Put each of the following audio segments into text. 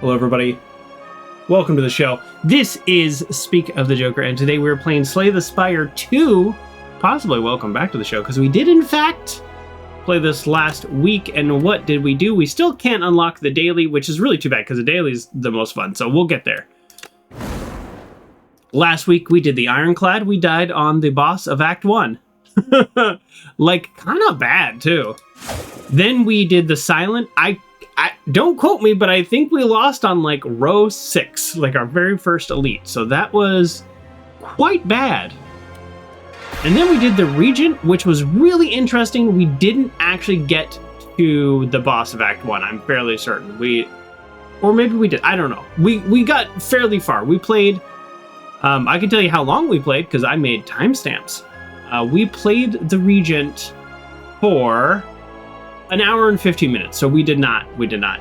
Hello everybody, welcome to the show. This is Speak of the Joker, and today we're playing Slay the Spire 2. Possibly welcome back to the show, because we did in fact play this last week, and what did we do? We still can't unlock the daily, which is really too bad, because the daily is the most fun, so we'll get there. Last week we did the Ironclad. We died on the boss of Act 1. Like, kind of bad, too. Then we did the Silent. I don't quote me, but I think we lost on like row 6, like our very first elite. So that was quite bad. And then we did the Regent, which was really interesting. We didn't actually get to the boss of Act 1, I'm fairly certain. Or maybe we did, I don't know. We got fairly far. We played, I can tell you how long we played because I made timestamps. We played the Regent for an hour and 15 minutes, so we did not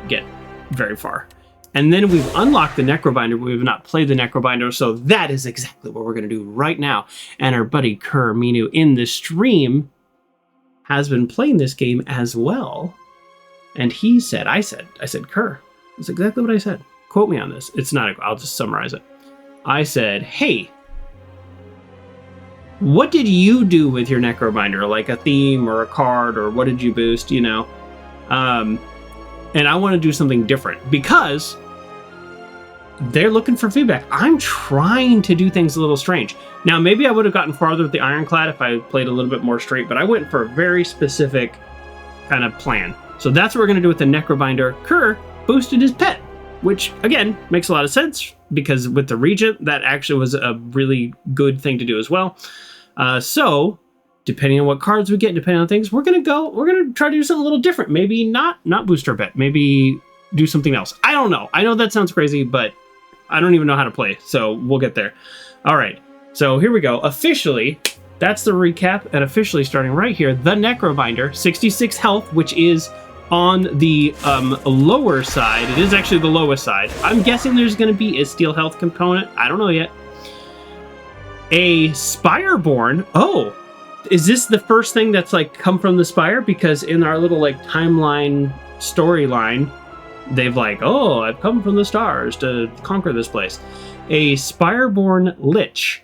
get very far. And then we've unlocked the Nercobinder, but we have not played the Nercobinder, so that is exactly what we're going to do right now. And our buddy Kerr Minu in the stream has been playing this game as well. And he said, I said, Kerr, that's exactly what I said. Quote me on this. It's not, I'll just summarize it. I said, hey, what did you do with your Nercobinder? Like a theme or a card, or what did you boost, you know? And I want to do something different because they're looking for feedback. I'm trying to do things a little strange. Now, maybe I would have gotten farther with the Ironclad if I played a little bit more straight, but I went for a very specific kind of plan. So that's what we're going to do with the Nercobinder. Kerr boosted his pet, which, again, makes a lot of sense because with the Regent, that actually was a really good thing to do as well. So, depending on what cards we get, depending on things, we're gonna try to do something a little different. Maybe not boost our bet. Maybe do something else. I don't know. I know that sounds crazy, but I don't even know how to play. So we'll get there. All right. So here we go. Officially, that's the recap, and officially starting right here, the Nercobinder, 66 health, which is on the lower side. It is actually the lowest side. I'm guessing there's going to be a steel health component. I don't know yet. A Spireborn. Oh, is this the first thing that's like come from the Spire? Because in our little like timeline storyline, they've like, oh, I've come from the stars to conquer this place. A Spireborn Lich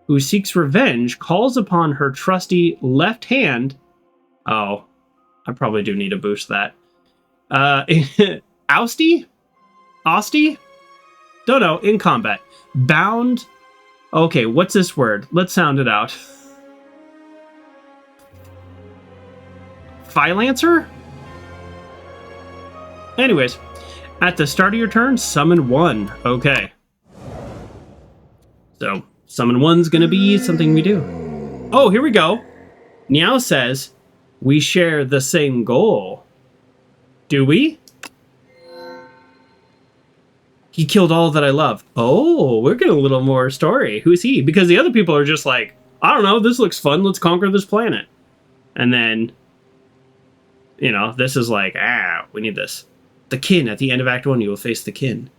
who seeks revenge calls upon her trusty left hand. Oh, I probably do need to boost that. Ousty? Don't know. In combat. Bound. Okay, what's this word? Let's sound it out. Philancer? Anyways, at the start of your turn, summon 1. Okay. So, summon 1's gonna be something we do. Oh, here we go. Niao says, we share the same goal. Do we? He killed all that I love. Oh, we're getting a little more story. Who's he? Because the other people are just like, I don't know, this looks fun. Let's conquer this planet. And then, you know, this is like, we need this. The kin. At the end of Act 1, you will face the kin.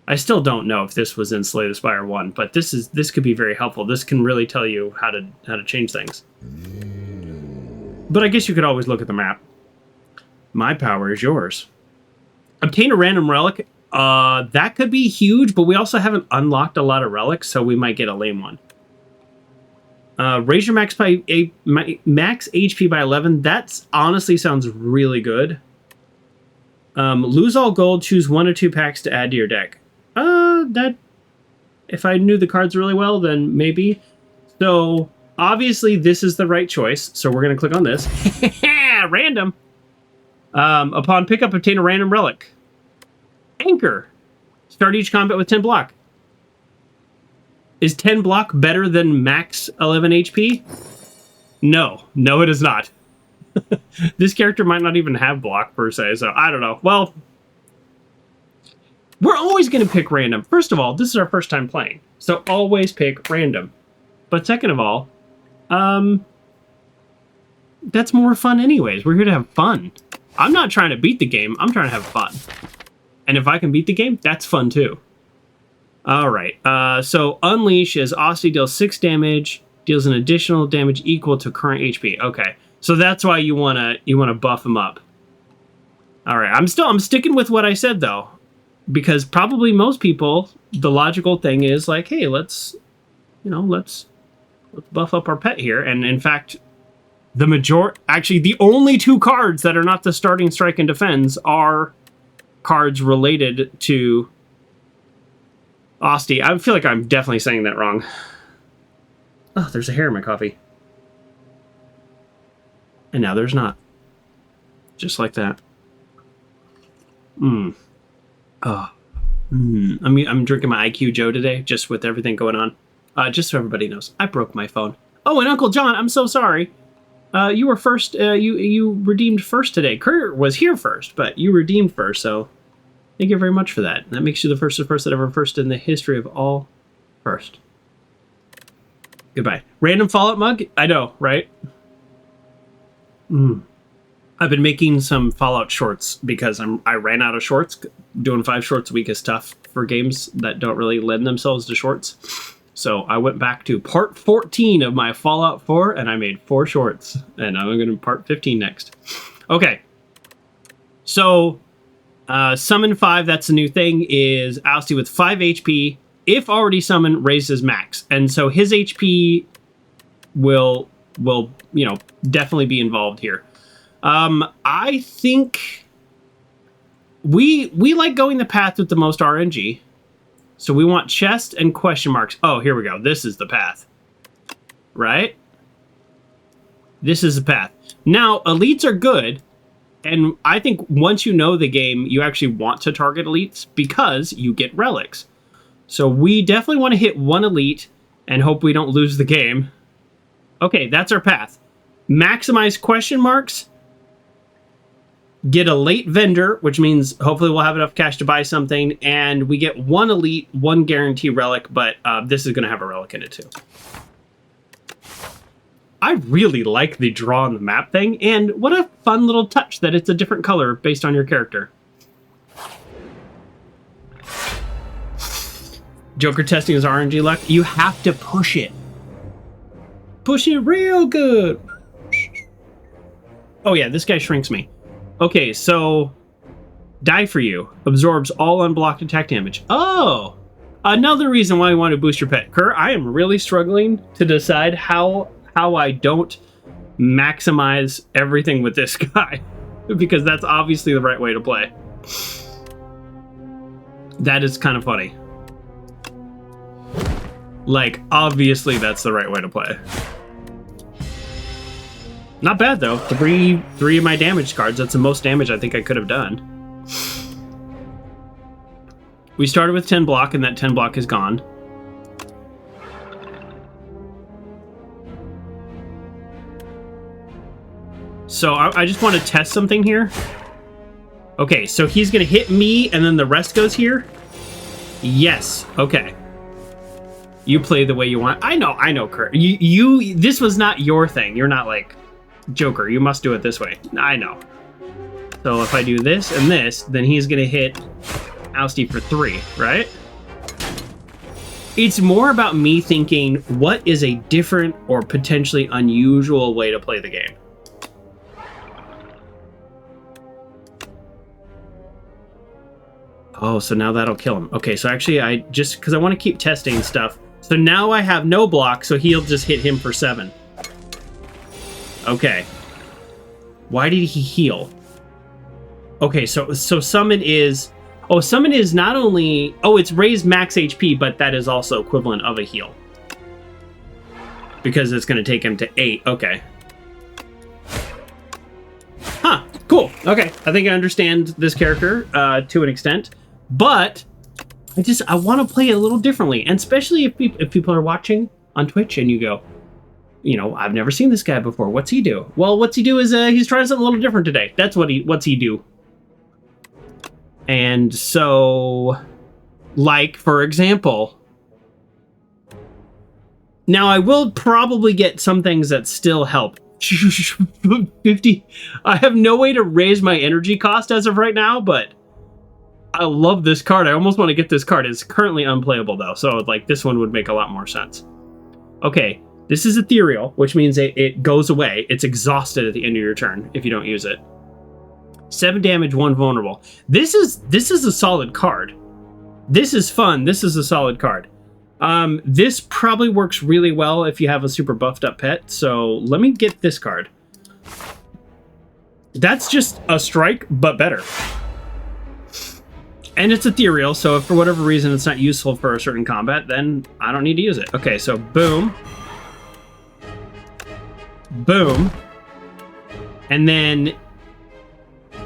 I still don't know if this was in Slay the Spire 1, but this could be very helpful. This can really tell you how to change things. But I guess you could always look at the map. My power is yours. Obtain a random relic. That could be huge, but we also haven't unlocked a lot of relics, so we might get a lame one. Raise your max HP by 11. That honestly sounds really good. Lose all gold. Choose 1 or 2 packs to add to your deck. That if I knew the cards really well, then maybe. So obviously this is the right choice. So we're gonna click on this. Random. Upon pickup, obtain a random relic. Anchor. Start each combat with 10 block. Is 10 block better than max 11 HP? No. No, it is not. This character might not even have block per se, so I don't know. Well, we're always going to pick random. First of all, this is our first time playing, so always pick random. But second of all, that's more fun anyways. We're here to have fun. I'm not trying to beat the game. I'm trying to have fun. And if I can beat the game, that's fun too. All right. So Unleash is Austin deals 6 damage, deals an additional damage equal to current HP. Okay. So that's why you wanna buff him up. All right. I'm sticking with what I said though. because probably most people, the logical thing is like, hey, let's buff up our pet here. And in fact, actually the only 2 cards that are not the starting strike and defense are cards related to Asti. I feel like I'm definitely saying that wrong. Oh, there's a hair in my coffee. And now there's not. Just like that. Oh. I'm drinking my IQ Joe today, just with everything going on. Just so everybody knows, I broke my phone. Oh, and Uncle John, I'm so sorry. You were first. You redeemed first today. Kurt was here first, but you redeemed first, so thank you very much for that. That makes you the first person ever first in the history of all first. Goodbye. Random Fallout mug? I know, right? I've been making some Fallout shorts because I ran out of shorts. Doing 5 shorts a week is tough for games that don't really lend themselves to shorts. So I went back to part 14 of my Fallout 4 and I made 4 shorts. And I'm going to part 15 next. Okay. So summon 5, that's a new thing, is Ousty with 5 HP. If already summoned, raises max. And so his HP will definitely be involved here. I think we like going the path with the most RNG. So we want chest and question marks. Oh, here we go. This is the path. Right? This is the path. Now, elites are good. And I think once you know the game, you actually want to target elites because you get relics. So we definitely want to hit 1 elite and hope we don't lose the game. Okay, that's our path. Maximize question marks. Get a late vendor, which means hopefully we'll have enough cash to buy something, and we get 1 elite, 1 guarantee relic, but this is going to have a relic in it too. I really like the draw on the map thing, and what a fun little touch that it's a different color based on your character. Joker testing his RNG luck. You have to push it. Push it real good. Oh yeah, this guy shrinks me. Okay, so die for you. Absorbs all unblocked attack damage. Oh! Another reason why I want to boost your pet. Kerr, I am really struggling to decide how I don't maximize everything with this guy. Because that's obviously the right way to play. That is kind of funny. Like, obviously that's the right way to play. Not bad, though. Three of my damage cards. That's the most damage I think I could have done. We started with 10 block, and that 10 block is gone. So I just want to test something here. Okay, so he's going to hit me, and then the rest goes here? Yes. Okay. You play the way you want. I know, Kurt. This was not your thing. You're not like... Joker, you must do it this way. I know. So if I do this and this, then he's going to hit Ousty for 3, right? It's more about me thinking, what is a different or potentially unusual way to play the game? Oh, so now that'll kill him. Okay, so actually because I want to keep testing stuff. So now I have no block, so he'll just hit him for 7. Okay. Why did he heal? Okay, so summon is... Oh, summon is not only... Oh, it's raised max HP, but that is also equivalent of a heal. Because it's going to take him to 8. Okay. Huh. Cool. Okay. I think I understand this character to an extent. But I want to play it a little differently. And especially if people are watching on Twitch and you go... I've never seen this guy before. What's he do? Well, what's he do is he's trying something a little different today. That's what's he do. And so, like, for example, now I will probably get some things that still help. 50. I have no way to raise my energy cost as of right now, but I love this card. I almost want to get this card. It's currently unplayable, though, so, like, this one would make a lot more sense. Okay. This is ethereal, which means it goes away. It's exhausted at the end of your turn if you don't use it. 7 damage, 1 vulnerable. This is a solid card. This is fun. This is a solid card. This probably works really well if you have a super buffed up pet. So let me get this card. That's just a strike, but better. And it's ethereal, so if for whatever reason it's not useful for a certain combat, then I don't need to use it. Okay, so boom. Boom. And then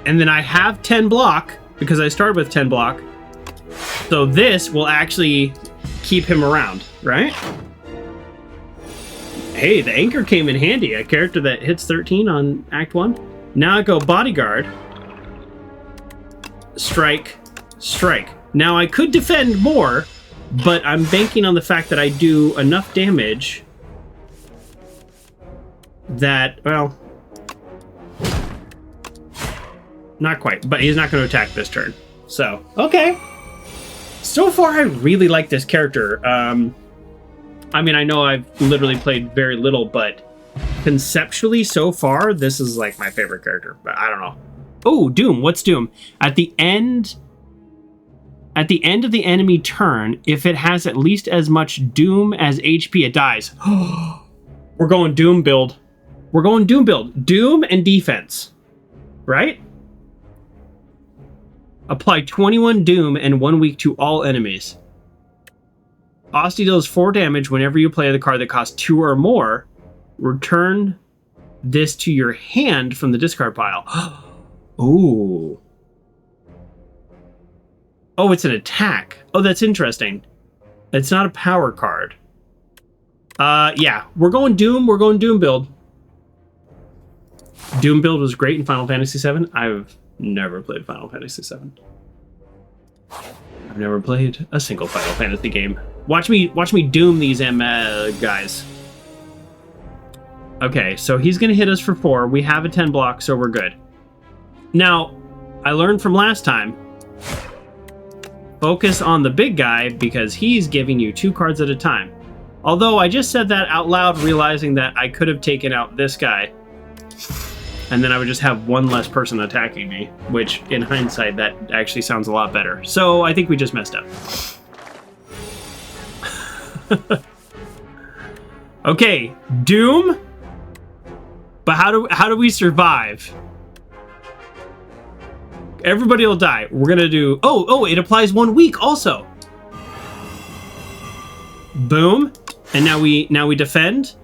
I have 10 block, because I started with 10 block. So this will actually keep him around, right? Hey, the anchor came in handy. A character that hits 13 on Act 1. Now I go bodyguard. Strike. Strike. Now I could defend more, but I'm banking on the fact that I do enough damage that, well, not quite, but he's not going to attack this turn. So, okay. So far, I really like this character. I mean, I know I've literally played very little, but conceptually so far, this is like my favorite character, but I don't know. Oh, Doom. What's Doom? At the end of the enemy turn, if it has at least as much Doom as HP, it dies. We're going Doom build. We're going Doom build. Doom and defense. Right? Apply 21 Doom and 1 week to all enemies. Austin deals 4 damage whenever you play the card that costs 2 or more. Return this to your hand from the discard pile. Ooh. Oh, it's an attack. Oh, that's interesting. It's not a power card. Yeah, we're going Doom. We're going Doom build. Doom build was great in Final Fantasy VII. I've never played Final Fantasy VII. I've never played a single Final Fantasy game. Watch me Doom these guys. Okay, so he's gonna hit us for 4. We have a 10 block, so we're good. Now, I learned from last time. Focus on the big guy because he's giving you 2 cards at a time. Although I just said that out loud, realizing that I could have taken out this guy. And then I would just have 1 less person attacking me, which in hindsight, that actually sounds a lot better. So I think we just messed up. Okay, Doom. But how do we survive? Everybody will die. We're gonna do. Oh! It applies 1 week also. Boom, and now we defend.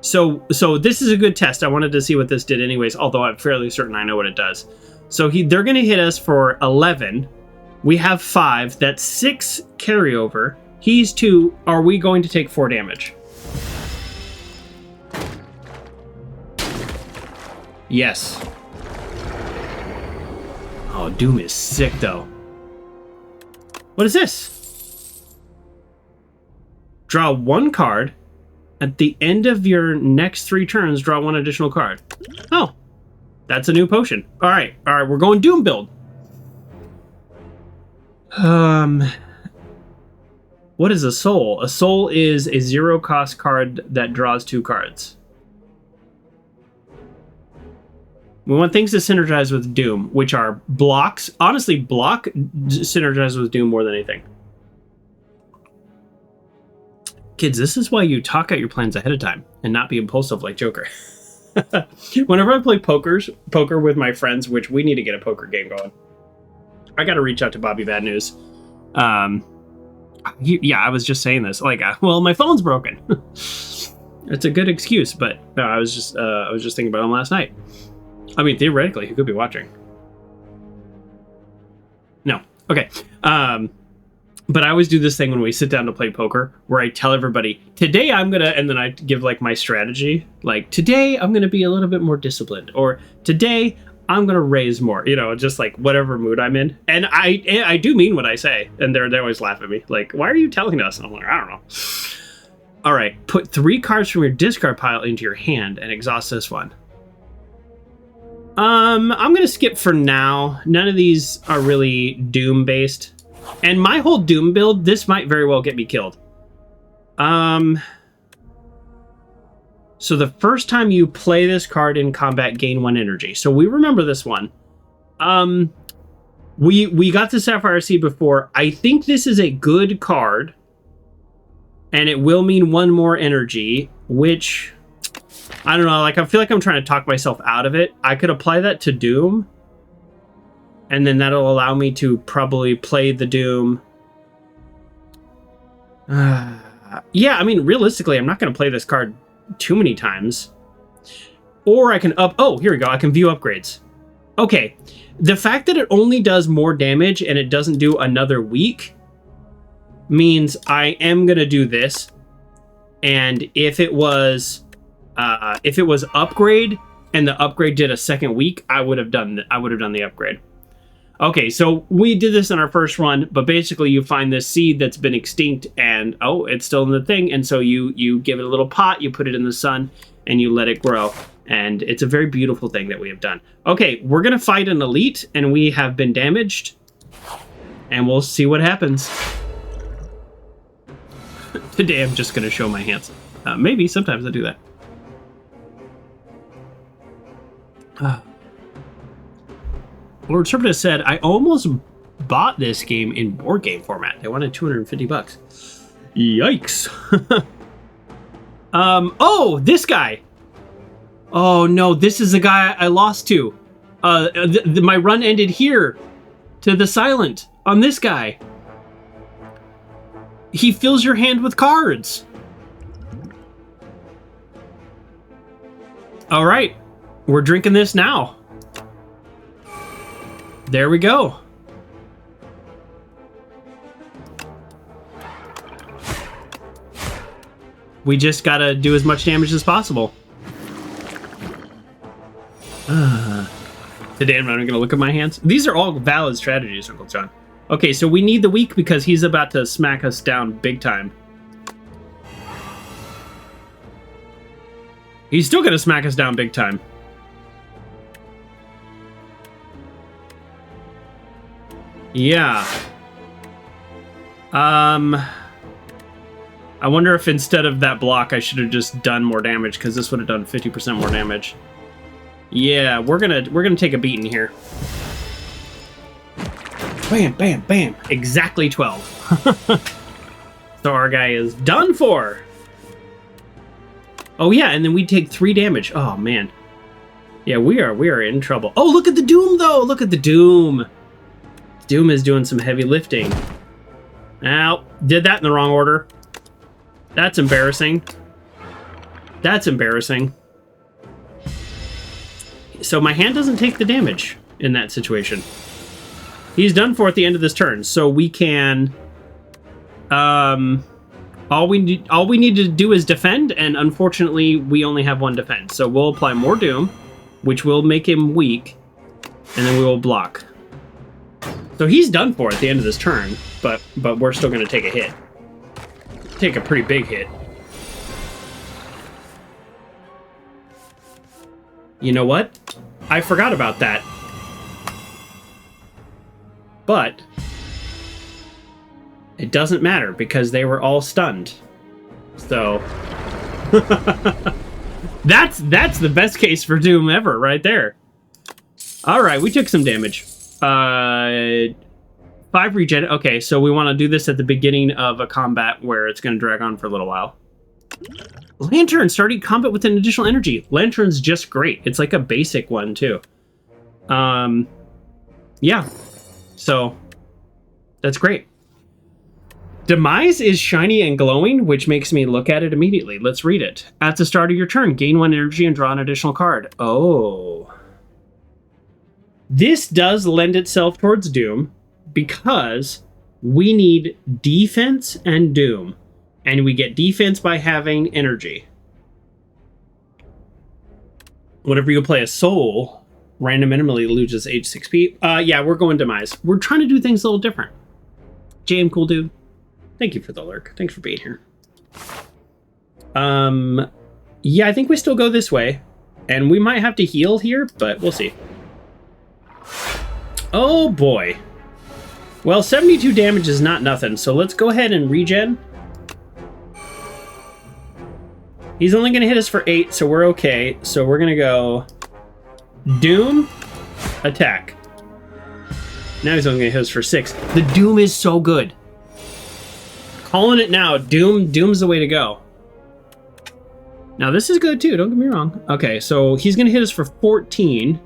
So this is a good test. I wanted to see what this did, anyways. Although I'm fairly certain I know what it does. So they're gonna hit us for 11. We have 5. That's 6 carryover. He's 2. Are we going to take 4 damage? Yes. Oh, Doom is sick, though. What is this? Draw 1 card. At the end of your next 3 turns, draw 1 additional card. Oh, that's a new potion. All right, we're going Doom build. What is a soul? A soul is a 0-cost card that draws 2 cards. We want things to synergize with Doom, which are blocks. Honestly, block synergizes with Doom more than anything. Kids, this is why you talk out your plans ahead of time and not be impulsive like Joker. Whenever I play poker with my friends, which we need to get a poker game going, I got to reach out to Bobby Bad News. Yeah, I was just saying this. Like, well, my phone's broken. It's a good excuse, but no, I was just thinking about him last night. I mean, theoretically, he could be watching. No. Okay. But I always do this thing when we sit down to play poker where I tell everybody, today I'm going to, and then I give like my strategy. Like, today I'm going to be a little bit more disciplined. Or today I'm going to raise more. You know, just like whatever mood I'm in. And I do mean what I say. And they always laugh at me. Like, why are you telling us? And I'm like, I don't know. All right. Put 3 cards from your discard pile into your hand and exhaust this one. I'm going to skip for now. None of these are really Doom based. And my whole Doom build, this might very well get me killed. So the first time you play this card in combat, gain 1 energy. So we remember this one. We got to Sapphire Sea before. I think this is a good card. And it will mean one more energy, which... I don't know, like, I feel like I'm trying to talk myself out of it. I could apply that to Doom. And then that'll allow me to probably play the Doom. Yeah, I mean, realistically, I'm not going to play this card too many times. Or I can up... Oh, here we go. I can view upgrades. Okay. The fact that it only does more damage and it doesn't do another week means I am going to do this. And if it was upgrade and the upgrade did a second week, I would have done the upgrade. Okay, so we did this in our first run, but basically you find this seed that's been extinct and, oh, it's still in the thing. And so you give it a little pot, you put it in the sun, and you let it grow. And it's a very beautiful thing that we have done. Okay, we're going to fight an elite, and we have been damaged. And we'll see what happens. Today I'm just going to show my hands. Maybe, sometimes I do that. Lord Serpent said, I almost bought this game in board game format. They wanted $250. Yikes. Oh, this guy. Oh no, this is the guy I lost to. My run ended here to the silent on this guy. He fills your hand with cards. All right, we're drinking this now. There we go. We just gotta do as much damage as possible. Today I'm not gonna look at my hands. These are all valid strategies, Uncle John. Okay, so we need the weak because he's about to smack us down big time. He's still gonna smack us down big time. Yeah. I wonder if instead of that block, I should have just done more damage because this would have done 50% more damage. Yeah, we're gonna take a beating here. Bam, bam, bam. Exactly 12. So our guy is done for. Oh yeah, and then we take 3 damage. Oh man. Yeah, we are in trouble. Oh, look at the Doom though. Look at the Doom. Doom is doing some heavy lifting. Ow, did that in the wrong order. That's embarrassing. That's embarrassing. So my hand doesn't take the damage in that situation. He's done for at the end of this turn, so we can... all we need to do is defend, and unfortunately we only have 1 defend. So we'll apply more Doom, which will make him weak, and then we will block. So he's done for at the end of this turn, but we're still going to take a hit. Take a pretty big hit. You know what? I forgot about that. But it doesn't matter because they were all stunned. So that's the best case for Doom ever right there. All right, we took some damage. 5 regen. Okay, so we want to do this at the beginning of a combat where it's going to drag on for a little while. Lantern, starting combat with an additional energy. Lantern's just great. It's like a basic one, too. Yeah. So, that's great. Demise is shiny and glowing, which makes me look at it immediately. Let's read it. At the start of your turn, gain 1 energy and draw an additional card. Oh. This does lend itself towards Doom because we need defense and Doom. And we get defense by having energy. Whenever you play a soul, random minimally loses H6P. Yeah, we're going Demise. We're trying to do things a little different. JM Cool Dude, thank you for the lurk. Thanks for being here. Yeah, I think we still go this way. And we might have to heal here, but we'll see. Oh boy. Well, 72 damage is not nothing, so let's go ahead and regen. He's only going to hit us for 8, so we're okay. So we're going to go Doom, attack. Now he's only gonna hit us for 6. The Doom is so good. Calling it now. Doom's the way to go. Now this is good too, don't get me wrong. Okay, so he's gonna hit us for 14.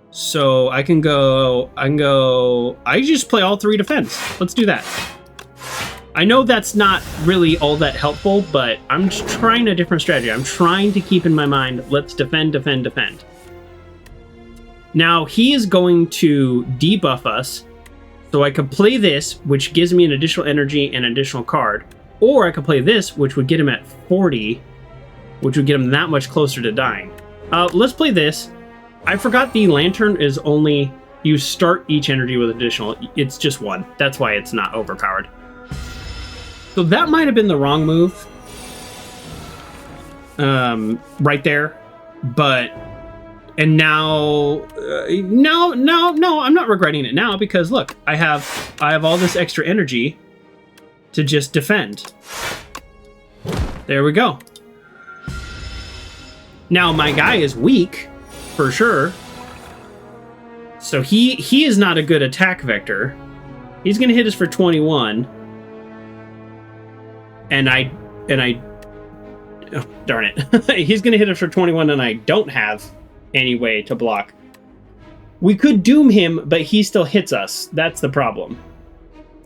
So I just play all 3 defense. Let's do that. I know that's not really all that helpful, but I'm just trying a different strategy. I'm trying to keep in my mind, let's defend, defend, defend. Now he is going to debuff us. So I could play this, which gives me an additional energy and an additional card. Or I could play this, which would get him at 40, which would get him that much closer to dying. Let's play this. I forgot the lantern is only, you start each energy with additional, it's just 1. That's why it's not overpowered. So that might have been the wrong move. Right there. But, and now, no, I'm not regretting it now because look, I have all this extra energy to just defend. There we go. Now my guy is weak, for sure. So he is not a good attack vector. He's gonna hit us for 21. And I oh, darn it. He's gonna hit us for 21 and I don't have any way to block. We could doom him, but he still hits us. That's the problem.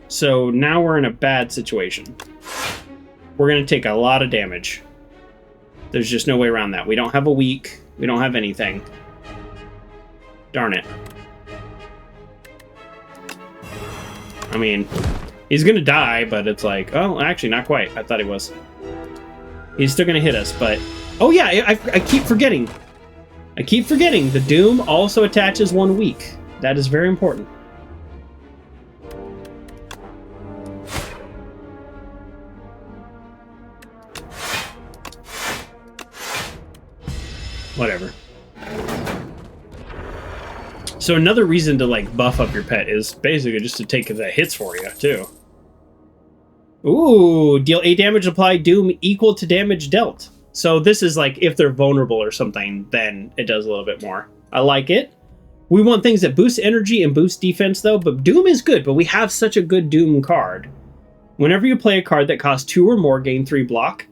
So now we're in a bad situation. We're going to take a lot of damage. There's just no way around that. We don't have a weak. We don't have anything. Darn it. I mean, he's going to die, but it's like, oh, actually, not quite. I thought he was. He's still going to hit us, but... Oh, yeah, I keep forgetting. I keep forgetting. The Doom also attaches 1 weak. That is very important. Whatever. So another reason to like buff up your pet is basically just to take the hits for you too. Ooh, deal 8 damage applied, Doom equal to damage dealt. So this is like if they're vulnerable or something, then it does a little bit more. I like it. We want things that boost energy and boost defense though, but Doom is good, but we have such a good Doom card. Whenever you play a card that costs 2 or more, gain 3 block.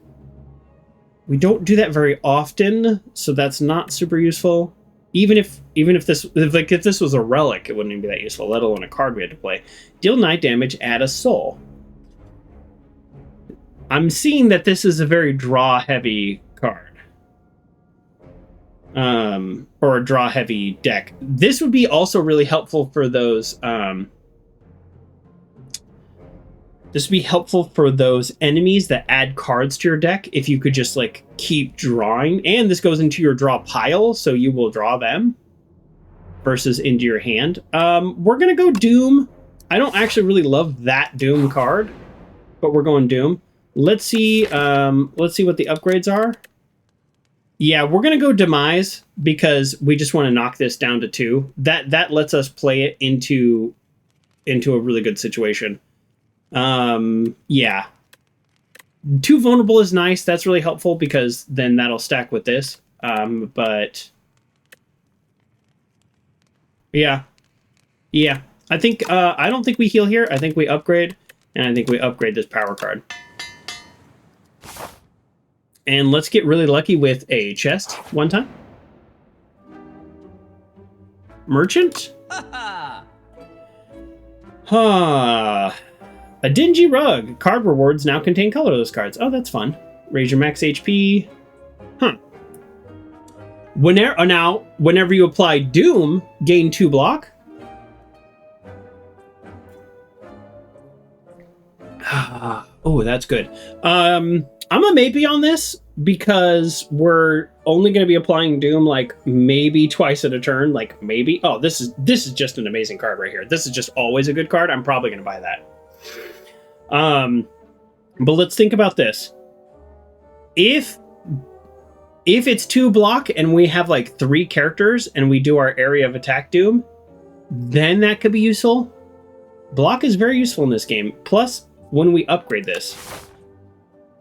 We don't do that very often, so that's not super useful. Even if this was a relic, it wouldn't even be that useful, let alone a card we had to play. Deal 9 damage, add a soul. I'm seeing that this is a very draw-heavy card. Or a draw-heavy deck. This would be also really helpful for those... This would be helpful for those enemies that add cards to your deck if you could just like keep drawing. And this goes into your draw pile, so you will draw them versus into your hand. We're gonna go Doom. I don't actually really love that Doom card, but we're going Doom. Let's see what the upgrades are. Yeah, we're gonna go Demise because we just want to knock this down to 2. That lets us play it into a really good situation. Yeah. 2 vulnerable is nice. That's really helpful because then that'll stack with this. But yeah. I think I don't think we heal here. I think we upgrade, and I think we upgrade this power card. And let's get really lucky with a chest one time. Merchant? Huh. A dingy rug. Card rewards now contain colorless cards. Oh, that's fun. Raise your max HP. Huh. Whenever you apply Doom, gain 2 block. Oh, that's good. I'm a maybe on this because we're only going to be applying Doom like maybe twice at a turn. Like maybe. Oh, this is just an amazing card right here. This is just always a good card. I'm probably going to buy that. But let's think about this. If it's 2 block and we have like 3 characters and we do our area of attack Doom, then that could be useful. Block is very useful in this game. Plus, when we upgrade this,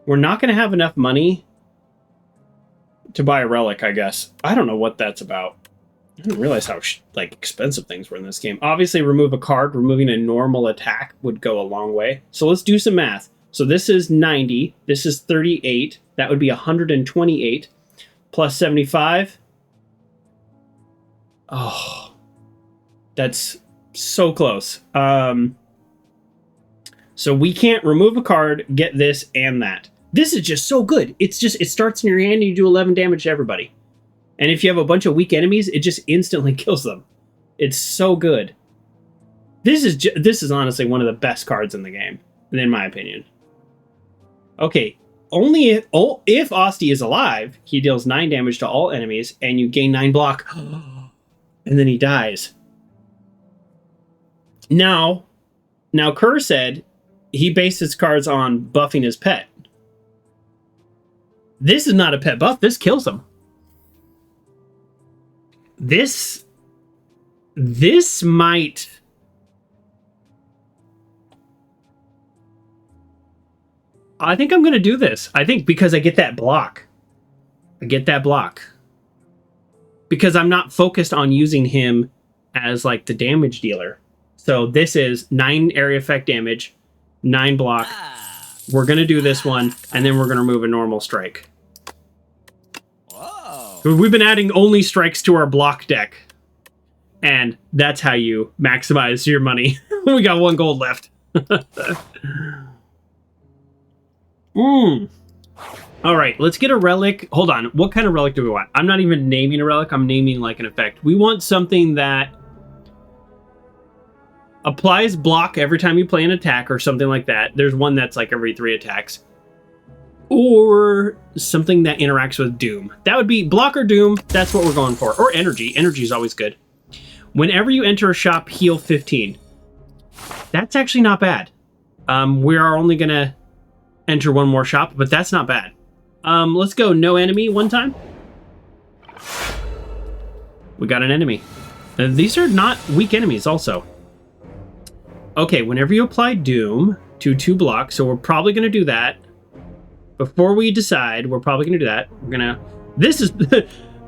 we're not going to have enough money to buy a relic, I guess. I don't know what that's about. I didn't realize how like expensive things were in this game. Obviously, remove a card. Removing a normal attack would go a long way. So let's do some math. So this is 90. This is 38. That would be 128 plus 75. Oh, that's so close. So we can't remove a card, get this and that. This is just so good. It's just, it starts in your hand and you do 11 damage to everybody. And if you have a bunch of weak enemies, it just instantly kills them. It's so good. This is honestly one of the best cards in the game, in my opinion. Okay, only if Asti is alive, he deals 9 damage to all enemies, and you gain 9 block. And then he dies. Now Kerr said he based his cards on buffing his pet. This is not a pet buff. This kills him. This might... I think I'm going to do this. I think because I get that block. Because I'm not focused on using him as like the damage dealer. So this is 9 area effect damage, 9 block. We're going to do this one, and then we're going to remove a normal strike. We've been adding only strikes to our block deck. And that's how you maximize your money. We got 1 gold left. All right, let's get a relic. Hold on. What kind of relic do we want? I'm not even naming a relic. I'm naming like an effect. We want something that applies block every time you play an attack or something like that. There's one that's like every 3 attacks. Or something that interacts with Doom. That would be block or Doom. That's what we're going for. Or energy. Energy is always good. Whenever you enter a shop, heal 15. That's actually not bad. We are only going to enter 1 more shop, but that's not bad. Let's go no enemy one time. We got an enemy. These are not weak enemies also. Okay, whenever you apply Doom to 2 blocks, so we're probably going to do that. Before we decide, we're probably going to do that. We're going to... This is...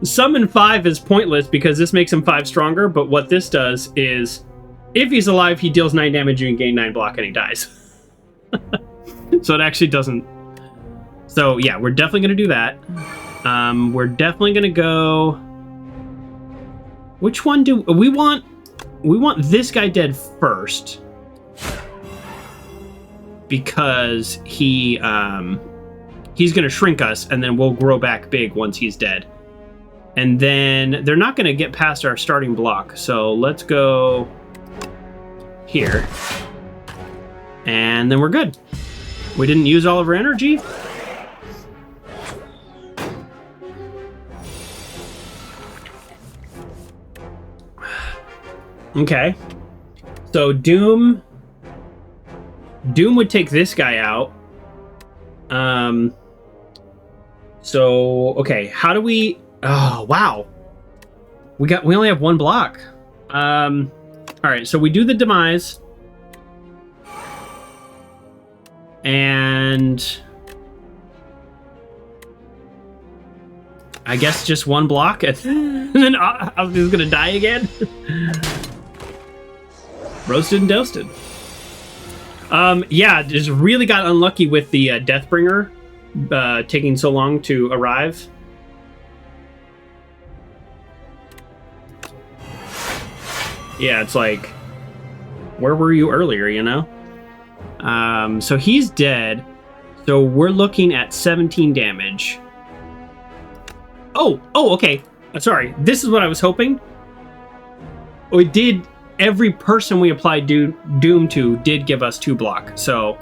Summon 5 is pointless because this makes him 5 stronger, but what this does is... If he's alive, he deals 9 damage and you gain 9 block and he dies. So it actually doesn't... So yeah, we're definitely going to do that. We're definitely going to go... Which one do... We want this guy dead first. Because he's going to shrink us, and then we'll grow back big once he's dead. And then they're not going to get past our starting block. So let's go here. And then we're good. We didn't use all of our energy. Okay. So Doom would take this guy out. So okay, how do we... Oh, wow. We only have 1 block. All right, so we do the demise. And I guess just 1 block, and then I was just gonna die again. Roasted and toasted. Yeah, just really got unlucky with the Deathbringer taking so long to arrive. Yeah, it's like, where were you earlier, you know? So he's dead. So we're looking at 17 damage. Oh, okay. Sorry. This is what I was hoping. We did... Every person we applied Doom to did give us 2 block. So,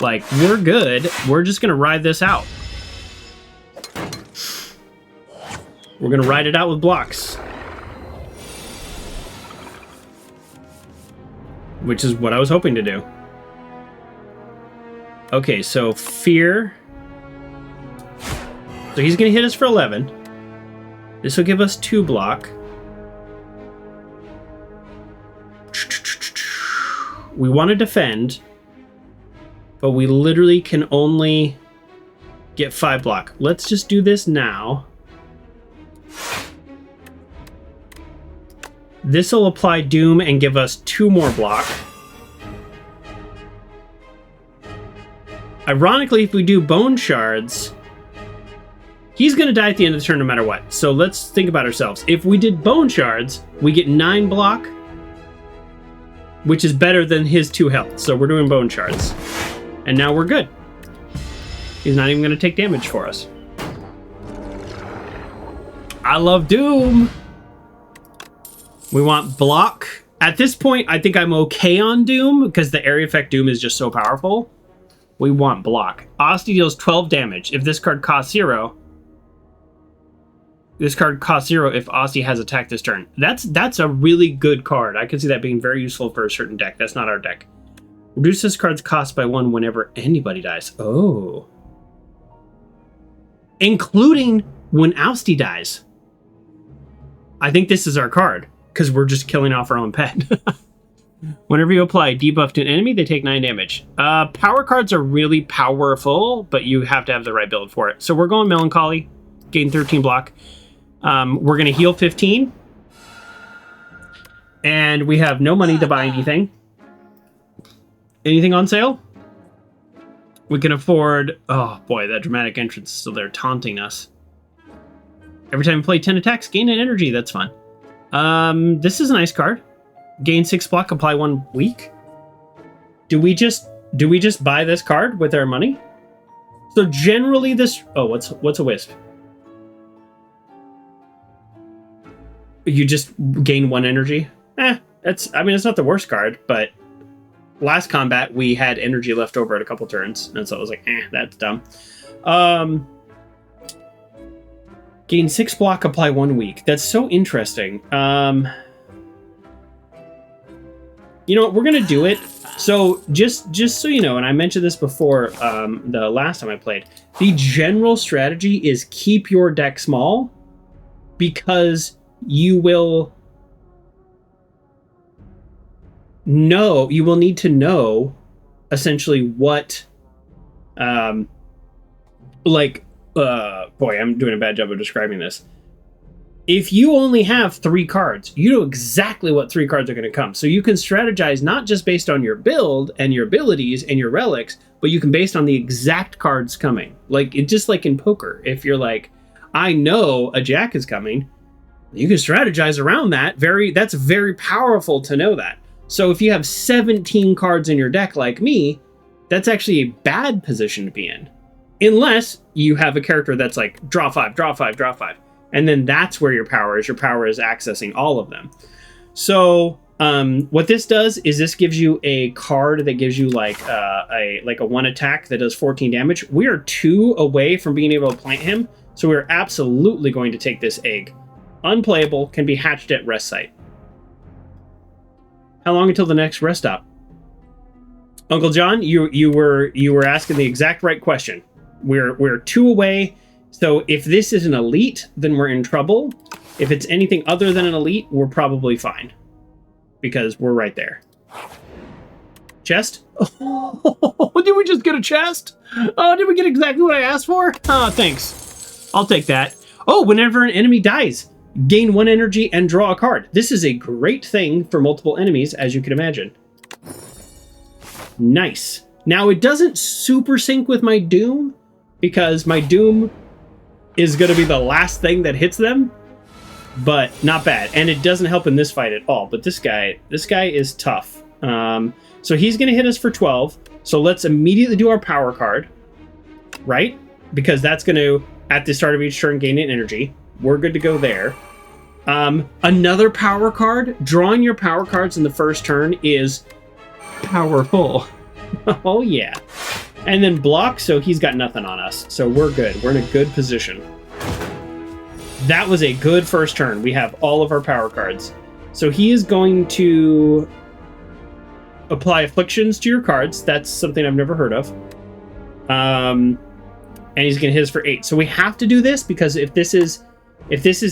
like, we're good. We're just going to ride this out. We're going to ride it out with blocks. Which is what I was hoping to do. Okay, so Fear. So he's going to hit us for 11. This will give us 2 block. We want to defend, but we literally can only get 5 block. Let's just do this now. This will apply Doom and give us 2 more block. Ironically, if we do Bone Shards, he's going to die at the end of the turn no matter what. So let's think about ourselves. If we did Bone Shards, we get 9 block, which is better than his 2 health. So we're doing Bone Shards. And now we're good. He's not even going to take damage for us. I love Doom. We want block. At this point, I think I'm okay on Doom because the area effect Doom is just so powerful. We want block. Asti deals 12 damage. If this card costs 0, this card costs 0 if Asti has attacked this turn. That's a really good card. I can see that being very useful for a certain deck. That's not our deck. Reduce this card's cost by 1 whenever anybody dies. Oh. Including when Asti dies. I think this is our card, because we're just killing off our own pet. Whenever you apply debuff to an enemy, they take 9 damage. Power cards are really powerful, but you have to have the right build for it. So we're going Melancholy, gain 13 block. We're going to heal 15. And we have no money to buy anything. Anything on sale? We can afford... Oh boy, that dramatic entrance is still there taunting us. Every time you play 10 attacks, gain an energy. That's fun. This is a nice card. Gain 6 block, apply 1 weak. Do we just buy this card with our money? So generally this... Oh, what's a wisp? You just gain 1 energy? It's not the worst card, but last combat we had energy left over at a couple turns, and so I was like, that's dumb. Gain 6 block, apply 1 weak. That's so interesting. You know what, we're gonna do it. So just so you know, and I mentioned this before the last time I played, the general strategy is keep your deck small, because you will need to know essentially what boy, I'm doing a bad job of describing this. If you only have 3 cards, you know exactly what 3 cards are going to come. So you can strategize not just based on your build and your abilities and your relics, but you can based on the exact cards coming. Just like in poker. If you're like, I know a jack is coming, you can strategize around that. That's very powerful to know that. So if you have 17 cards in your deck like me, that's actually a bad position to be in. Unless you have a character that's like, draw 5, draw 5, draw 5. And then that's where your power is. Your power is accessing all of them. So what this does is this gives you a card that gives you like a 1 attack that does 14 damage. We are 2 away from being able to plant him. So we're absolutely going to take this egg. Unplayable, can be hatched at rest site. How long until the next rest stop? Uncle John, you were asking the exact right question. We're 2 away. So if this is an elite, then we're in trouble. If it's anything other than an elite, we're probably fine, because we're right there. Chest? Oh, did we just get a chest? Oh, did we get exactly what I asked for? Oh, thanks. I'll take that. Oh, whenever an enemy dies, gain 1 energy and draw a card. This is a great thing for multiple enemies, as you can imagine. Nice. Now, it doesn't super sync with my Doom, because my Doom is going to be the last thing that hits them, but not bad. And it doesn't help in this fight at all. But this guy is tough. So he's going to hit us for 12. So let's immediately do our power card, right? Because that's going to, at the start of each turn, gain an energy. We're good to go there. Another power card. Drawing your power cards in the first turn is powerful. Oh, yeah. And then block, so he's got nothing on us. So we're good. We're in a good position. That was a good first turn. We have all of our power cards. So he is going to apply afflictions to your cards. That's something I've never heard of. And he's going to hit us for 8. So we have to do this, because if this is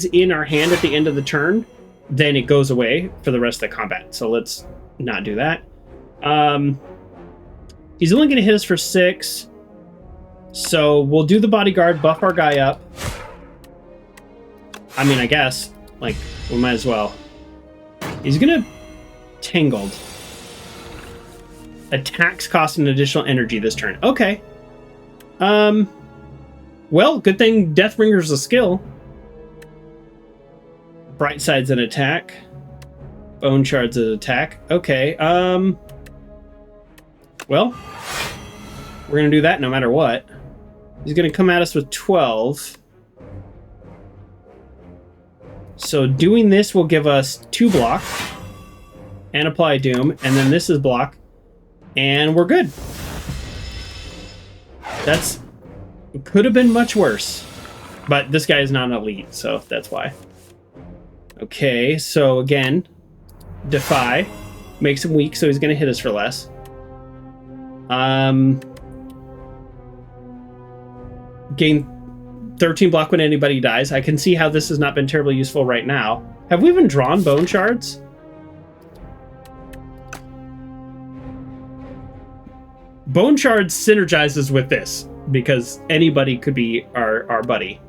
in our hand at the end of the turn, then it goes away for the rest of the combat. So let's not do that. He's only going to hit us for 6. So we'll do the bodyguard, buff our guy up. I mean, I guess. We might as well. He's gonna Tangled. Attacks cost an additional energy this turn. Okay. Well, good thing Deathbringer's a skill. Bright Side's an attack. Bone Shard's an attack. Okay, well, we're gonna do that no matter what. He's gonna come at us with 12. So doing this will give us 2 block and apply Doom, and then this is block, and we're good. That's could have been much worse, but this guy is not an elite, so that's why. Okay, so again, Defy makes him weak, so he's gonna hit us for less. Gain 13 block when anybody dies. I can see how this has not been terribly useful right now. Have we even drawn Bone Shards? Bone Shards synergizes with this, because anybody could be our buddy.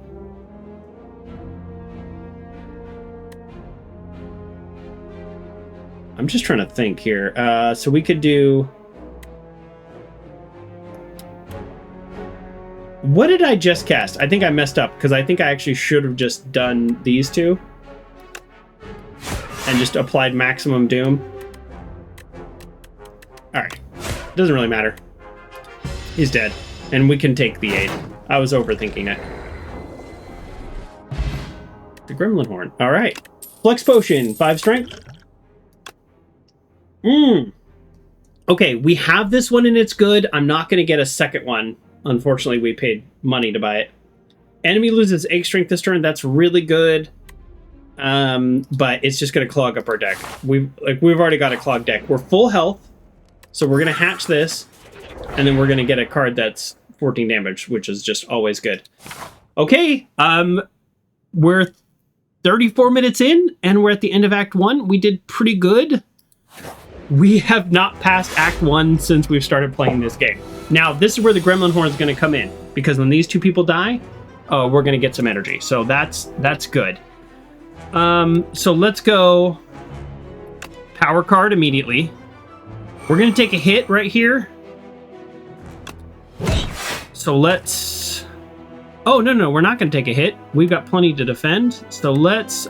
I'm just trying to think here. So we could do... What did I just cast? I think I messed up, because I think I actually should have just done these two. And just applied maximum doom. Alright. Doesn't really matter. He's dead. And we can take the 8. I was overthinking it. The Gremlin Horn. Alright. Flex Potion. 5 strength. Okay, we have this one and it's good. I'm not going to get a second one. Unfortunately, we paid money to buy it. Enemy loses 8 strength this turn. That's really good. But it's just going to clog up our deck. We've already got a clogged deck. We're full health. So we're going to hatch this. And then we're going to get a card that's 14 damage, which is just always good. Okay, we're 34 minutes in, and we're at the end of Act 1. We did pretty good. We have not passed Act 1 since we've started playing this game. Now, this is where the Gremlin Horn is going to come in, because when these 2 people die, we're going to get some energy. So that's good. So let's go power card immediately. We're going to take a hit right here. So let's... Oh, no, we're not going to take a hit. We've got plenty to defend. So let's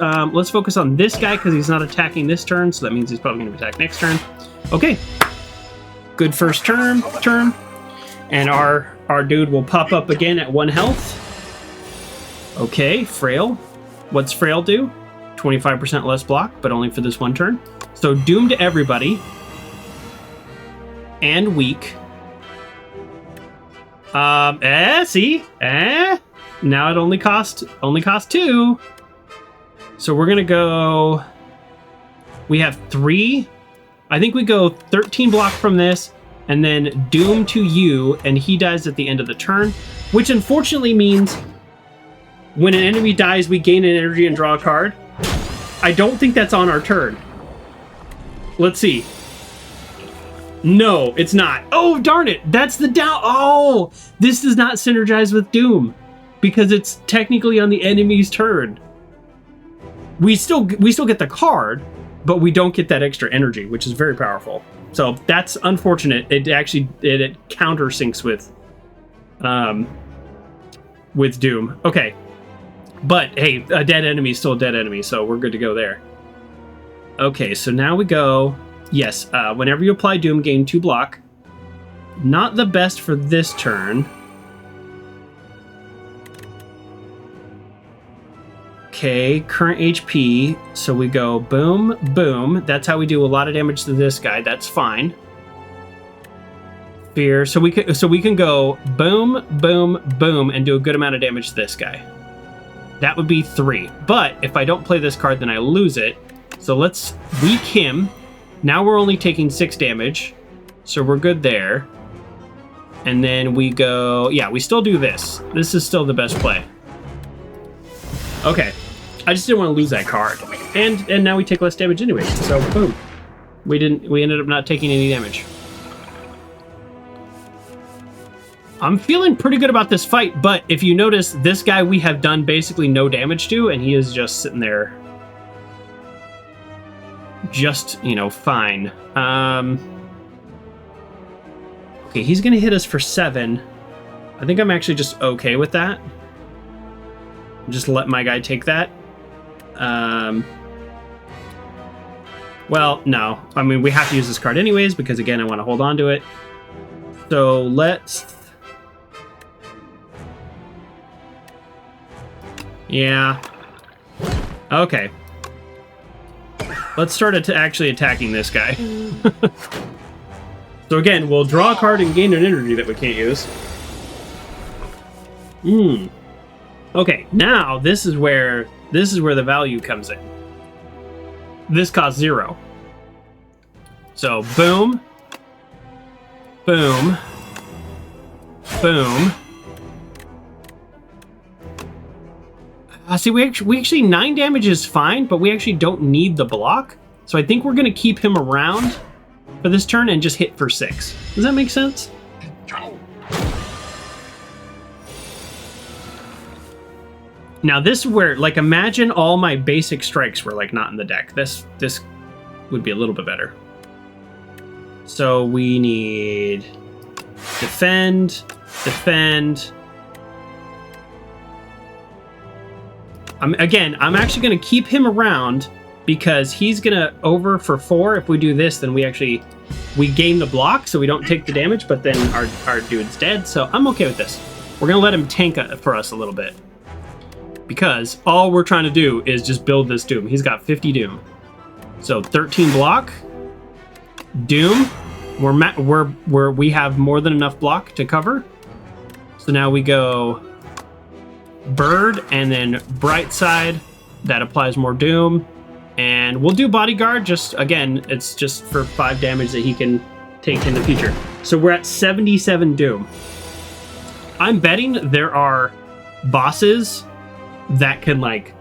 focus on this guy, because he's not attacking this turn, so that means he's probably going to attack next turn. Okay. Good first turn. And our dude will pop up again at 1 health. Okay, Frail. What's Frail do? 25% less block, but only for this 1 turn. So Doom to everybody. And weak. See? Now it only cost 2. So we're gonna go... We have 3. I think we go 13 block from this, and then Doom to you, and he dies at the end of the turn, which unfortunately means when an enemy dies, we gain an energy and draw a card. I don't think that's on our turn. Let's see. No, it's not. Oh, darn it. That's the down. Oh, this does not synergize with Doom because it's technically on the enemy's turn. We still get the card, but we don't get that extra energy, which is very powerful. So that's unfortunate. It actually it countersyncs with Doom. Okay. But hey, a dead enemy is still a dead enemy, so we're good to go there. Okay, so now we go. Yes, whenever you apply Doom, gain 2 block. Not the best for this turn. Okay, current HP. So we go boom, boom. That's how we do a lot of damage to this guy. That's fine. Fear. So we can go boom, boom, boom, and do a good amount of damage to this guy. That would be 3. But if I don't play this card, then I lose it. So let's weak him. Now we're only taking 6 damage, so we're good there. And then we go... Yeah, we still do this. This is still the best play. Okay. I just didn't want to lose that card. And now we take less damage anyway, so boom. We ended up not taking any damage. I'm feeling pretty good about this fight, but if you notice, this guy we have done basically no damage to, and he is just sitting there just, you know, fine. Okay, he's gonna hit us for 7. I think I'm actually just okay with that. Just let my guy take that. Well, no. I mean, we have to use this card anyways, because again, I want to hold on to it. So let's... Yeah. Okay. Let's start actually attacking this guy. So again, we'll draw a card and gain an energy that we can't use. Okay, now this is where the value comes in. This costs 0. So boom, boom, boom. See, we actually 9 damage is fine, but we actually don't need the block. So I think we're gonna keep him around for this turn and just hit for 6. Does that make sense? Now this is where, like, imagine all my basic strikes were like not in the deck. This would be a little bit better. So we need defend, defend. I'm actually going to keep him around because he's going to over for 4. If we do this, then we gain the block, so we don't take the damage, but then our dude's dead. So I'm okay with this. We're going to let him tank for us a little bit, because all we're trying to do is just build this Doom. He's got 50 Doom. So 13 block. Doom. We have more than enough block to cover. So now we go Bird and then Bright Side. That applies more Doom. And we'll do Bodyguard. Again, it's just for 5 damage that he can take in the future. So we're at 77 Doom. I'm betting there are bosses that can, like,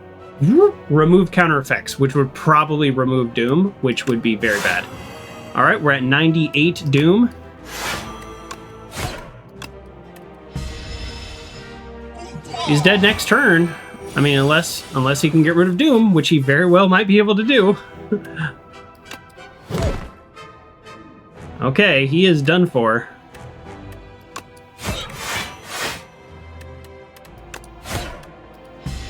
remove counter effects, which would probably remove Doom, which would be very bad. All right, we're at 98 Doom. He's dead next turn. I mean, unless he can get rid of Doom, which he very well might be able to do. Okay, he is done for.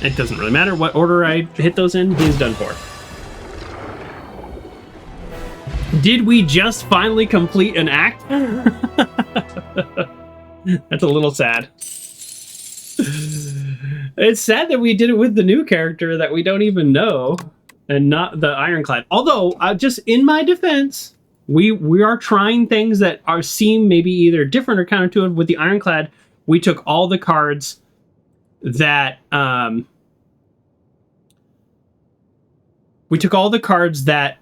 It doesn't really matter what order I hit those in, he's done for. Did we just finally complete an act? That's a little sad. It's sad that we did it with the new character that we don't even know, and not the Ironclad. Although, just in my defense, we are trying things that seem maybe either different or counterintuitive. With the Ironclad, we took all the cards that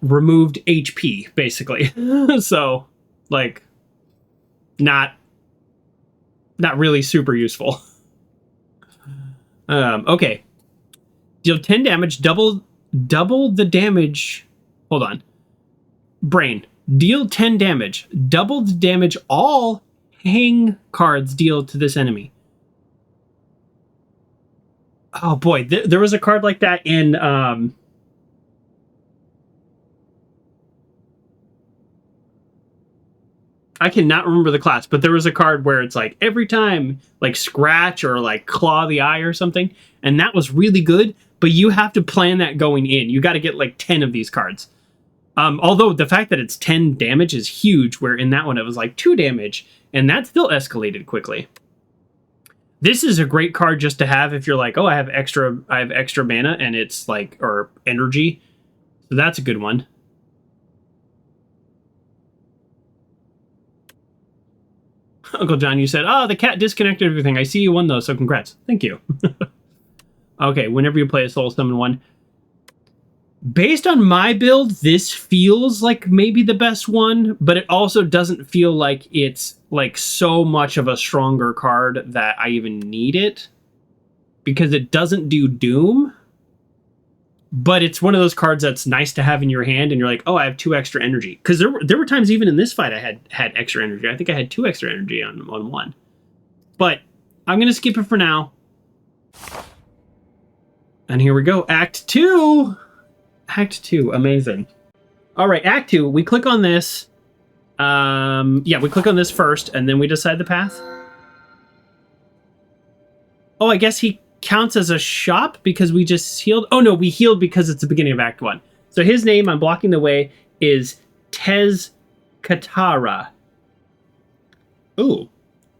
removed HP, basically. So, like, not really super useful. Okay. Deal 10 damage, double the damage. Hold on. Brain. Deal 10 damage, double the damage all hang cards deal to this enemy. Oh boy, there was a card like that in I cannot remember the class, but there was a card where it's like every time, like, scratch or like claw the eye or something, and that was really good, but you have to plan that going in. You got to get like 10 of these cards. Although the fact that it's 10 damage is huge, where in that one it was like 2 damage, and that still escalated quickly. This is a great card just to have if you're like, oh, I have extra mana, and it's like, or energy. So that's a good one. Uncle John, you said, oh, the cat disconnected everything. I see you won, though, so congrats. Thank you. Okay, whenever you play a Soul Summon one. Based on my build, this feels like maybe the best one, but it also doesn't feel like it's like so much of a stronger card that I even need it. Because it doesn't do Doom. But it's one of those cards that's nice to have in your hand, and you're like, oh, I have 2 extra energy. Because there were times even in this fight I had extra energy. I think I had 2 extra energy on one. But I'm going to skip it for now. And here we go. Act 2! Act 2. Amazing. All right, Act 2, we click on this. Yeah, we click on this first, and then we decide the path. Oh, I guess he counts as a shop because we just healed. Oh, no, we healed because it's the beginning of Act 1. So his name, I'm blocking the way, is Tez Katara. Ooh.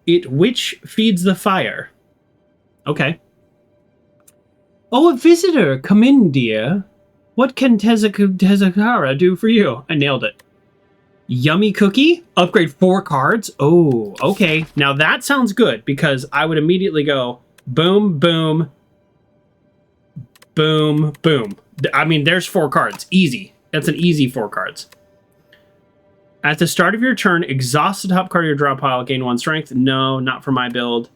Which feeds the fire. Okay. Oh, a visitor. Come in, dear. What can Tezakara do for you? I nailed it. Yummy cookie? Upgrade 4 cards? Oh, okay. Now that sounds good because I would immediately go boom, boom, boom, boom. I mean, there's 4 cards. Easy. That's an easy 4 cards. At the start of your turn, exhaust the top card of your draw pile, gain 1 strength. No, not for my build.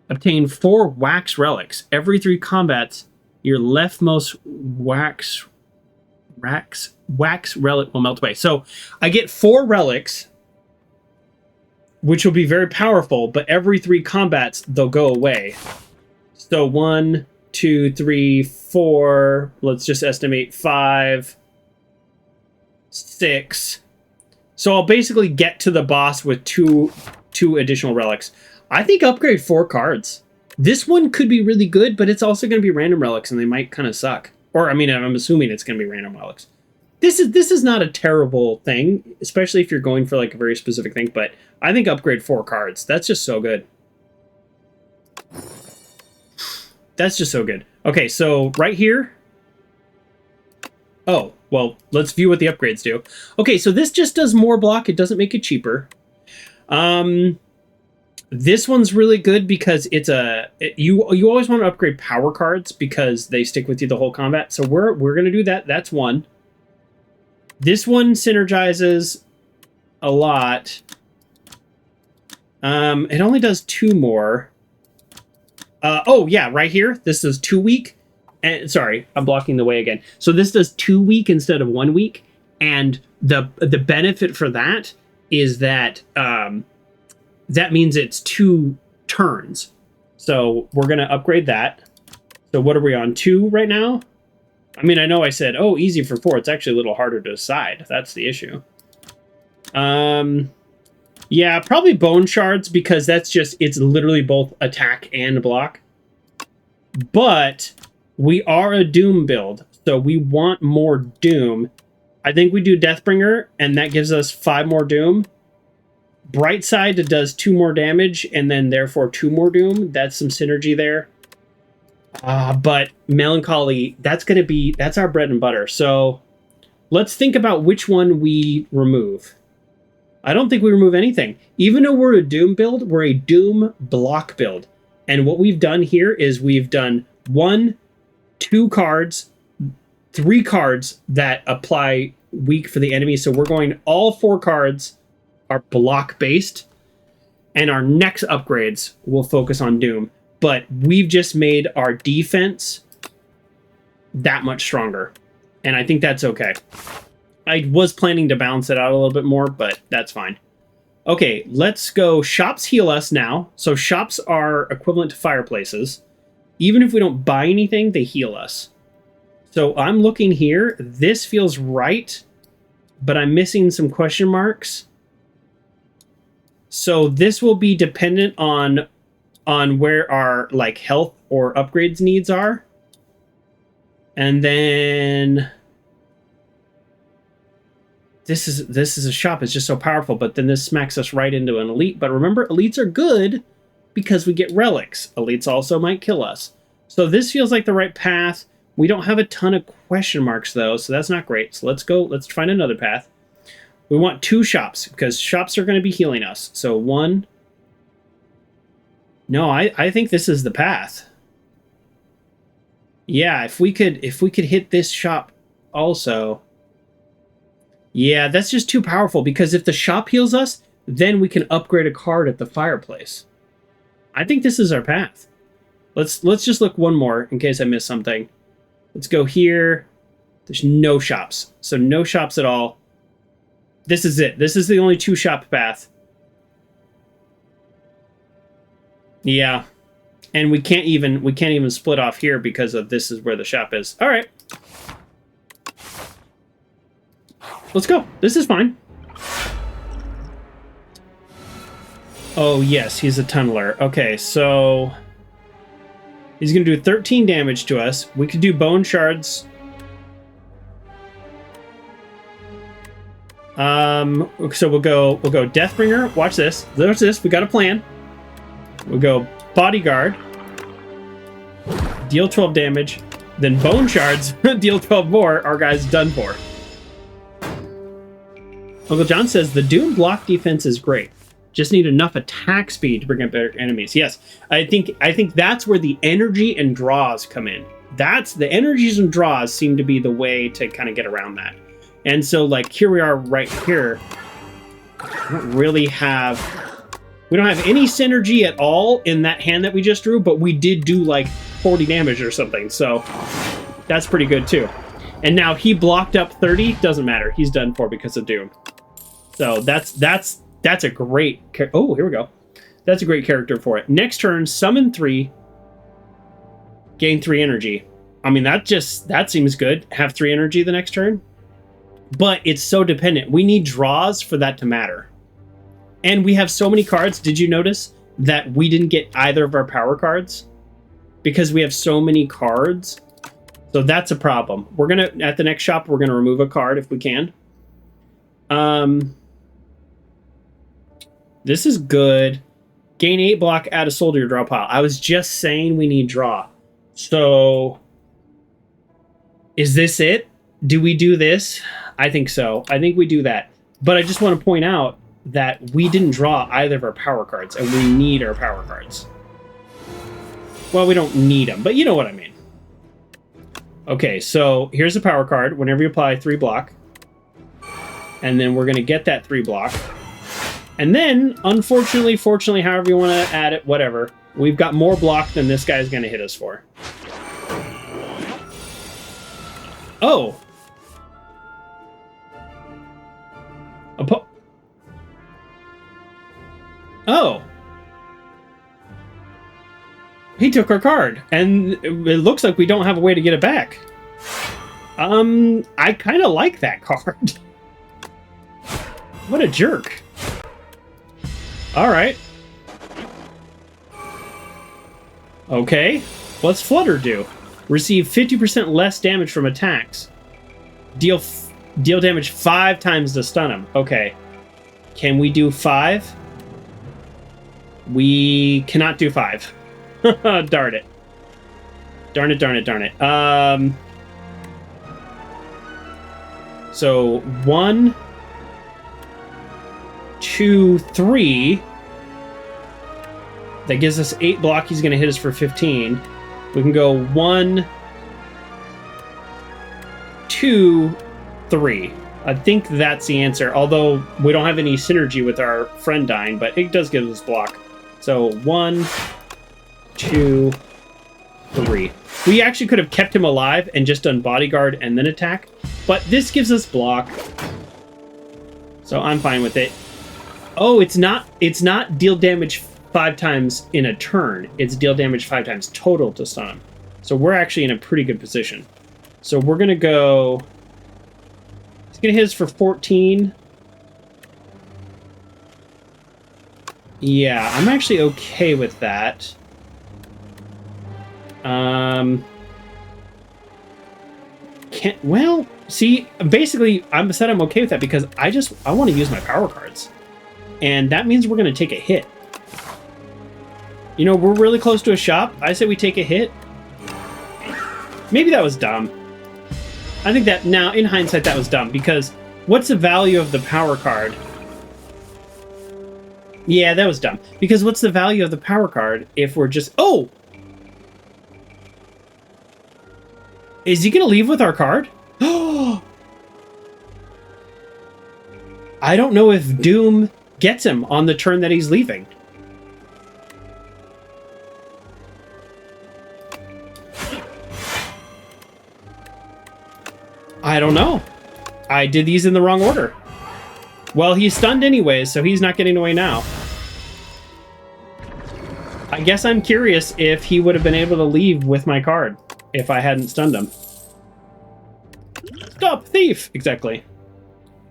Obtain 4 wax relics. Every 3 combats, your leftmost wax relic will melt away. So I get 4 relics, which will be very powerful, but every 3 combats, they'll go away. So 1, 2, 3, 4. Let's just estimate 5, 6. So I'll basically get to the boss with two additional relics. I think upgrade 4 cards. This one could be really good, but it's also going to be random relics, and they might kind of suck. Or, I mean, I'm assuming it's going to be random relics. This is not a terrible thing, especially if you're going for like a very specific thing, but I think upgrade 4 cards. That's just so good. That's just so good. Okay, so right here. Oh, well, let's view what the upgrades do. Okay, so this just does more block. It doesn't make it cheaper. This one's really good because it's you always want to upgrade power cards because they stick with you the whole combat. So we're gonna do that. That's 1. This one synergizes a lot. It only does 2 more. Oh yeah, right here. This does 2 week. And sorry, I'm blocking the way again. So this does 2 week instead of 1 week, and the benefit for that is that that means it's 2 turns. So we're gonna upgrade that. So what are we on, 2 right now? I mean, I know I said, oh, easy for 4. It's actually a little harder to decide. That's the issue. Yeah, probably bone shards because it's literally both attack and block. But we are a Doom build, so we want more Doom. I think we do Deathbringer, and that gives us 5 more Doom. Brightside does 2 more damage, and then therefore 2 more Doom. That's some synergy there. But Melancholy, that's our bread and butter. So let's think about which one we remove. I don't think we remove anything. Even though we're a Doom build, we're a Doom block build. And what we've done here is we've done 1, 2 cards, 3 cards that apply weak for the enemy. So we're going all 4 cards are block based, and our next upgrades will focus on Doom. But we've just made our defense that much stronger, and I think that's okay. I was planning to balance it out a little bit more, but that's fine. Okay, let's go. Shops heal us now. So shops are equivalent to fireplaces. Even if we don't buy anything, they heal us. So I'm looking here. This feels right, but I'm missing some question marks. So this will be dependent on where our like health or upgrades needs are. And then this is a shop. It's just so powerful, but then this smacks us right into an elite. But remember, elites are good because we get relics. Elites also might kill us. So this feels like the right path. We don't have a ton of question marks though, so that's not great. So let's find another path. We want 2 shops because shops are going to be healing us. So 1. No, I think this is the path. Yeah, if we could hit this shop also. Yeah, that's just too powerful because if the shop heals us, then we can upgrade a card at the fireplace. I think this is our path. Let's just look one more in case I missed something. Let's go here. There's no shops. So no shops at all. This is it. This is the only 2 shop path. Yeah. And we can't even split off here because of this is where the shop is. All right. Let's go. This is fine. Oh, yes, he's a tunneler. Okay, so... he's going to do 13 damage to us. We could do bone shards. So we'll go Deathbringer. Watch this. There's this. We got a plan. We'll go Bodyguard. Deal 12 damage. Then Bone Shards. Deal 12 more. Our guy's done for. Uncle John says the Doom block defense is great. Just need enough attack speed to bring up better enemies. Yes, I think that's where the energy and draws come in. That's the energies and draws seem to be the way to kind of get around that. And so, like, here we are right here. We don't have any synergy at all in that hand that we just drew, but we did do like 40 damage or something. So that's pretty good too. And now he blocked up 30. Doesn't matter. He's done for because of Doom. So that's a great... oh, here we go. That's a great character for it. Next turn, summon 3. Gain 3 energy. I mean, that seems good. Have 3 energy the next turn. But it's so dependent. We need draws for that to matter. And we have so many cards. Did you notice that we didn't get either of our power cards? Because we have so many cards. So that's a problem. We're going to, at the next shop, we're going to remove a card if we can. This is good. Gain 8 block, add a soul to your draw pile. I was just saying we need draw. So, is this it? Do we do this? I think so. I think we do that. But I just want to point out that we didn't draw either of our power cards, and we need our power cards. Well, we don't need them, but you know what I mean. Okay, so here's a power card. Whenever you apply 3 block, and then we're going to get that 3 block. And then, unfortunately, fortunately, however you want to add it, whatever, we've got more block than this guy's going to hit us for. Oh! Oh! He took our card, and it looks like we don't have a way to get it back. I kind of like that card. What a jerk. Alright. Okay. What's Flutter do? Receive 50% less damage from attacks. Deal damage 5 times to stun him. Okay. Can we do 5? We cannot do 5. Darn it. Darn it, darn it, darn it. So, 1, 2, 3. That gives us 8 block. He's going to hit us for 15. We can go 1, 2, 3. I think that's the answer. Although we don't have any synergy with our friend dying, but it does give us block. So 1, 2, 3. We actually could have kept him alive and just done bodyguard and then attack, but this gives us block. So I'm fine with it. Oh, it's not deal damage 5 times in a turn. It's deal damage 5 times total to stun him. So we're actually in a pretty good position. So we're going to go... He's going to hit us for 14. Yeah, I'm actually okay with that. Well, see, basically, I'm okay with that because I want to use my power cards. And that means we're going to take a hit. You know, we're really close to a shop. I say we take a hit. Maybe that was dumb. I think that now, in hindsight, that was dumb because what's the value of the power card? Yeah, that was dumb. Because what's the value of the power card if we're just... Oh! Is he going to leave with our card? I don't know if Doom gets him on the turn that he's leaving. I don't know. I did these in the wrong order. Well, he's stunned anyways, so he's not getting away now. I guess I'm curious if he would have been able to leave with my card if I hadn't stunned him. Stop, thief! Exactly.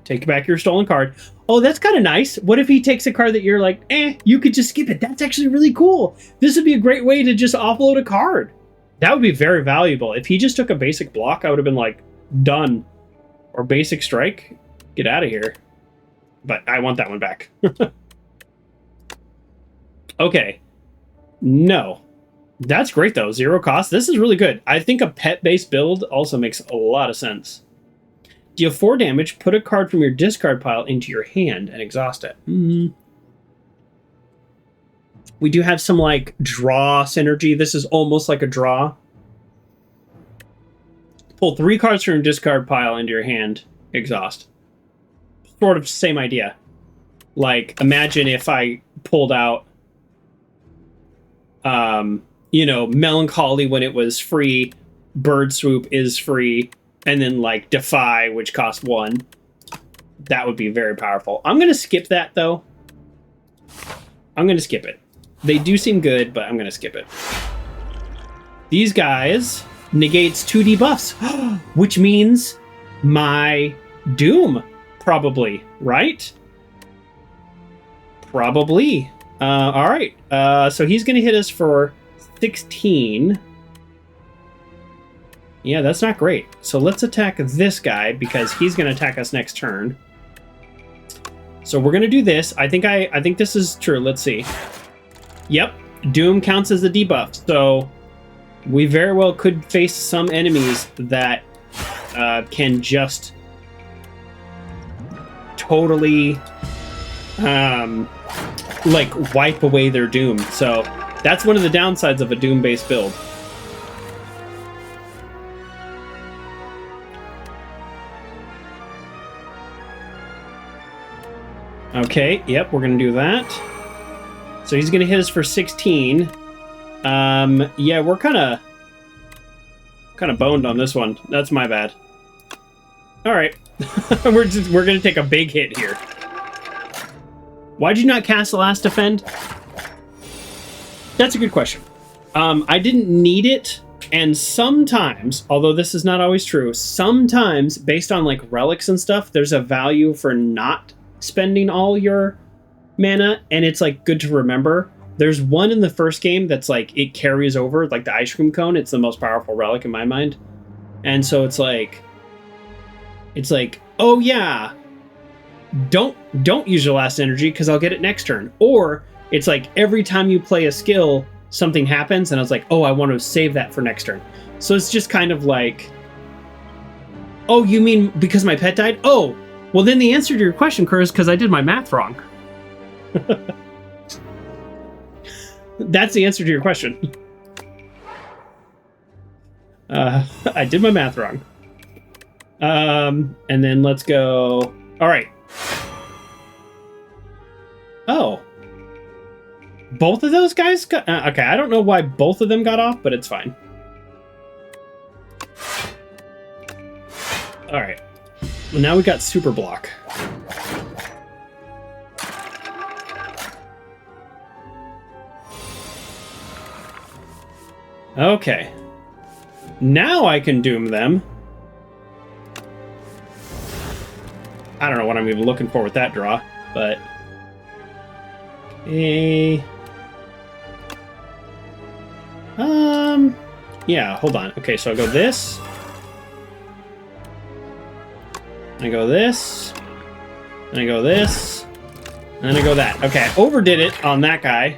Take back your stolen card. Oh, that's kind of nice. What if he takes a card that you're like, you could just skip it? That's actually really cool. This would be a great way to just offload a card. That would be very valuable. If he just took a basic block, I would have been like, done. Or basic strike, get out of here. But I want that one back. Okay. No. That's great, though. 0 cost. This is really good. I think a pet-based build also makes a lot of sense. Deal 4 damage, put a card from your discard pile into your hand, and exhaust it. We do have some, like, draw synergy. This is almost like a draw. Pull 3 cards from your discard pile into your hand, exhaust. Sort of same idea. Like, imagine if I pulled out, you know, Melancholy when it was free, Bird Swoop is free, and then, like, Defy, which costs 1. That would be very powerful. I'm going to skip that, though. I'm going to skip it. They do seem good, but I'm going to skip it. These guys negates 2 debuffs, which means my Doom, probably, right? Probably. All right. So he's going to hit us for 16. Yeah, that's not great. So let's attack this guy because he's going to attack us next turn. So we're going to do this. I think this is true. Let's see. Yep. Doom counts as a debuff. So we very well could face some enemies that can just totally like wipe away their Doom. So that's one of the downsides of a Doom-based build. Okay, yep, we're gonna do that. So he's gonna hit us for 16. Yeah, we're kind of boned on this one. That's my bad. All right, we're gonna take a big hit here. Why'd you not cast the last defend? That's a good question. I didn't need it, and sometimes, although this is not always true, sometimes based on like relics and stuff, there's a value for not spending all your mana, and it's like good to remember. There's one in the first game that's like it carries over, like the ice cream cone. It's the most powerful relic in my mind, and so it's like, oh yeah, don't use your last energy because I'll get it next turn. Or it's like every time you play a skill, something happens, and I was like, oh, I want to save that for next turn. So it's just kind of like, oh, you mean because my pet died? Oh, well, then the answer to your question, Kurt, is because I did my math wrong. That's the answer to your question. I did my math wrong. And then let's go. All right. Oh. Both of those guys got... okay, I don't know why both of them got off, but it's fine. All right. Well, now we got super block. Okay. Now I can doom them. I don't know what I'm even looking for with that draw, but... okay. Yeah, hold on. Okay, so I go this. I go this. And I go this. And I go that. Okay, I overdid it on that guy.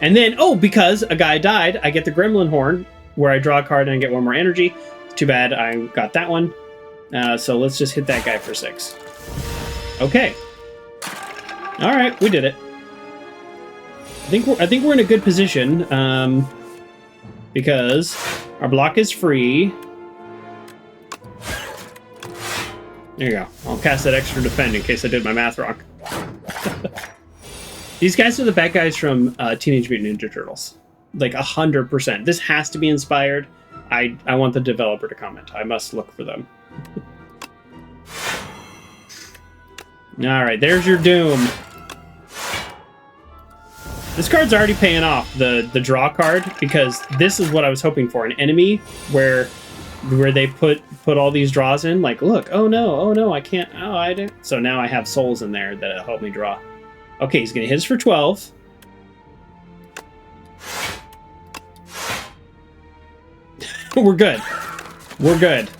And then, oh, because a guy died, I get the Gremlin Horn, where I draw a card and I get 1 more energy. Too bad I got that one. So let's just hit that guy for 6. Okay. All right, we did it. I think we're in a good position because our block is free. There you go. I'll cast that extra defend in case I did my math wrong. These guys are the bad guys from Teenage Mutant Ninja Turtles. Like 100%. This has to be inspired. I want the developer to comment. I must look for them. All right, there's your Doom. This card's already paying off, the draw card, because this is what I was hoping for. An enemy where where they put all these draws in. Like, look, oh no, I can't. Oh, I didn't. So now I have souls in there that'll help me draw. Okay, he's gonna hit us for 12. We're good. We're good.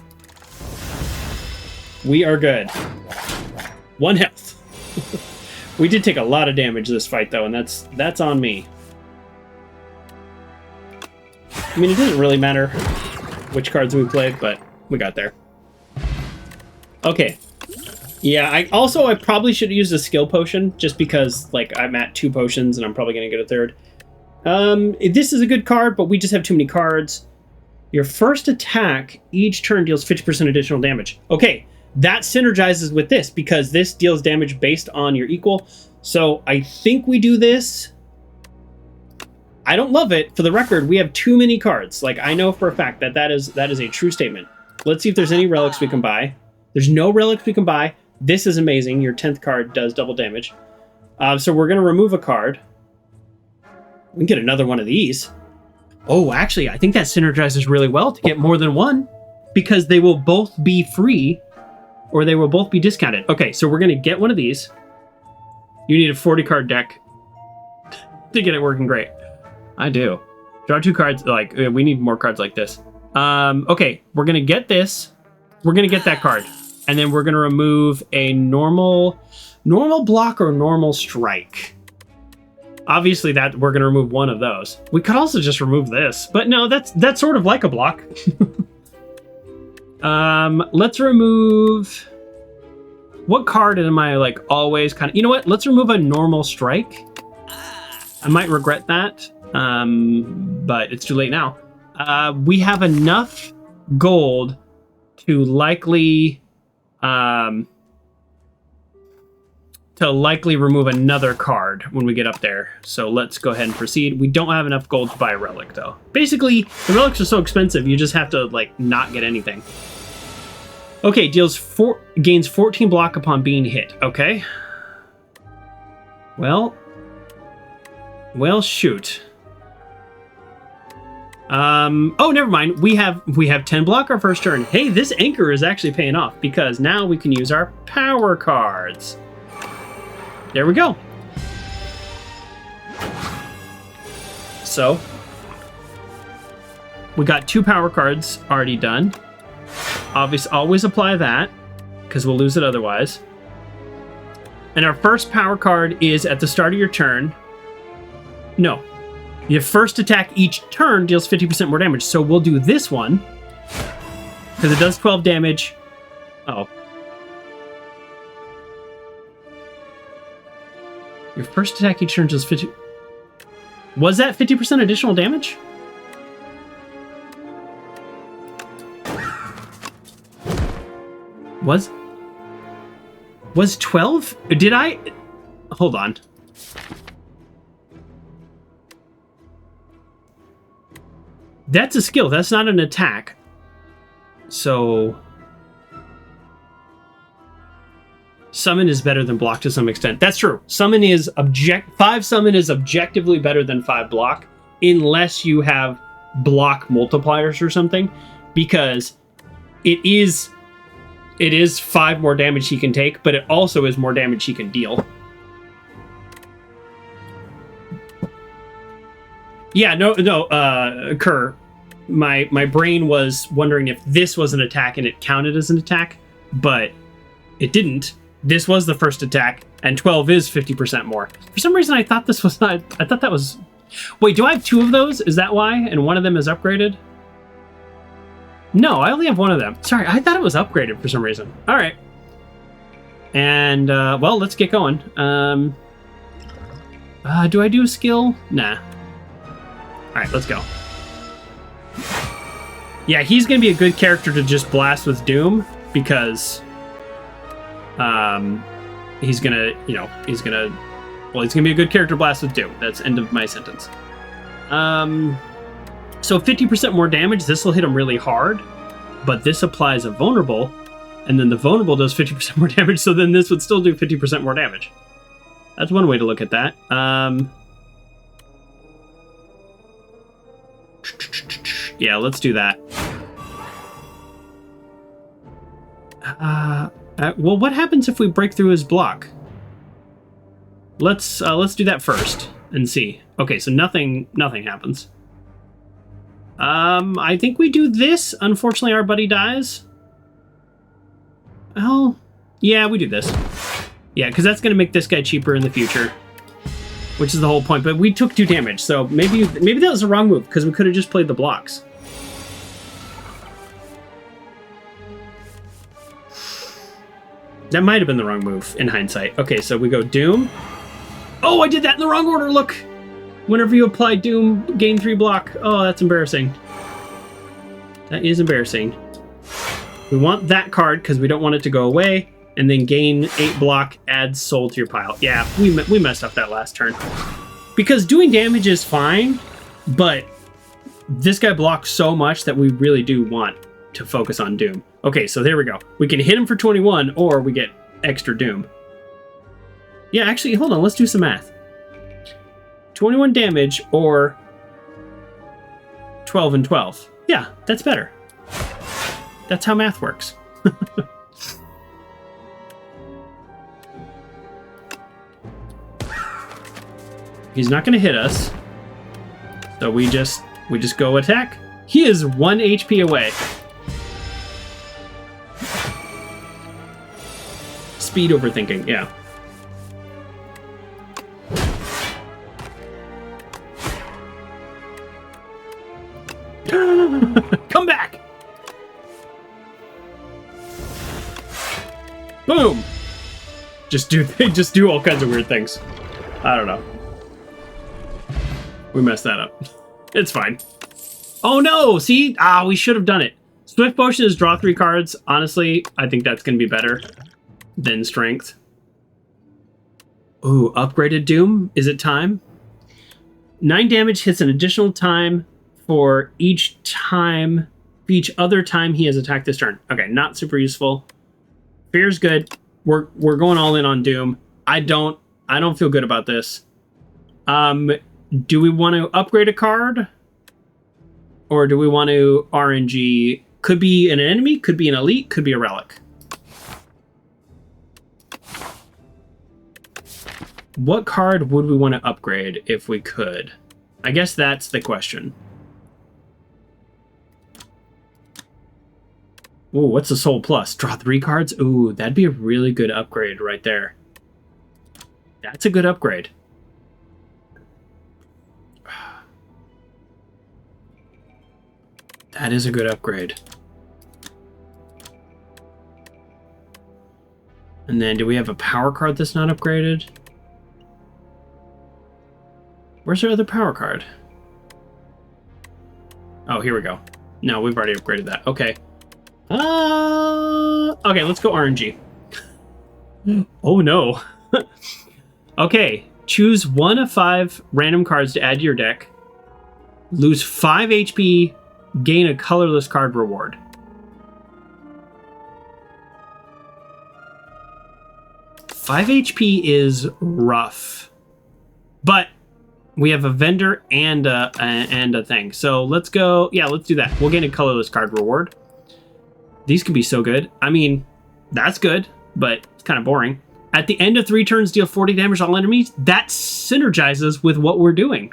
We are good. 1 health. We did take a lot of damage this fight, though, and that's on me. I mean, it doesn't really matter which cards we played, but we got there. Okay. Yeah, I probably should use a skill potion, just because, like, I'm at 2 potions, and I'm probably going to get a third. This is a good card, but we just have too many cards. Your first attack each turn deals 50% additional damage. Okay, that synergizes with this, because this deals damage based on your equal. So I think we do this. I don't love it. For the record, we have too many cards. Like, I know for a fact that is a true statement. Let's see if there's any relics we can buy. There's no relics we can buy. This is amazing. Your 10th card does double damage. So we're going to remove a card. We can get another one of these. Oh, actually, I think that synergizes really well to get more than one, because they will both be free or they will both be discounted. Okay, so we're going to get one of these. You need a 40-card deck to get it working great. I do. Draw 2 cards. Like, we need more cards like this. Okay, we're going to get this. We're going to get that card. And then we're going to remove a normal block or normal strike. Obviously, that we're going to remove one of those. We could also just remove this, but no, that's sort of like a block. Let's remove. What card am I like always kind of? You know what? Let's remove a normal strike. I might regret that, but it's too late now. We have enough gold to likely remove another card when we get up there. So let's go ahead and proceed. We don't have enough gold to buy a relic, though. Basically, the relics are so expensive, you just have to, like, not get anything. Okay, gains 14 block upon being hit. Okay. Well, shoot. Oh, never mind. We have 10 block our first turn. Hey, this anchor is actually paying off, because now we can use our power cards. There we go. So, we got 2 power cards already done. Obviously, always apply that, because we'll lose it otherwise. And our first power card is at the start of your turn. No. Your first attack each turn deals 50% more damage. So we'll do this one, because it does 12 damage. Uh-oh. Your first attack each turn does 50... Was that 50% additional damage? Was 12? Did I... Hold on. That's a skill. That's not an attack. So... Summon is better than block to some extent. That's true. 5 summon is objectively better than 5 block, unless you have block multipliers or something, because it is 5 more damage he can take, but it also is more damage he can deal. Yeah, no, Kerr. My brain was wondering if this was an attack and it counted as an attack, but it didn't. This was the first attack, and 12 is 50% more. For some reason, I thought this was not... I thought that was... Wait, do I have 2 of those? Is that why? And one of them is upgraded? No, I only have one of them. Sorry, I thought it was upgraded for some reason. All right. And, well, let's get going. Do I do a skill? Nah. All right, let's go. Yeah, he's going to be a good character to just blast with Doom, because... he's gonna be a good character to blast with Doom. That's end of my sentence. So 50% more damage, this will hit him really hard, but this applies a vulnerable, and then the vulnerable does 50% more damage, so then this would still do 50% more damage. That's one way to look at that. Yeah, let's do that. Well, what happens if we break through his block? Let's do that first and see. Okay, so nothing happens. I think we do this. Unfortunately, our buddy dies. Oh, yeah, we do this. Yeah, because that's going to make this guy cheaper in the future, which is the whole point. But we took 2 damage, so maybe that was the wrong move, because we could have just played the blocks. That might have been the wrong move in hindsight. Okay, so we go Doom. Oh, I did that in the wrong order, look! Whenever you apply Doom, gain 3 block. Oh, that's embarrassing. That is embarrassing. We want that card because we don't want it to go away. And then gain 8 block, add soul to your pile. Yeah, we messed up that last turn. Because doing damage is fine, but this guy blocks so much that we really do want to focus on Doom. Okay, so there we go. We can hit him for 21, or we get extra Doom. Yeah, actually, hold on. Let's do some math. 21 damage, or 12 and 12. Yeah, that's better. That's how math works. He's not going to hit us, so we just go attack. He is 1 HP away. Speed overthinking, yeah. Come back! Boom! They just do all kinds of weird things. I don't know. We messed that up. It's fine. Oh no! See? We should have done it. Swift Potion is draw 3 cards. Honestly, I think that's going to be better than Strength. Ooh, upgraded Doom? Is it time? 9 damage hits an additional time for each other time he has attacked this turn. Okay, not super useful. Fear's good. We're going all in on Doom. I don't feel good about this. Do we want to upgrade a card? Or do we want to RNG? Could be an enemy, could be an elite, could be a relic. What card would we want to upgrade if we could? I guess that's the question. Ooh, what's the Soul Plus? Draw 3 cards? Ooh, that'd be a really good upgrade right there. That's a good upgrade. That is a good upgrade. And then do we have a power card that's not upgraded? Where's our other power card? Oh, here we go. No, we've already upgraded that. Okay. Okay, let's go RNG. Oh no. Okay, choose 1 of 5 random cards to add to your deck. Lose 5 HP, gain a colorless card reward. Five HP is rough, but we have a vendor and a thing. So let's go. Yeah, let's do that. We'll gain a colorless card reward. These could be so good. I mean, that's good, but it's kind of boring. At the end of 3 turns, deal 40 damage to all enemies. That synergizes with what we're doing.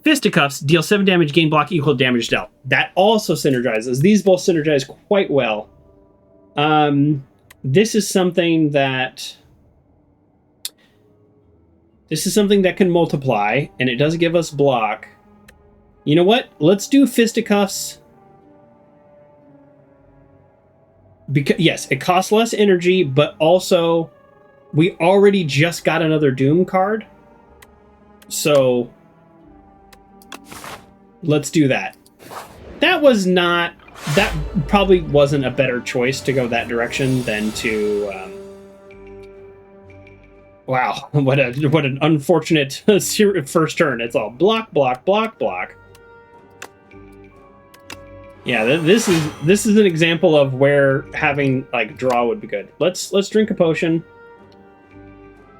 Fisticuffs, deal 7 damage, gain block equal to damage dealt. That also synergizes. These both synergize quite well. This is something that can multiply, and it does give us block. You know what? Let's do Fisticuffs. Because yes, it costs less energy, but also we already just got another Doom card. So let's do that. That probably wasn't a better choice to go that direction than to wow, what an unfortunate first turn. It's all block, block, block, block. Yeah, this is an example of where having like draw would be good. Let's drink a potion.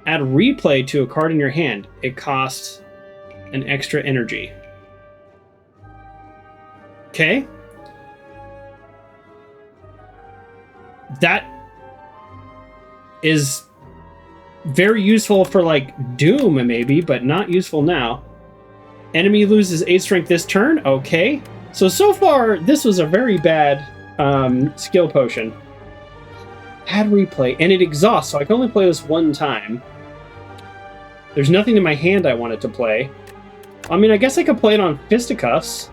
Add replay to a card in your hand. It costs an extra energy. Okay. that is very useful for, like, Doom, maybe, but not useful now. Enemy loses 8 strength this turn? Okay. So far, this was a very bad skill potion. Bad replay, and it exhausts, so I can only play this one time. There's nothing in my hand I wanted to play. I mean, I guess I could play it on Fisticuffs,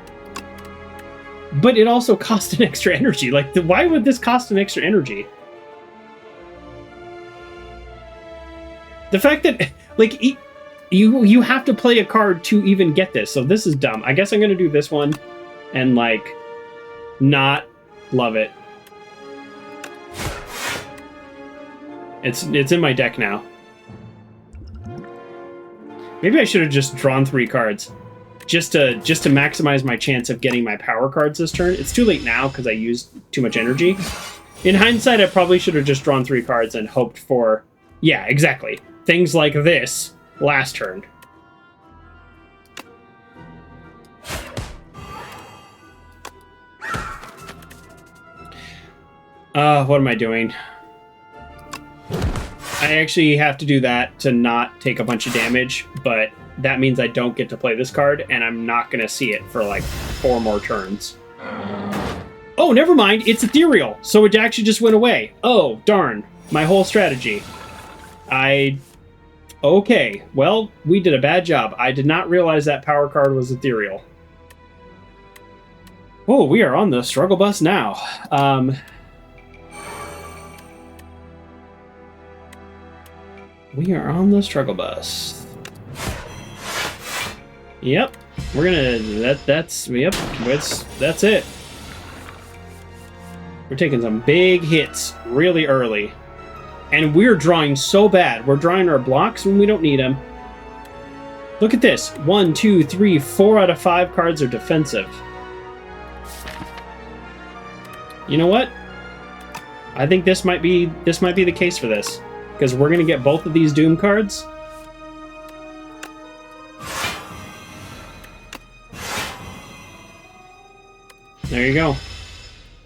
but it also cost an extra energy. Like, why would this cost an extra energy? The fact that, like, you have to play a card to even get this, so this is dumb. I guess I'm going to do this one and, like, not love it. It's in my deck now. Maybe I should have just drawn 3 cards just to maximize my chance of getting my power cards this turn. It's too late now because I used too much energy. In hindsight, I probably should have just drawn 3 cards and hoped for... Yeah, exactly. Things like this last turn. What am I doing? I actually have to do that to not take a bunch of damage, but that means I don't get to play this card, and I'm not going to see it for like 4 more turns. Oh, never mind. It's ethereal, so it actually just went away. Oh, darn. My whole strategy. Okay, well, we did a bad job. I did not realize that power card was ethereal. Oh, we are on the struggle bus now. We are on the struggle bus. Yep, we're gonna. That's it. We're taking some big hits really early. And we're drawing so bad. We're drawing our blocks when we don't need them. Look at this. 1, 2, 3, 4 out of 5 cards are defensive. You know what? I think this might be the case for this. Because we're going to get both of these Doom cards. There you go.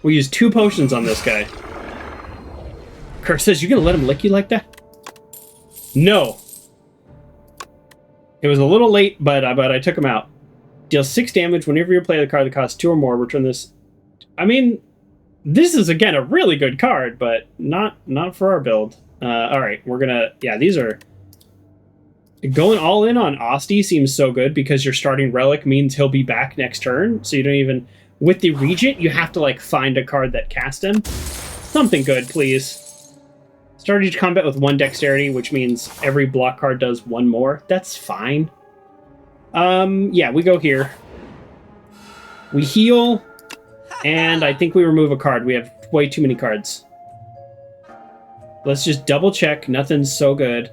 We used 2 potions on this guy. Kurt says, "You gonna let him lick you like that?" No. It was a little late, but I took him out. Deals 6 damage whenever you play the card that costs 2 or more. Return this. I mean, this is again a really good card, but not for our build. All right, we're gonna. Yeah, these are going all in on Osti seems so good because your starting relic means he'll be back next turn. So you don't even with the Regent, you have to like find a card that cast him. Something good, please. Start each combat with 1 dexterity, which means every block card does 1 more. That's fine. Yeah, we go here. We heal, and I think we remove a card. We have way too many cards. Let's just double check. Nothing's so good.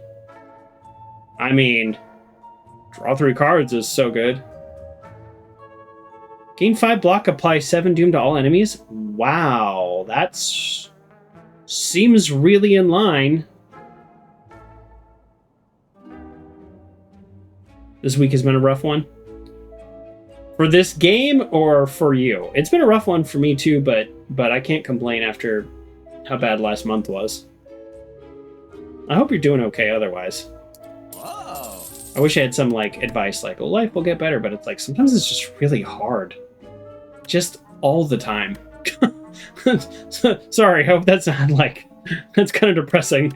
I mean, draw 3 cards is so good. Gain 5 block, apply 7 doom to all enemies. Wow, that's... seems really in line. This week has been a rough one. For this game or for you? It's been a rough one for me too, but I can't complain after how bad last month was. I hope you're doing okay otherwise. Whoa. I wish I had some like advice like, oh, life will get better, but it's like sometimes it's just really hard. Just all the time. Sorry, I hope that's not like... That's kind of depressing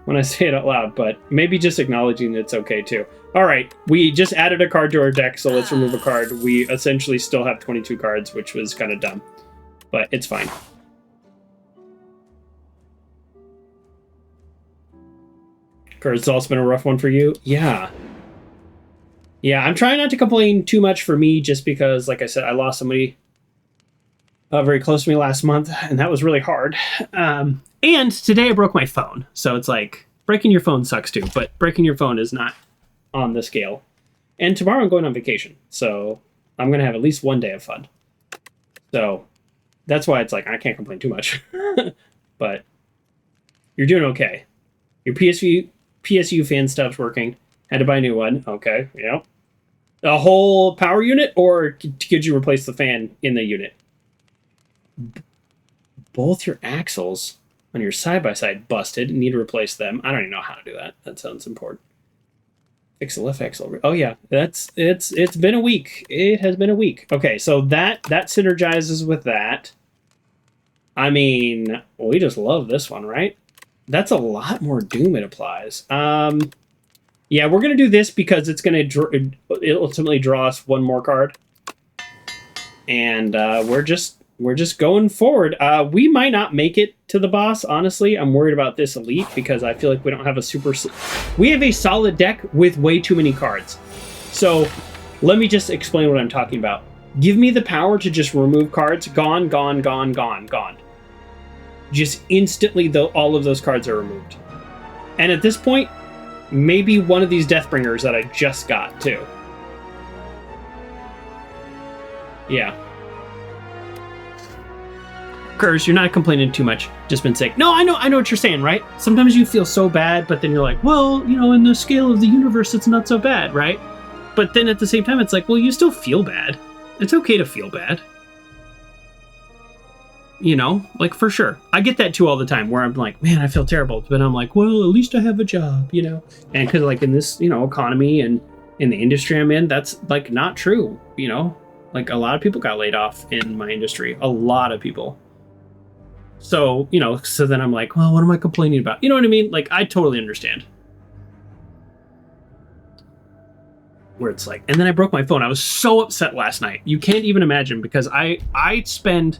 when I say it out loud, but maybe just acknowledging it's okay too. Alright, we just added a card to our deck, so let's remove a card. We essentially still have 22 cards, which was kind of dumb. But it's fine. It's also been a rough one for you? Yeah. Yeah, I'm trying not to complain too much for me, just because, like I said, I lost somebody very close to me last month, and that was really hard. And today I broke my phone, so it's like, breaking your phone sucks too, but breaking your phone is not on the scale. And tomorrow I'm going on vacation, so I'm going to have at least 1 day of fun. So that's why it's like, I can't complain too much. But you're doing okay. Your PSU fan stuff's working. Had to buy a new one. Okay, yeah. A whole power unit, or could you replace the fan in the unit? Both your axles. on your side-by-side busted. Need to replace them. I don't even know how to do that. That sounds important. Fix the left axle. Oh yeah, it's been a week. It has been a week. Okay, so that synergizes with that. I mean, we just love this one, right? That's a lot more doom it applies. Yeah, we're gonna do this because it's gonna ultimately draw us one more card, and we're just going forward. We might not make it to the boss. Honestly, I'm worried about this elite because I feel like we don't have a super. We have a solid deck with way too many cards. So let me just explain what I'm talking about. Give me the power to just remove cards. Gone, gone, gone, gone, gone. Just instantly, all of those cards are removed. And at this point, maybe one of these Deathbringers that I just got, too. Yeah. Curse, you're not complaining too much. Just been saying, no, I know what you're saying, right? Sometimes you feel so bad, but then you're like, well, you know, in the scale of the universe, it's not so bad, right? But then at the same time, it's like, well, you still feel bad. It's okay to feel bad. You know, like, for sure. I get that too all the time, where I'm like, man, I feel terrible. But I'm like, well, at least I have a job, you know? And because, like, in this, you know, economy and in the industry I'm in, that's, like, not true, you know? Like, a lot of people got laid off in my industry. A lot of people. So, you know, so then I'm like, well, what am I complaining about? You know what I mean? Like, I totally understand. Where it's like, and then I broke my phone. I was so upset last night. You can't even imagine, because I spend...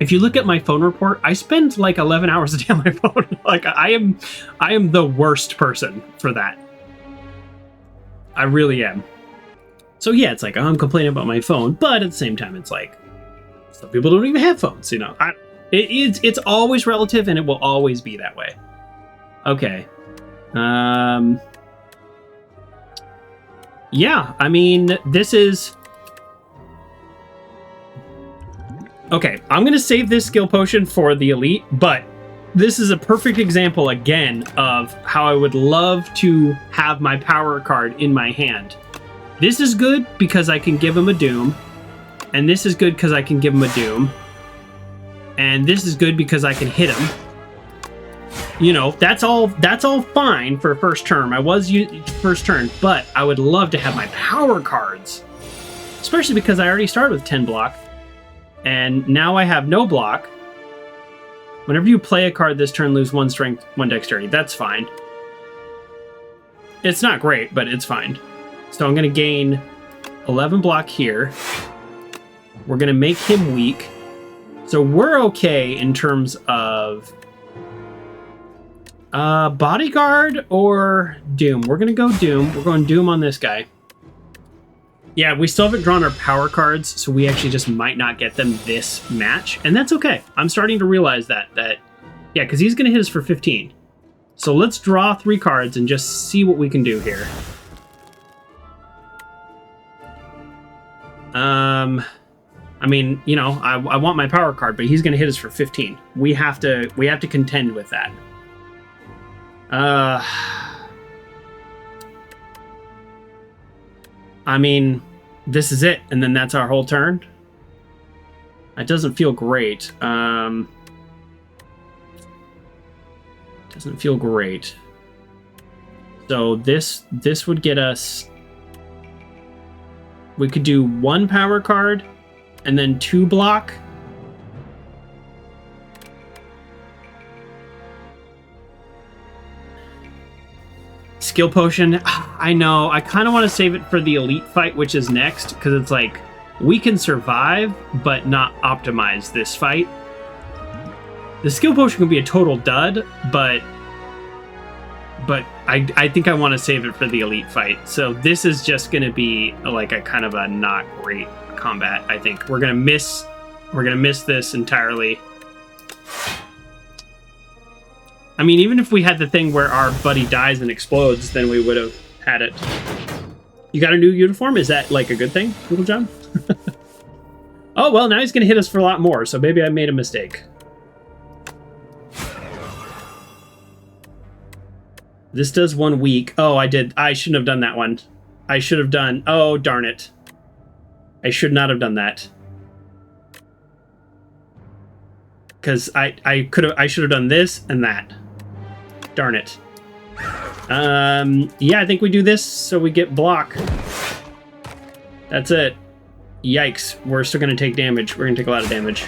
If you look at my phone report, I spend like 11 hours a day on my phone. Like, I am the worst person for that. I really am. So yeah, it's like, oh, I'm complaining about my phone, but at the same time, it's like, some people don't even have phones, you know. It's always relative, and it will always be that way. Okay. Yeah, I mean, this is... Okay, I'm going to save this skill potion for the elite, but this is a perfect example, again, of how I would love to have my power card in my hand. This is good because I can give him a doom, and this is good because I can give him a doom, and this is good because I can hit him. You know, that's all fine for first turn. I was first turn, but I would love to have my power cards, especially because I already started with 10 block. And now I have no block. Whenever you play a card this turn, lose 1 strength, 1 dexterity. That's fine. It's not great, but it's fine. So I'm going to gain 11 block here. We're going to make him weak. So we're okay in terms of bodyguard or doom. We're going to go doom. We're going doom on this guy. Yeah, we still haven't drawn our power cards, so we actually just might not get them this match, and that's okay. I'm starting to realize that yeah, because he's going to hit us for 15. So let's draw 3 cards and just see what we can do here. I mean, you know, I want my power card, but he's going to hit us for 15. We have to contend with that. I mean, this is it, and then that's our whole turn. It doesn't feel great. Doesn't feel great. So this would get us... We could do 1 power card, and then 2 block. Skill potion, I know. I kind of want to save it for the elite fight, which is next, because it's like, we can survive, but not optimize this fight. The skill potion can be a total dud, but I think I want to save it for the elite fight. So this is just going to be like a kind of a not great combat, I think. We're going to miss this entirely. I mean, even if we had the thing where our buddy dies and explodes, then we would have had it. You got a new uniform? Is that, like, a good thing, Little John? Oh, well, now he's going to hit us for a lot more, so maybe I made a mistake. This does 1 week. Oh, I did. I shouldn't have done that one. I should have done... Oh, darn it. I should not have done that. Because I should have done this and that. Darn it. Yeah, I think we do this so we get block. That's it. Yikes. We're still going to take damage. We're going to take a lot of damage.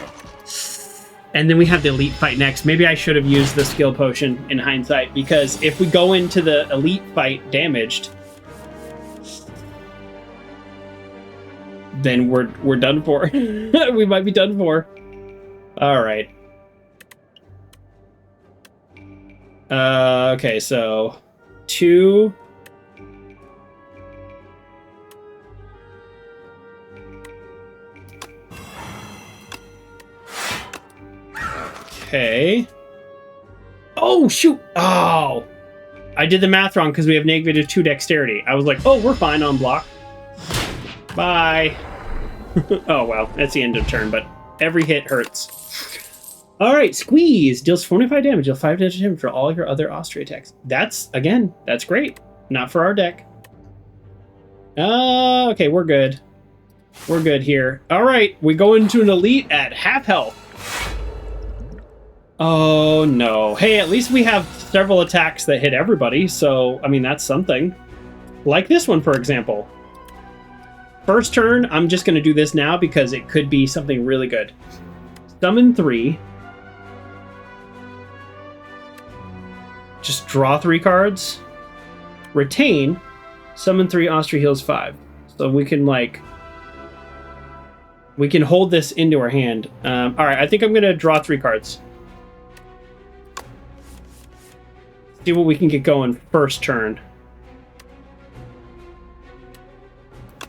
And then we have the elite fight next. Maybe I should have used the skill potion in hindsight, because if we go into the elite fight damaged, then we're done for. We might be done for. All right. Okay, so 2. Okay. Oh, shoot. Oh. I did the math wrong because we have -2 dexterity. I was like, oh, we're fine on block. Bye. Oh, well, that's the end of turn, but every hit hurts. All right, squeeze. Deals 45 damage. Deal 5 damage for all your other Austria attacks. That's great. Not for our deck. Okay, we're good. We're good here. All right, we go into an elite at half health. Oh, no. Hey, at least we have several attacks that hit everybody, so, I mean, that's something. Like this one, for example. First turn, I'm just going to do this now because it could be something really good. Summon 3. Just draw 3 cards. Retain. Summon 3, Austria heals 5. So we can, like... we can hold this into our hand. Alright, I think I'm going to draw 3 cards. See what we can get going first turn.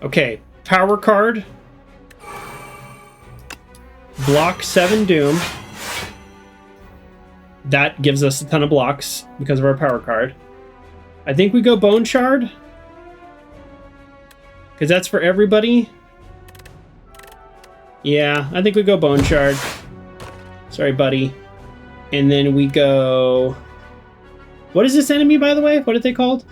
Okay, power card. Block 7 Doom. That gives us a ton of blocks because of our power card. I think we go Bone Shard. Because that's for everybody. Yeah, I think we go Bone Shard. Sorry, buddy. And then we go... what is this enemy, by the way? What are they called?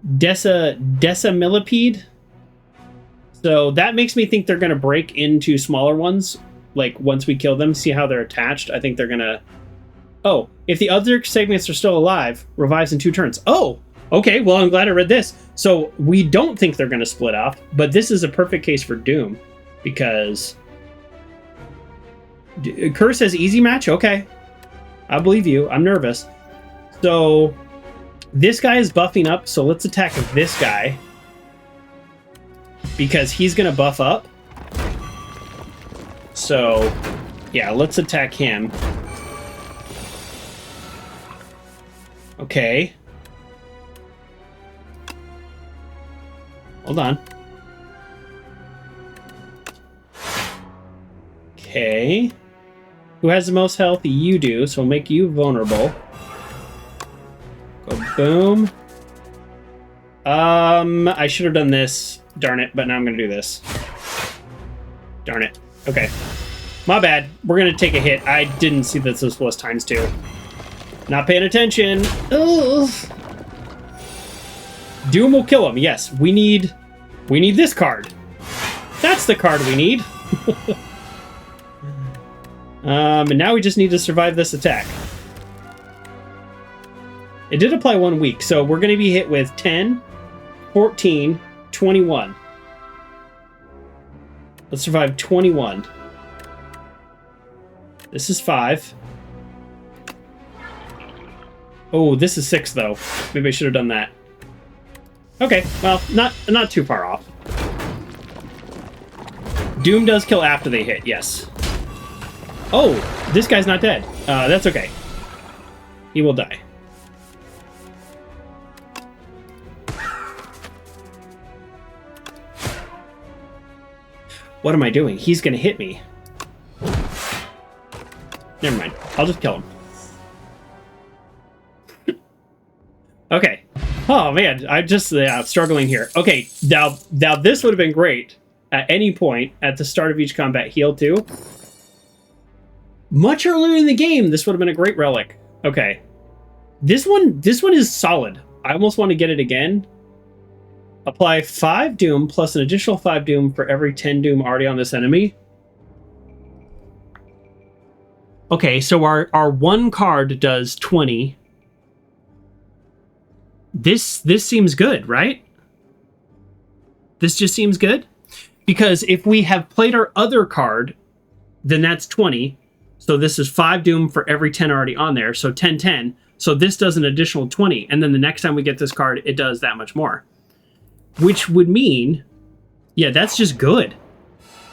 Millipede. So that makes me think they're going to break into smaller ones. Like, once we kill them, see how they're attached. I think they're going to... oh, if the other segments are still alive, revives in 2 turns. Oh, okay, well, I'm glad I read this. So we don't think they're going to split off, but this is a perfect case for Doom. Because... Kerr says easy match? Okay. I believe you. I'm nervous. So, this guy is buffing up, so let's attack this guy. Because he's going to buff up. So, yeah, let's attack him. Okay. Hold on. Okay. Who has the most health? You do, so we'll make you vulnerable. Go boom. I should have done this. Darn it, but now I'm going to do this. Darn it. Okay. My bad. We're going to take a hit. I didn't see that this was ×2. Not paying attention. Ugh. Doom will kill him. Yes, we need this card. That's the card we need. And now we just need to survive this attack. It did apply 1 week, so we're going to be hit with 10, 14, 21. Let's survive 21. This is 5. Oh, this is 6, though. Maybe I should have done that. Okay, well, not too far off. Doom does kill after they hit, yes. Oh, this guy's not dead. That's okay. He will die. What am I doing? He's gonna hit me. Never mind. I'll just kill him. Okay. Oh man, I'm just struggling here. Okay, now this would have been great. At any point at the start of each combat, heal 2. Much earlier in the game, this would have been a great relic. Okay. This one is solid. I almost want to get it again. Apply 5 Doom plus an additional 5 Doom for every 10 Doom already on this enemy. Okay, so our one card does 20. This seems good, right? This just seems good. Because if we have played our other card, then that's 20. So this is 5 doom for every 10 already on there. So 10, 10. So this does an additional 20. And then the next time we get this card, it does that much more. Which would mean, yeah, that's just good.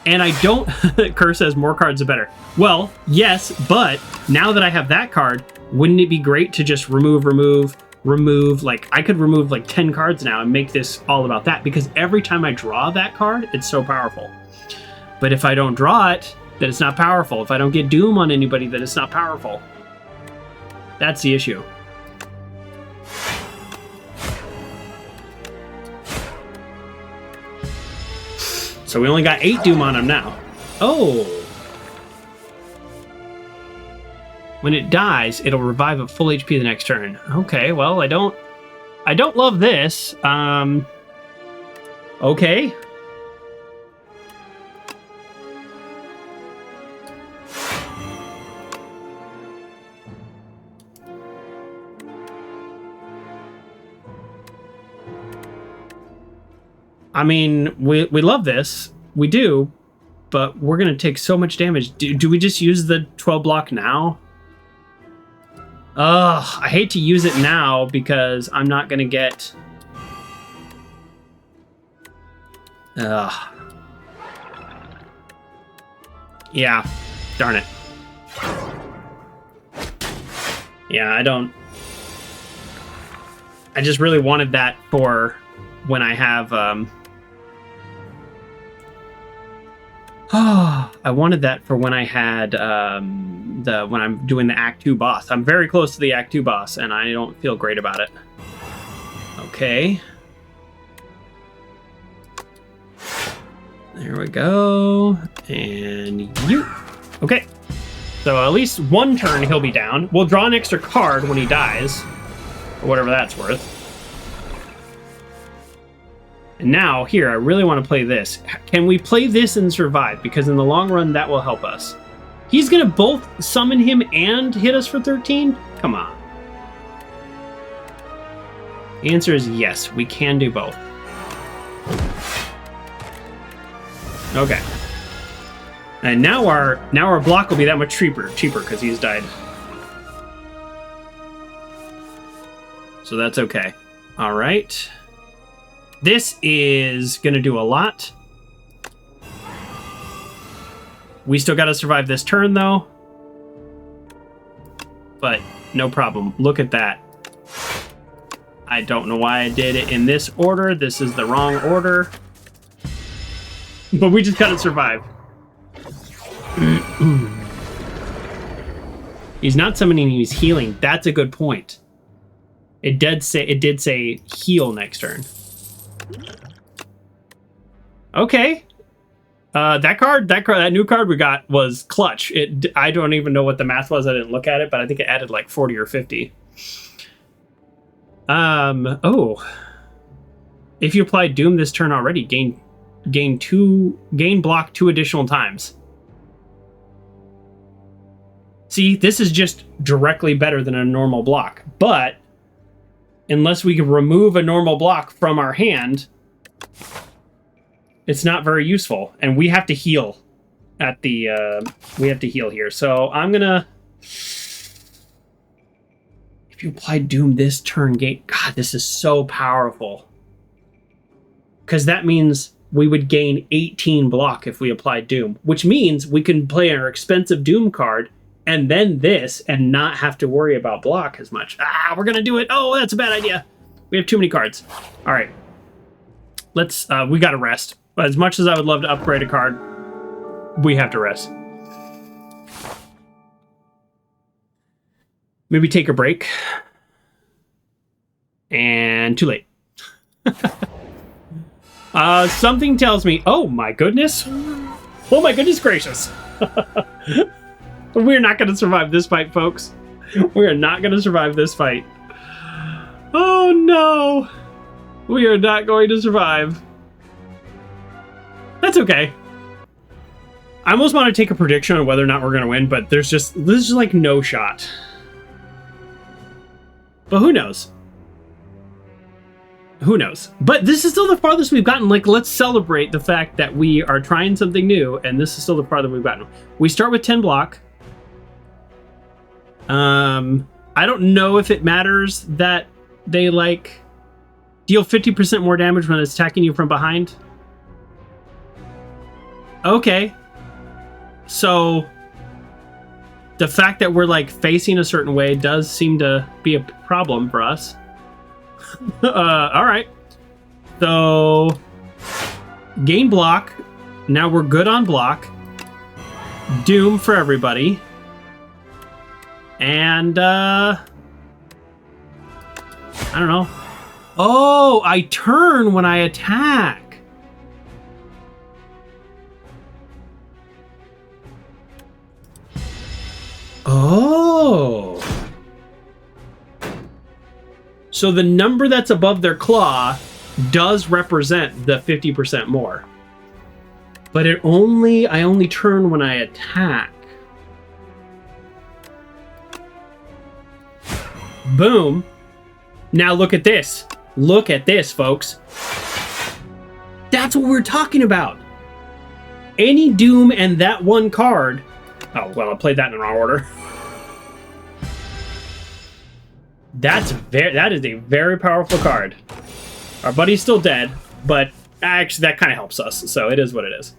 And I don't... Kerr says more cards are better. Well, yes, but now that I have that card, wouldn't it be great to just remove? Like, I could remove like 10 cards now and make this all about that. Because every time I draw that card, it's so powerful. But if I don't draw it, then it's not powerful. If I don't get Doom on anybody, then it's not powerful. That's the issue. So we only got 8 Doom on him now. Oh. When it dies, it'll revive at full HP the next turn. Okay, well, I don't love this. Okay. I mean, we love this. We do, but we're going to take so much damage. Do we just use the 12 block now? Ugh, I hate to use it now because I'm not going to get... Ugh. Yeah, darn it. Yeah, I just really wanted that for when I have... I wanted that for when I had when I'm doing the Act 2 boss. I'm very close to the Act 2 boss, and I don't feel great about it. Okay. There we go. And you. Okay. So at least one turn he'll be down. We'll draw an extra card when he dies, or whatever that's worth. And now, here, I really want to play this. Can we play this and survive? Because in the long run, that will help us. He's going to both summon him and hit us for 13? Come on. The answer is yes, we can do both. Okay. And now our block will be that much cheaper because he's died. So that's okay. All right. This is going to do a lot. We still got to survive this turn, though. But no problem. Look at that. I don't know why I did it in this order. This is the wrong order. But we just got to survive. He's not summoning, he's healing. That's a good point. It did say heal next turn. Okay. That new card we got was clutch. I don't even know what the math was. I didn't look at it, but I think it added like 40 or 50. Oh. If you apply Doom this turn already, gain block 2 additional times. See, this is just directly better than a normal block, but unless we can remove a normal block from our hand, it's not very useful. And we have to heal at the, we have to heal here. So I'm gonna, if you apply Doom this turn, God, this is so powerful. Because that means we would gain 18 block if we applied Doom, which means we can play our expensive Doom card and then this and not have to worry about block as much. We're gonna do it. Oh, that's a bad idea. We have too many cards. All right. Let's, we gotta rest. As much as I would love to upgrade a card, we have to rest. Maybe take a break. And too late. Something tells me, oh my goodness. Oh my goodness gracious. We're not going to survive this fight, folks. We are not going to survive this fight. Oh no. We are not going to survive. That's okay. I almost want to take a prediction on whether or not we're going to win, but there's just like no shot. But who knows? Who knows? But this is still the farthest we've gotten. Like, let's celebrate the fact that we are trying something new, and this is still the farthest we've gotten. We start with 10 block. I don't know if it matters that they, like, deal 50% more damage when it's attacking you from behind. Okay. So, the fact that we're, like, facing a certain way does seem to be a problem for us. Alright. So, gain block. Now we're good on block. Doom for everybody. And, I don't know. Oh, I turn when I attack. Oh. So the number that's above their claw does represent the 50% more. But I only turn when I attack. Boom. Now look at this. Look at this, folks. That's what we're talking about. Any Doom and that one card. Oh, well, I played that in the wrong order. That is a very powerful card. Our buddy's still dead, but actually that kind of helps us, so it is what it is.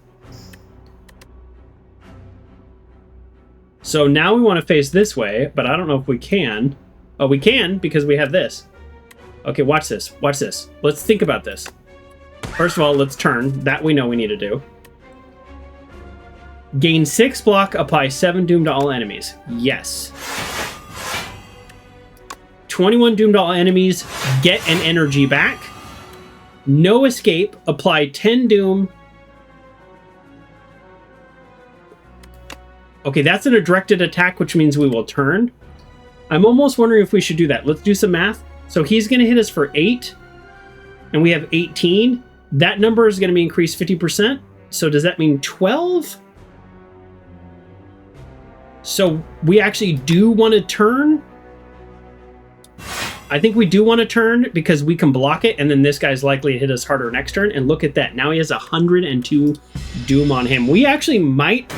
So now we want to face this way, but I don't know if we can. Oh, we can because we have this. Okay, watch this. Watch this. Let's think about this. First of all, let's turn. That we know we need to do. Gain 6 block, apply 7 doom to all enemies. Yes. 21 doom to all enemies, get an energy back. No escape, apply 10 doom. Okay, that's in a directed attack, which means we will turn. I'm almost wondering if we should do that. Let's do some math. So he's going to hit us for 8, and we have 18. That number is going to be increased 50%. So does that mean 12? So we actually do want to turn. I think we do want to turn because we can block it, and then this guy's likely to hit us harder next turn. And look at that. Now he has 102 doom on him. We actually might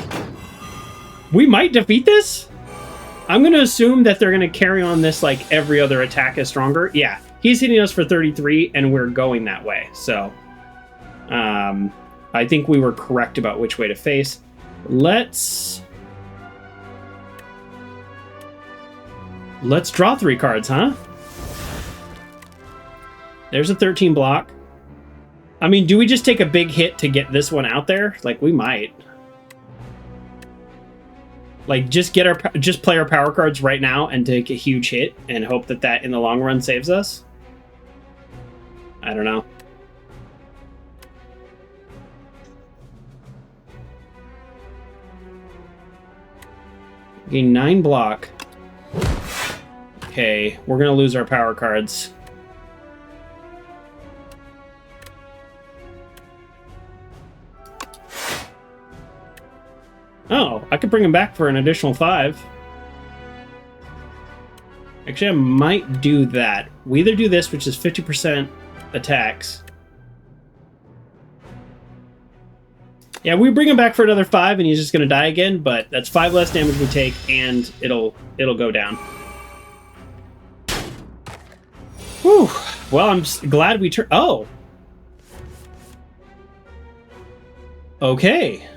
defeat this. I'm going to assume that they're going to carry on this like every other attack is stronger. Yeah, he's hitting us for 33, and we're going that way. So I think we were correct about which way to face. Let's draw 3 cards, huh? There's a 13 block. I mean, do we just take a big hit to get this one out there? Like, we might. Like, just play our power cards right now and take a huge hit and hope that that in the long run saves us? I don't know. Gain 9 block. Okay, we're gonna lose our power cards. Oh, I could bring him back for an additional 5. Actually, I might do that. We either do this, which is 50% attacks. Yeah, we bring him back for another 5, and he's just going to die again, but that's 5 less damage we take, and it'll go down. Whew. Well, I'm glad we turned... Oh! Okay.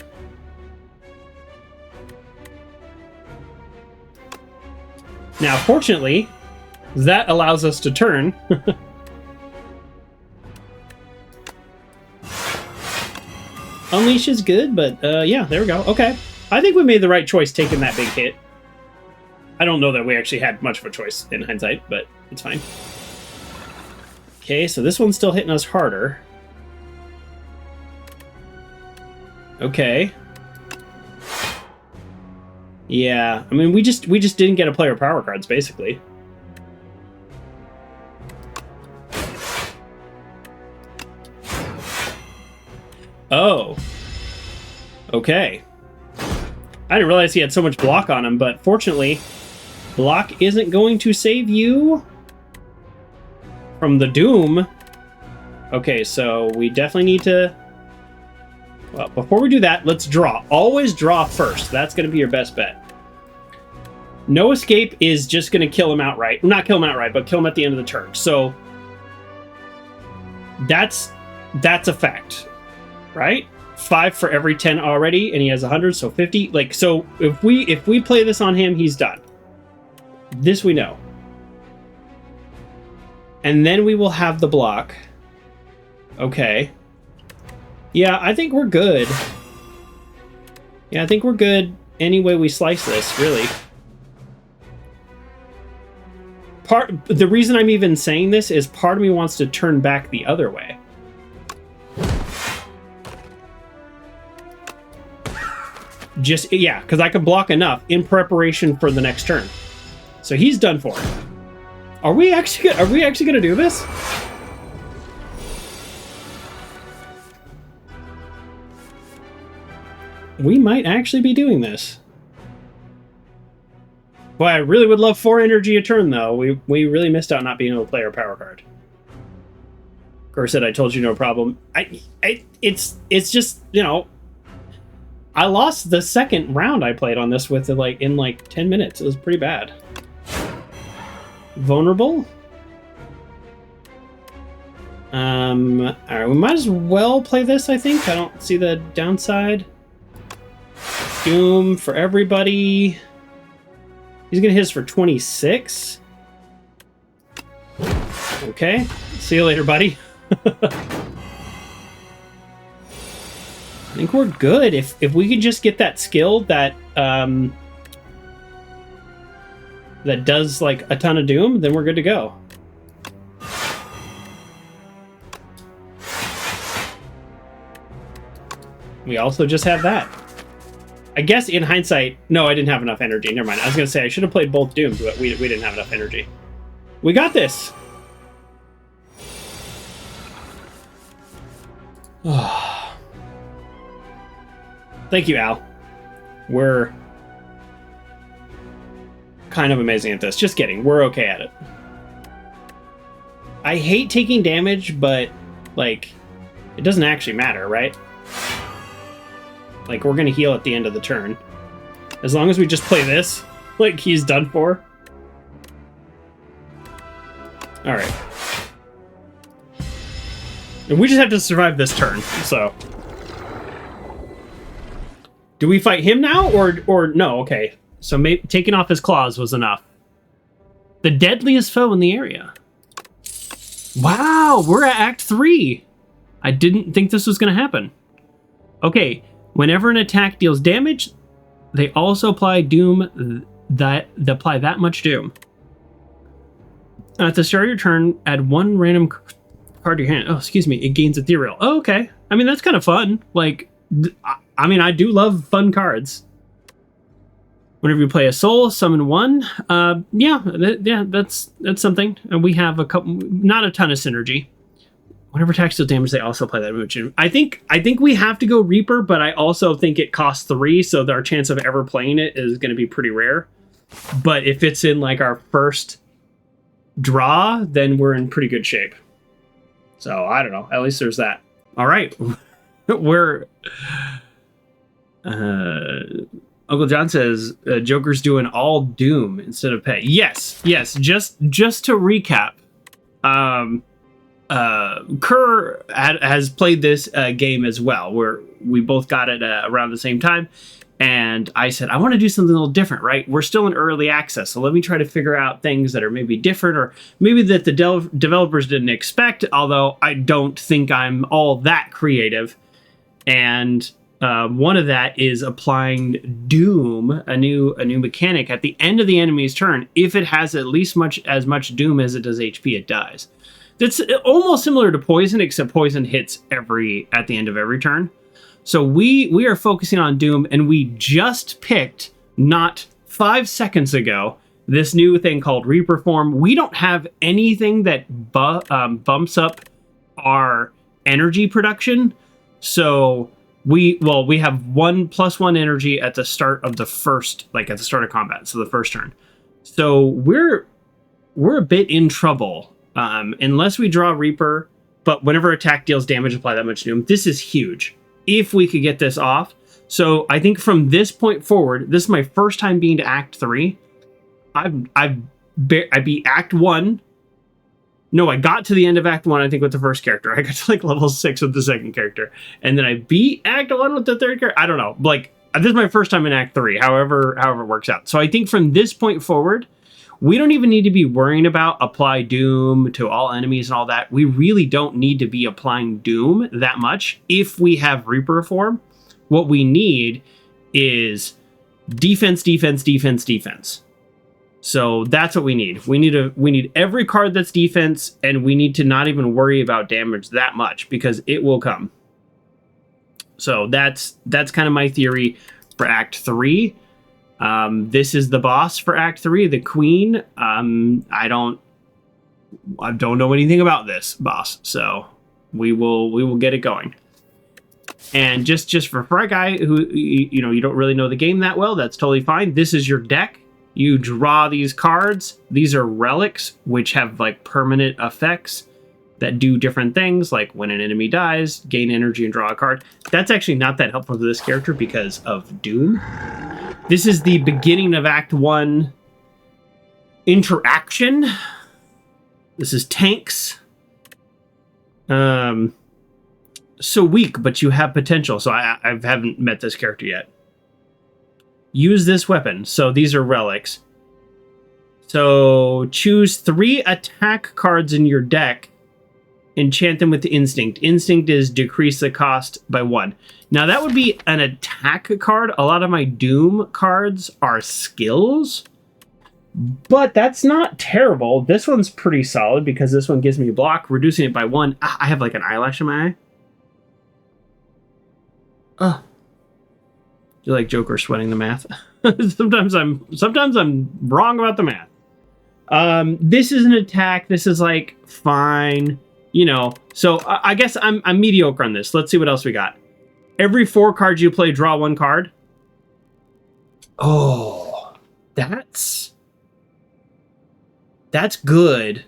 Now, fortunately, that allows us to turn. Unleash is good, but yeah, there we go. Okay. I think we made the right choice taking that big hit. I don't know that we actually had much of a choice in hindsight, but it's fine. Okay, so this one's still hitting us harder. Okay. Yeah, I mean, we just didn't get to play our power cards, basically. Oh. Okay. I didn't realize he had so much block on him, but fortunately, block isn't going to save you from the doom. Okay, so we definitely need to... Well, before we do that, let's draw. Always draw first. That's going to be your best bet. No escape is just going to kill him outright. Not kill him outright, but kill him at the end of the turn. So that's a fact, right? 5 for every 10 already, and he has 100, so 50. Like, so if we play this on him, he's done. This we know. And then we will have the block. Okay. Yeah, I think we're good. Yeah, I think we're good any way we slice this, really. The reason I'm even saying this is part of me wants to turn back the other way. Just, yeah, because I can block enough in preparation for the next turn. So he's done for. Are we actually gonna do this? We might actually be doing this. Boy, I really would love 4 energy a turn, though. We really missed out not being able to play our power card. Corset, I told you no problem. It's just, you know, I lost the second round I played on this with in like 10 minutes. It was pretty bad. Vulnerable. All right, we might as well play this. I think I don't see the downside. Doom for everybody. He's gonna hit us for 26. Okay. See you later, buddy. I think we're good. If we could just get that skill that that does like a ton of doom, then we're good to go. We also just have that. I guess in hindsight, no, I didn't have enough energy. Never mind. I was going to say I should have played both Doom, but we didn't have enough energy. We got this. Thank you, Al. We're kind of amazing at this. Just kidding. We're okay at it. I hate taking damage, but like it doesn't actually matter, right? Like, we're going to heal at the end of the turn. As long as we just play this, like, he's done for. Alright. And we just have to survive this turn, so. Do we fight him now, or no? Okay. So maybe taking off his claws was enough. The deadliest foe in the area. Wow, we're at Act 3. I didn't think this was going to happen. Okay. Whenever an attack deals damage, they also apply doom they apply that much doom. At the start of your turn, add 1 random card to your hand. Oh, excuse me. It gains ethereal. Oh, okay. I mean, that's kind of fun. Like, I mean, I do love fun cards. Whenever you play a soul, summon 1. Yeah, that's something. And we have a couple, not a ton of synergy. Whenever attacks deal damage, they also apply that much. I think we have to go Reaper, but I also think it costs 3, so our chance of ever playing it is going to be pretty rare. But if it's in like our first draw, then we're in pretty good shape. So I don't know. At least there's that. All right, we're. Uncle John says Joker's doing all doom instead of pay. Yes. Just to recap. Kerr has played this game as well, where we both got it around the same time, and I said, I want to do something a little different, right? We're still in early access, so let me try to figure out things that are maybe different, or maybe that the developers didn't expect, although I don't think I'm all that creative. And one of that is applying Doom, a new mechanic, at the end of the enemy's turn. If it has at least as much Doom as it does HP, it dies. That's almost similar to poison, except poison hits at the end of every turn. So we are focusing on Doom, and we just picked, not 5 seconds ago, this new thing called Reaper Form. We don't have anything that bumps up our energy production, so we have 1+1 energy at the start of the first, like at the start of combat, so the first turn. So we're a bit in trouble unless we draw Reaper. But whenever attack deals damage, apply that much doom. This is huge. If we could get this off. So I think from this point forward, this is my first time being to Act 3. I beat Act 1. No, I got to the end of Act 1, I think, with the first character. I got to like level 6 with the second character. And then I beat Act 1 with the third character. I don't know. Like, this is my first time in Act 3, however it works out. So I think from this point forward, we don't even need to be worrying about apply doom to all enemies and all that. We really don't need to be applying doom that much if we have Reaper form. What we need is defense, defense, defense, defense. So that's what we need. We need every card that's defense, and we need to not even worry about damage that much because it will come. So that's kind of my theory for Act 3. This is the boss for Act 3, the Queen. I don't know anything about this boss, so we will get it going. And just for a guy who you don't really know the game that well, that's totally fine. This is your deck. You draw these cards. These are relics, which have like permanent effects that do different things, like when an enemy dies, gain energy and draw a card. That's actually not that helpful to this character because of Doom. This is the beginning of Act 1 interaction. This is tanks. So weak, but you have potential. So I haven't met this character yet. Use this weapon. So these are relics. So choose 3 attack cards in your deck. Enchant them with Instinct. Instinct is decrease the cost by 1. Now that would be an attack card. A lot of my Doom cards are skills. But that's not terrible. This one's pretty solid because this one gives me a block, reducing it by 1. I have like an eyelash in my eye. Oh. You like Joker sweating the math? sometimes I'm wrong about the math. This is an attack. This is like fine. So I guess I'm mediocre on this. Let's see what else we got. Every 4 cards you play, draw 1 card. Oh, that's good.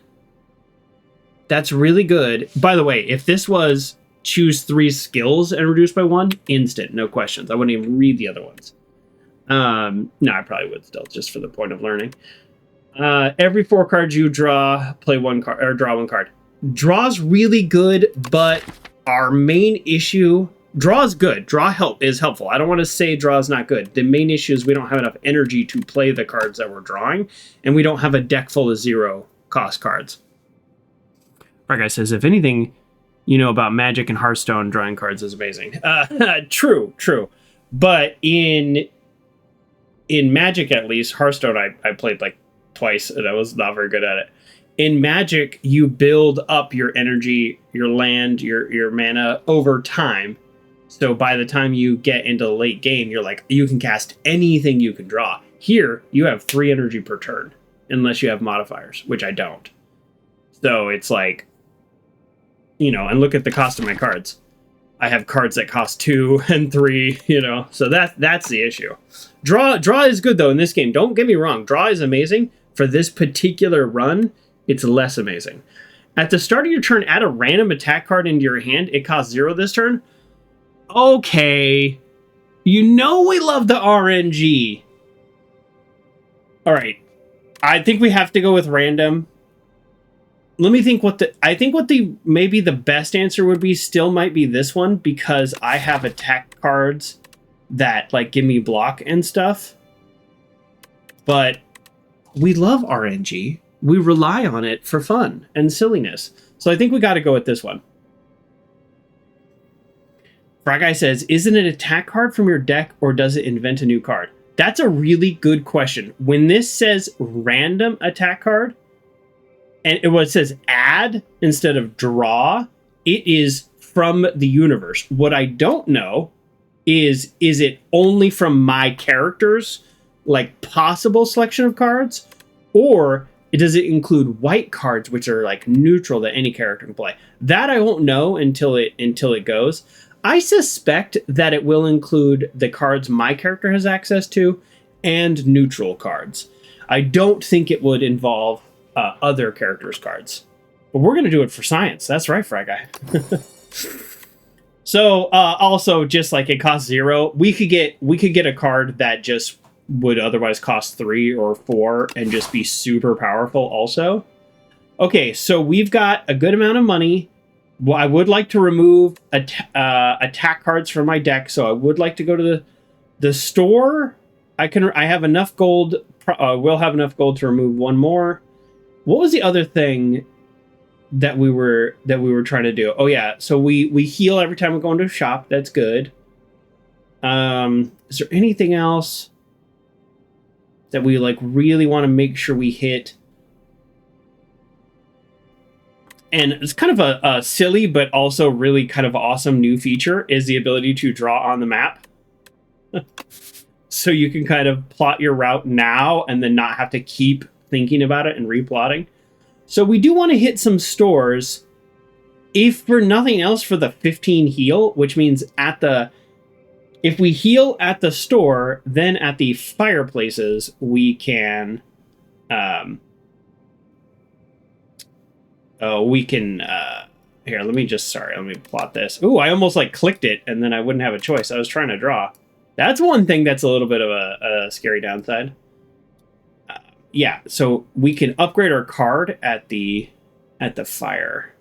That's really good. By the way, if this was choose 3 skills and reduce by 1, instant, no questions. I wouldn't even read the other ones. No, I probably would still, just for the point of learning. Every 4 cards you draw, play 1 card or draw 1 card. Draw's really good, but our main issue, draw is good. Draw is helpful. I don't want to say draw is not good. The main issue is we don't have enough energy to play the cards that we're drawing, and we don't have a deck full of 0 cost cards. Our guy says, if anything you know about Magic and Hearthstone, drawing cards is amazing. True. But in Magic, at least, Hearthstone I played like twice, and I was not very good at it. In Magic, you build up your energy, your land, your mana over time. So by the time you get into the late game, you can cast anything you can draw. Here, you have 3 energy per turn, unless you have modifiers, which I don't. So it's like, and look at the cost of my cards. I have cards that cost 2 and 3, so that's the issue. Draw is good, though, in this game. Don't get me wrong. Draw is amazing. For this particular run, it's less amazing. At the start of your turn, add a random attack card into your hand. It costs 0 this turn. Okay. We love the RNG. All right. I think we have to go with random. Let me think maybe the best answer would be still might be this one, because I have attack cards that like give me block and stuff. But we love RNG. We rely on it for fun and silliness. So I think we got to go with this one. Frog Guy says, is it an attack card from your deck or does it invent a new card? That's a really good question. When this says random attack card, and it says add instead of draw, it is from the universe. What I don't know is it only from my character's like possible selection of cards, or does it include white cards which are like neutral that any character can play? That I won't know until it goes. I suspect that it will include the cards my character has access to and neutral cards. I don't think it would involve other characters' cards. But we're going to do it for science. That's right, Fry Guy. So also, just like it costs 0, we could get a card that just would otherwise cost 3 or 4 and just be super powerful also. Okay, so we've got a good amount of money. Well, I would like to remove attack cards from my deck, so I would like to go to the store. I have enough gold. We'll have enough gold to remove one more. What was the other thing that we were trying to do? Oh yeah, so we heal every time we go into a shop. That's good. Is there anything else that we like really want to make sure we hit? And it's kind of a silly but also really kind of awesome new feature is the ability to draw on the map. So you can kind of plot your route now and then not have to keep thinking about it and replotting. So we do want to hit some stores, if for nothing else, for the 15 heal, which means if we heal at the store, then at the fireplaces we can here, let me plot this. Ooh, I almost like clicked it and then I wouldn't have a choice. I was trying to draw. That's one thing that's a little bit of a scary downside. Yeah, so we can upgrade our card at the fire.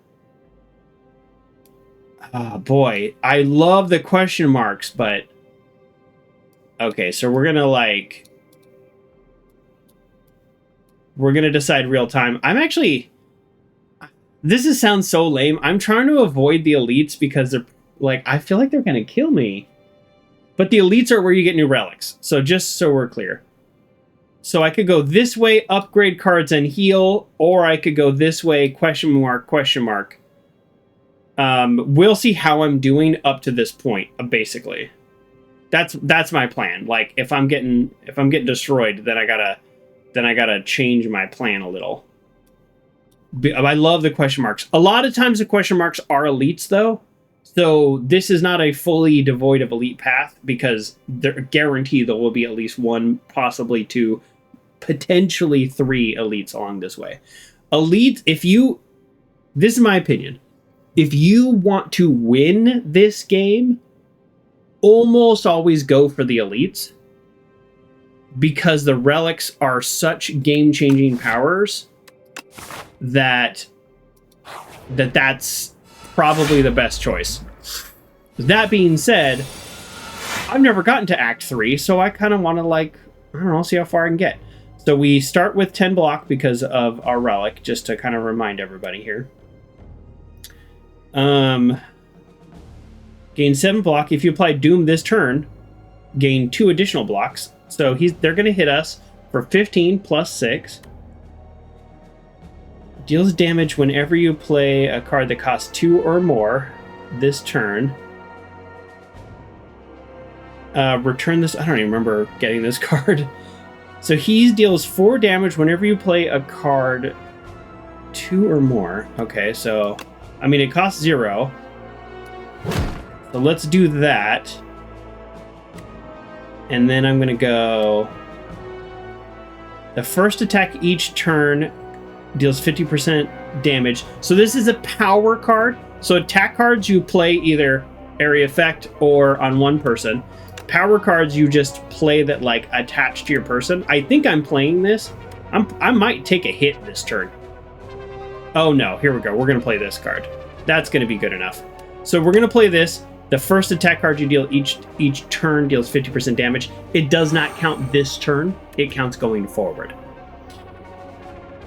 Oh boy, I love the question marks, but okay, so we're gonna decide real time. Sounds so lame. I'm trying to avoid the elites because they're like, I feel like they're gonna kill me. But the elites are where you get new relics. So just so we're clear. So I could go this way, upgrade cards and heal, or I could go this way, question mark, question mark. We'll see how I'm doing up to this point, basically. That's my plan. Like if I'm getting destroyed, then I gotta change my plan a little. I love the question marks. A lot of times the question marks are elites though. So this is not a fully devoid of elite path because they're guaranteed there will be at least 1, possibly 2, potentially 3 elites along this way. Elites, this is my opinion. If you want to win this game, almost always go for the elites because the relics are such game-changing powers that's probably the best choice. That being said, I've never gotten to Act 3, so I kind of want to, see how far I can get. So we start with 10 block because of our relic, just to kind of remind everybody here. Gain 7 block. If you apply Doom this turn, gain 2 additional blocks. So they're going to hit us for 15 plus 6. Deals damage whenever you play a card that costs 2 or more this turn. Return this. I don't even remember getting this card. So he deals 4 damage whenever you play a card 2 or more. Okay, so I mean it costs 0. So let's do that. And then I'm gonna go. The first attack each turn deals 50% damage. So this is a power card. So attack cards you play either area effect or on one person. Power cards you just play that like attach to your person. I think I'm playing this. I might take a hit this turn. Oh no, here we go. We're gonna play this card. That's gonna be good enough. So we're gonna play this. The first attack card you deal each turn deals 50% damage. It does not count this turn. It counts going forward.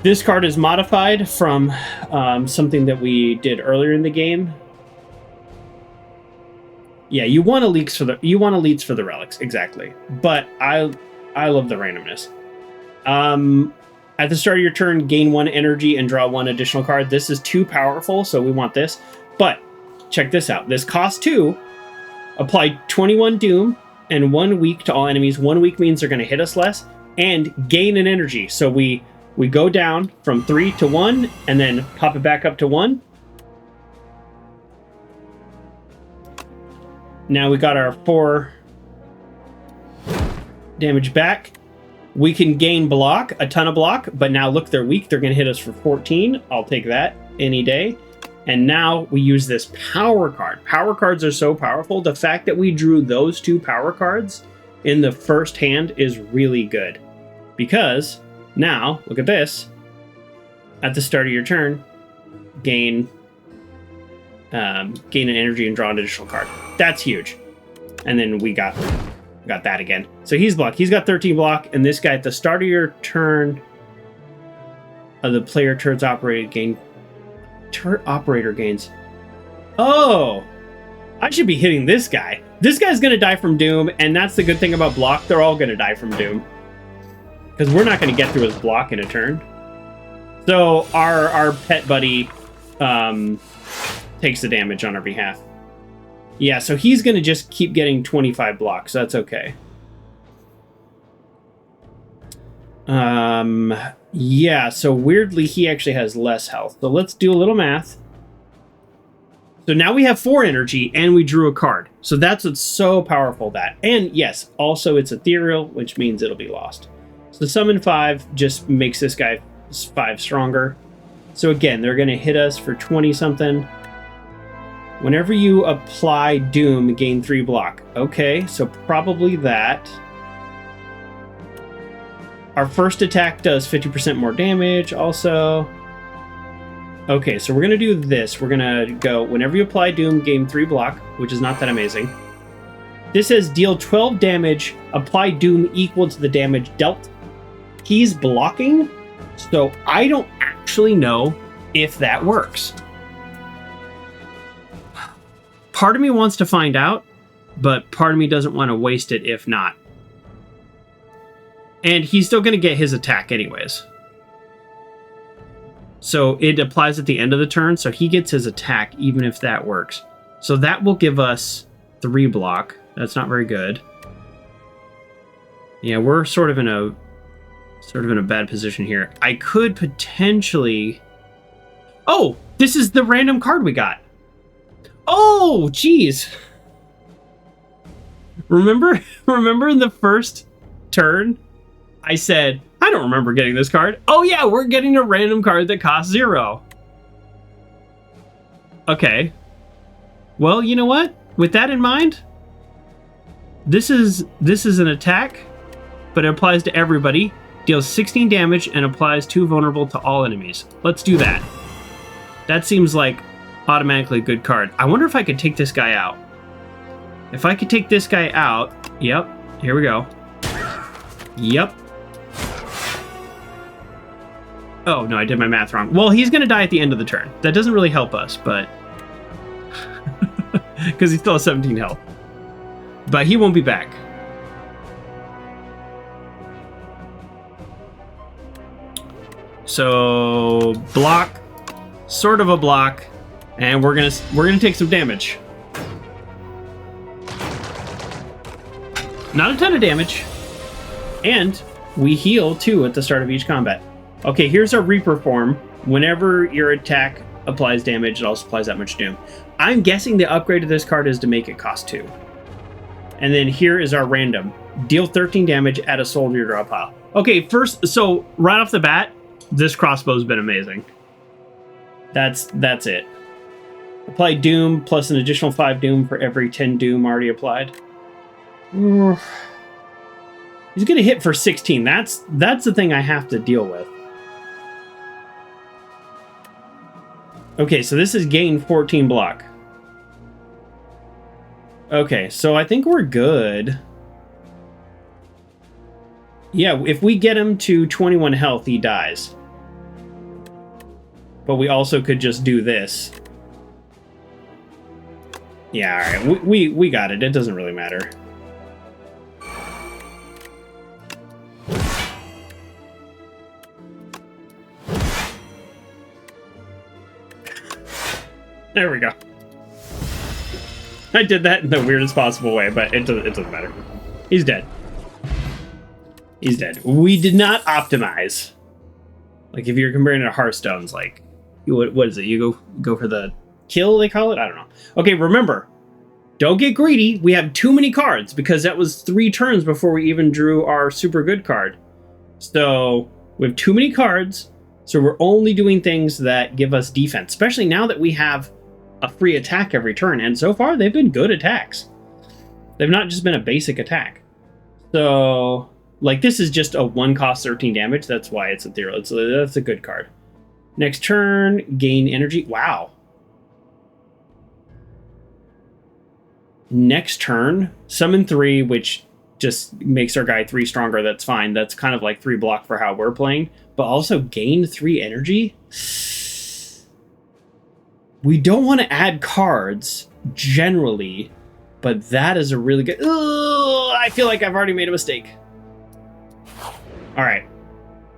This card is modified from something that we did earlier in the game. Yeah, you want elites for the relics, exactly. But I love the randomness. At the start of your turn, gain 1 energy and draw 1 additional card. This is too powerful, so we want this. But check this out. This costs 2. Apply 21 Doom and 1 weak to all enemies. 1 weak means they're going to hit us less. And gain an energy. So we go down from 3 to 1 and then pop it back up to 1. Now we got our 4 damage back. We can gain block, a ton of block, but now look, they're weak. They're going to hit us for 14. I'll take that any day. And now we use this power card. Power cards are so powerful. The fact that we drew those 2 power cards in the first hand is really good. Because now, look at this. At the start of your turn, gain an energy and draw an additional card. That's huge. And then we got that again. So he's blocked. He's got 13 block, and this guy at the start of your turn of the player turret's operated gain. Turret operator gains. Oh! I should be hitting this guy. This guy's gonna die from Doom, and that's the good thing about block. They're all gonna die from Doom. Because we're not gonna get through his block in a turn. So our pet buddy takes the damage on our behalf. Yeah, so he's going to just keep getting 25 blocks. So that's okay. Yeah, so weirdly, he actually has less health. So let's do a little math. So now we have 4 energy, and we drew a card. So that's what's so powerful, that. And yes, also it's ethereal, which means it'll be lost. So summon 5 just makes this guy 5 stronger. So again, they're going to hit us for 20-something. Whenever you apply Doom, gain 3 block. Okay, so probably that. Our first attack does 50% more damage also. Okay, so we're going to do this. We're going to go, whenever you apply Doom, gain 3 block, which is not that amazing. This says deal 12 damage, apply Doom equal to the damage dealt. He's blocking, so I don't actually know if that works. Part of me wants to find out, but part of me doesn't want to waste it if not. And he's still going to get his attack anyways. So it applies at the end of the turn, so he gets his attack even if that works. So that will give us 3 block. That's not very good. Yeah, we're sort of in a bad position here. I could potentially... Oh, this is the random card we got. Oh, geez. Remember in the first turn, I said, I don't remember getting this card. Oh yeah, we're getting a random card that costs 0. Okay. Well, you know what? With that in mind, this is an attack, but it applies to everybody. Deals 16 damage and applies 2 vulnerable to all enemies. Let's do that. That seems like automatically a good card. I wonder if I could take this guy out. If I could take this guy out... Yep. Here we go. Yep. Oh, no, I did my math wrong. Well, he's going to die at the end of the turn. That doesn't really help us, but... Because he still has 17 health. But he won't be back. So, block. Sort of a block. And we're gonna take some damage. Not a ton of damage. And we heal too at the start of each combat. Okay, here's our Reaper form. Whenever your attack applies damage, it also applies that much Doom. I'm guessing the upgrade to this card is to make it cost 2. And then here is our random. Deal 13 damage, add a soul to your draw pile. Okay, first, so right off the bat, this crossbow's been amazing. That's it. Apply Doom plus an additional 5 Doom for every 10 Doom already applied. He's gonna hit for 16. That's the thing I have to deal with. Okay, so this is gain 14 block. Okay, so I think we're good. Yeah, if we get him to 21 health, he dies. But we also could just do this. Yeah, alright, we got it. It doesn't really matter. There we go. I did that in the weirdest possible way, but it doesn't matter. He's dead. He's dead. We did not optimize. Like, if you're comparing it to Hearthstone's, like, what is it? You go for the kill, they call it? I don't know. Okay, remember, Don't get greedy. We have too many cards because that was 3 turns before we even drew our super good card. So we have too many cards. So we're only doing things that give us defense, especially now that we have a free attack every turn. And so far, they've been good attacks. They've not just been a basic attack. So, like, this is just a 1 cost 13 damage. That's why it's a zero. That's a good card. Next turn, gain energy. Wow. Next turn, summon 3, which just makes our guy 3 stronger. That's fine. That's kind of like 3 block for how we're playing. But also gain 3 energy. We don't want to add cards generally, but that is a really good... Ugh, I feel like I've already made a mistake. All right.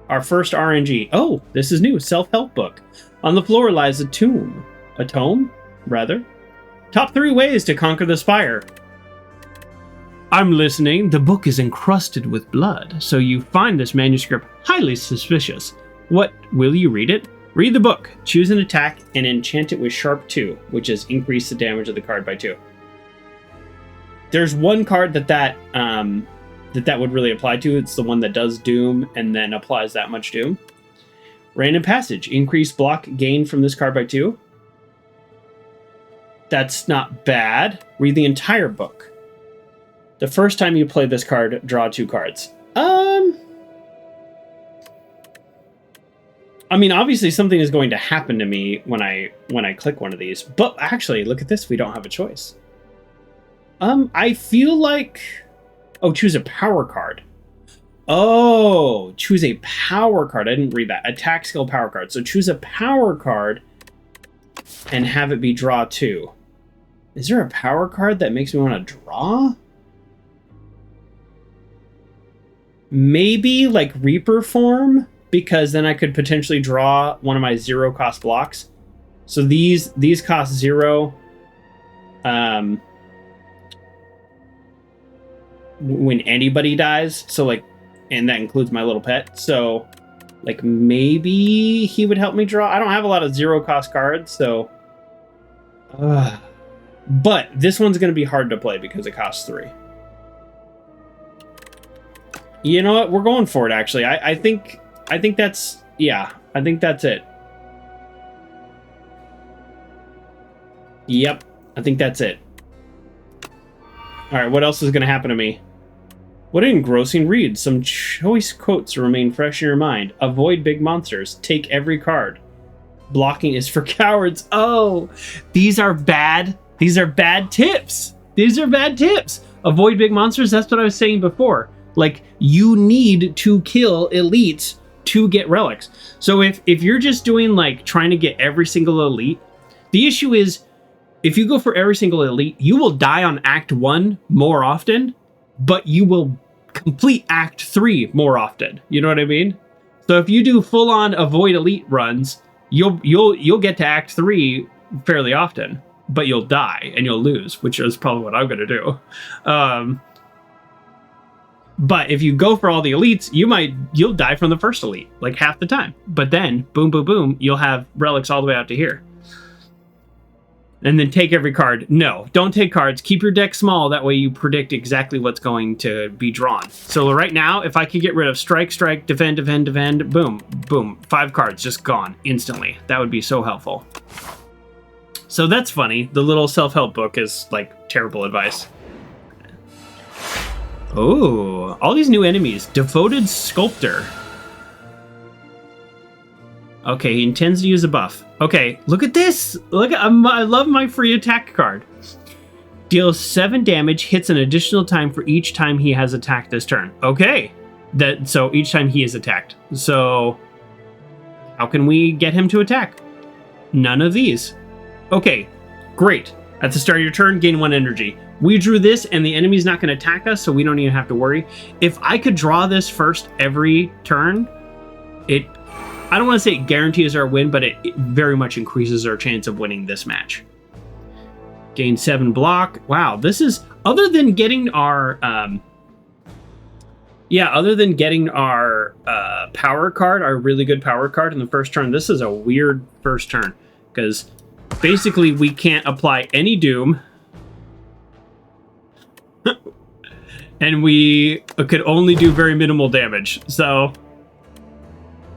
Our first RNG. Oh, this is new. Self-help book. On the floor lies a tomb. A tome, rather. Top 3 ways to conquer the spire. I'm listening. The book is encrusted with blood, so you find this manuscript highly suspicious. What, will you read it? Read the book, choose an attack, and enchant it with Sharp 2, which is increase the damage of the card by 2. There's one card that would really apply to. It's the one that does Doom and then applies that much Doom. Random Passage, increase block gain from this card by 2. That's not bad. Read the entire book. The first time you play this card, draw 2 cards. I mean, obviously something is going to happen to me when I click one of these. But actually, look at this. We don't have a choice. I feel like... Oh, choose a power card. Oh, choose a power card. I didn't read that. Attack skill power card. So choose a power card and have it be draw 2. Is there a power card that makes me want to draw? Maybe like Reaper form, because then I could potentially draw one of my 0 cost blocks. So these cost 0. When anybody dies, so like, and that includes my little pet. So like maybe he would help me draw. I don't have a lot of 0 cost cards, so but this one's going to be hard to play because it costs 3. You know what? We're going for it, actually. I think that's... Yeah, I think that's it. Yep, I think that's it. Alright, what else is going to happen to me? What an engrossing read. Some choice quotes remain fresh in your mind. Avoid big monsters. Take every card. Blocking is for cowards. Oh, these are bad. These are bad tips. These are bad tips. Avoid big monsters. That's what I was saying before. Like, you need to kill elites to get relics. So if you're just doing, like, trying to get every single elite, the issue is, if you go for every single elite, you will die on Act 1 more often, but you will complete Act 3 more often. You know what I mean? So if you do full-on avoid elite runs, you'll get to Act 3 fairly often, but you'll die and you'll lose, which is probably what I'm going to do. But if you go for all the elites, you'll die from the first elite, like half the time. But then, boom, boom, boom, you'll have relics all the way out to here. And then take every card. No, don't take cards. Keep your deck small. That way you predict exactly what's going to be drawn. So right now, if I could get rid of strike, strike, defend, defend, defend, boom, boom. 5 cards just gone instantly. That would be so helpful. So that's funny. The little self-help book is like terrible advice. Oh, all these new enemies. Devoted Sculptor. Okay, he intends to use a buff. Okay, look at this. Look, I love my free attack card. Deals 7 damage, hits an additional time for each time he has attacked this turn. Okay, so each time he is attacked. So how can we get him to attack? None of these. Okay, great. At the start of your turn, gain 1 energy. We drew this, and the enemy's not going to attack us, so we don't even have to worry. If I could draw this first every turn, I don't want to say it guarantees our win, but it very much increases our chance of winning this match. Gain 7 block. Wow, this is... Other than getting our... power card, our really good power card in the first turn, this is a weird first turn. Because basically we can't apply any Doom. and we could only do very minimal damage. So,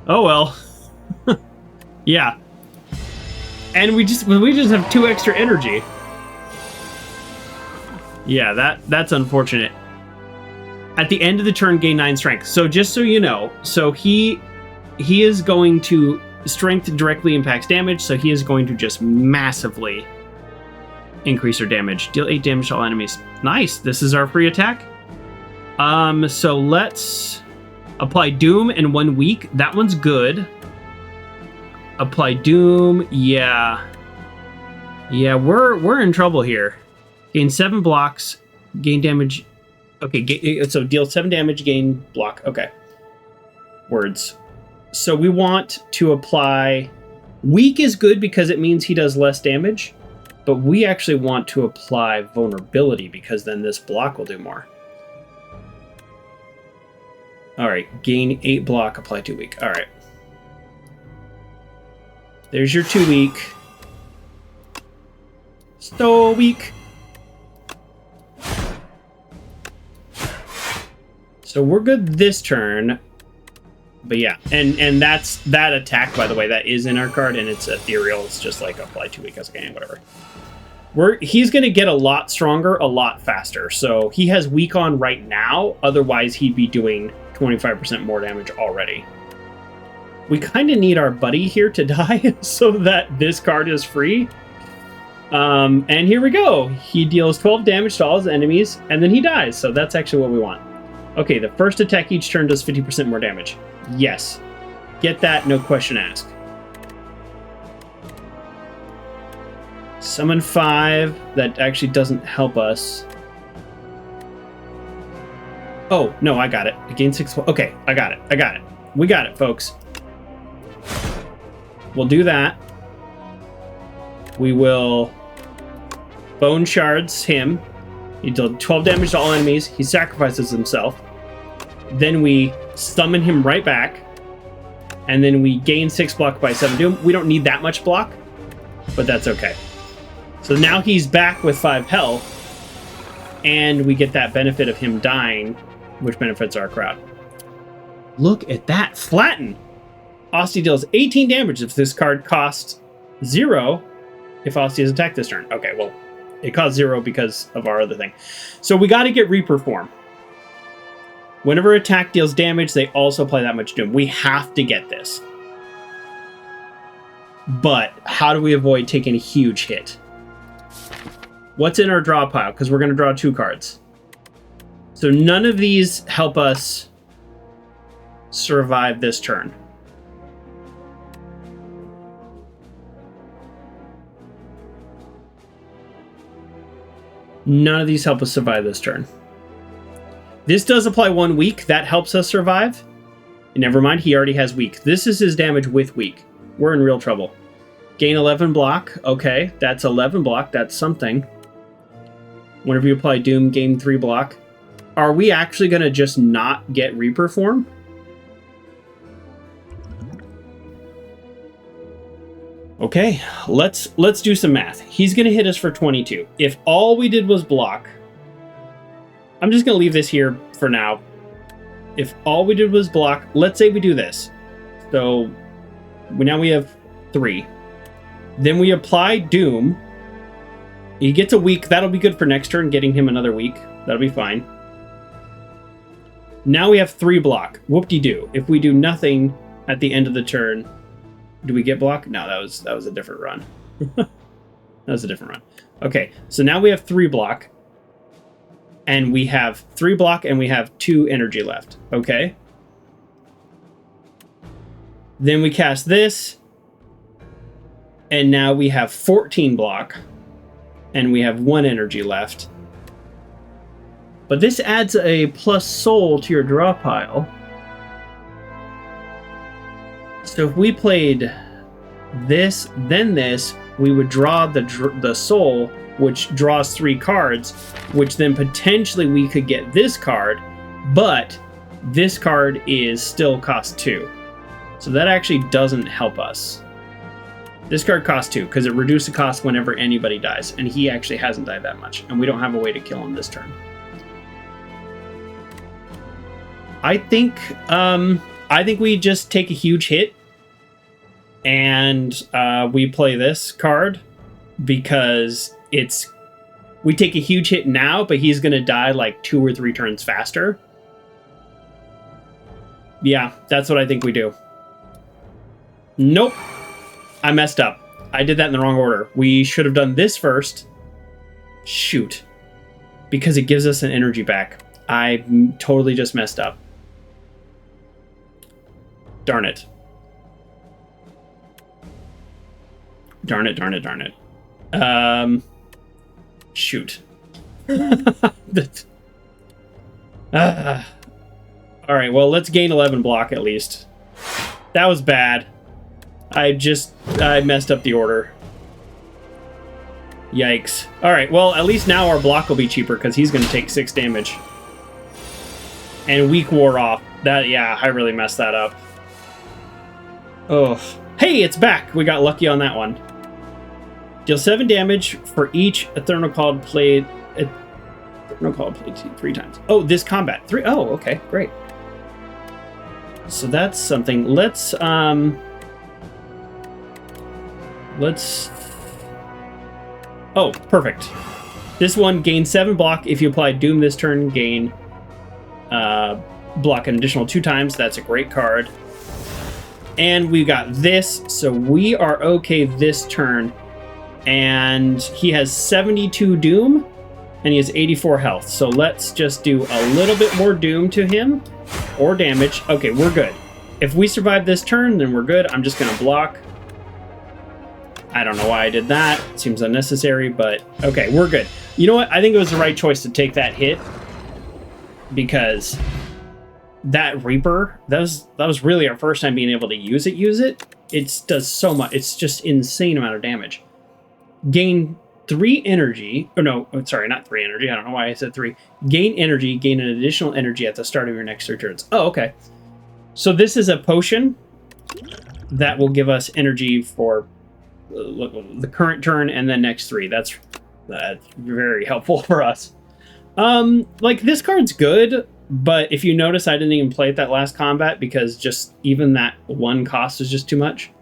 oh well. Yeah. And we just have 2 extra energy. Yeah, that's unfortunate. At the end of the turn, gain 9 strength. So just so you know, so he is going to strength directly impacts damage, so he is going to just massively increase our damage. Deal 8 damage to all enemies. Nice. This is our free attack. So let's apply Doom in 1 week. That one's good. Apply Doom. Yeah. Yeah, we're in trouble here. Gain 7 blocks. Gain damage. Okay, so deal 7 damage, gain block. Okay. Words. So we want to apply... Weak is good because it means he does less damage, but we actually want to apply vulnerability because then this block will do more. Alright, gain 8 block, apply 2 weak. Alright. There's your 2 weak. So weak. So we're good this turn. But yeah, and that's that attack, by the way, that is in our card, and it's ethereal. It's just like apply 2 weak as a game, whatever. He's going to get a lot stronger, a lot faster. So he has weak on right now. Otherwise, he'd be doing 25% more damage already. We kind of need our buddy here to die so that this card is free. And here we go. He deals 12 damage to all his enemies, and then he dies. So that's actually what we want. Okay, the first attack each turn does 50% more damage. Yes. Get that, no question asked. Summon 5. That actually doesn't help us. Oh, no, I got it. I gained 6. Okay, I got it. I got it. We got it, folks. We'll do that. We will bone shards him. He dealt 12 damage to all enemies. He sacrifices himself. Then we summon him right back. And then we gain 6 block by 7 doom. We don't need that much block, but that's okay. So now he's back with 5 health. And we get that benefit of him dying, which benefits our crowd. Look at that. Flatten. Osty deals 18 damage if this card costs 0 if Osty is attacked this turn. Okay, well, it costs 0 because of our other thing. So we got to get Reaper form. Whenever attack deals damage, they also apply that much doom. We have to get this. But how do we avoid taking a huge hit? What's in our draw pile? Because we're going to draw 2 cards. So none of these help us survive this turn. None of these help us survive this turn. This does apply 1 weak. That helps us survive. And never mind, he already has weak. This is his damage with weak. We're in real trouble. Gain 11 block. Okay, that's 11 block. That's something. Whenever you apply Doom, gain 3 block. Are we actually going to just not get Reaper form? Okay, let's do some math. He's going to hit us for 22. If all we did was block... I'm just going to leave this here for now. If all we did was block... Let's say we do this. So, now we have 3. Then we apply Doom. He gets a weak. That'll be good for next turn, getting him another weak. That'll be fine. Now we have 3 block. Whoop-de-doo. If we do nothing at the end of the turn... Do we get block? No, that was a different run. That was a different run. Okay, so now we have 3 block. And we have 3 block and we have 2 energy left. Okay. Then we cast this. And now we have 14 block. And we have 1 energy left. But this adds a plus soul to your draw pile. So if we played this, then this, we would draw the soul, which draws 3 cards, which then potentially we could get this card, but this card is still cost 2. So that actually doesn't help us. This card costs 2, because it reduces the cost whenever anybody dies, and he actually hasn't died that much, and we don't have a way to kill him this turn. I think we just take a huge hit and we play this card because we take a huge hit now, but he's gonna die like 2 or 3 turns faster. Yeah, that's what I think we do. Nope. I messed up. I did that in the wrong order. We should have done this first. Shoot. Because it gives us an energy back. I totally just messed up. Darn it. Darn it, darn it, darn it. Shoot. Alright, well, let's gain 11 block at least. That was bad. I messed up the order. Yikes. Alright, well, at least now our block will be cheaper because he's going to take 6 damage. And weak wore off. Yeah, I really messed that up. Oh. Hey, it's back! We got lucky on that one. Deal 7 damage for each Eternal Called played 3 times. Oh, this combat. 3. Oh, okay, great. So that's something. Let's oh, perfect. This one gains 7 block. If you apply Doom this turn, gain block an additional 2 times. That's a great card. And we got this, so we are okay this turn. And he has 72 Doom, and he has 84 health. So let's just do a little bit more Doom to him, or damage. Okay, we're good. If we survive this turn, then we're good. I'm just going to block. I don't know why I did that. It seems unnecessary, but okay, we're good. You know what? I think it was the right choice to take that hit, because that Reaper, that was really our first time being able to use it. It does so much. It's just insane amount of damage. Gain 3 energy. Oh, no, sorry, not 3 energy. I don't know why I said 3. Gain energy, gain an additional energy at the start of your next 3 turns. Oh, okay. So this is a potion that will give us energy for the current turn and then next 3. That's very helpful for us. Like, this card's good, but if you notice, I didn't even play it that last combat because just even that 1 cost is just too much.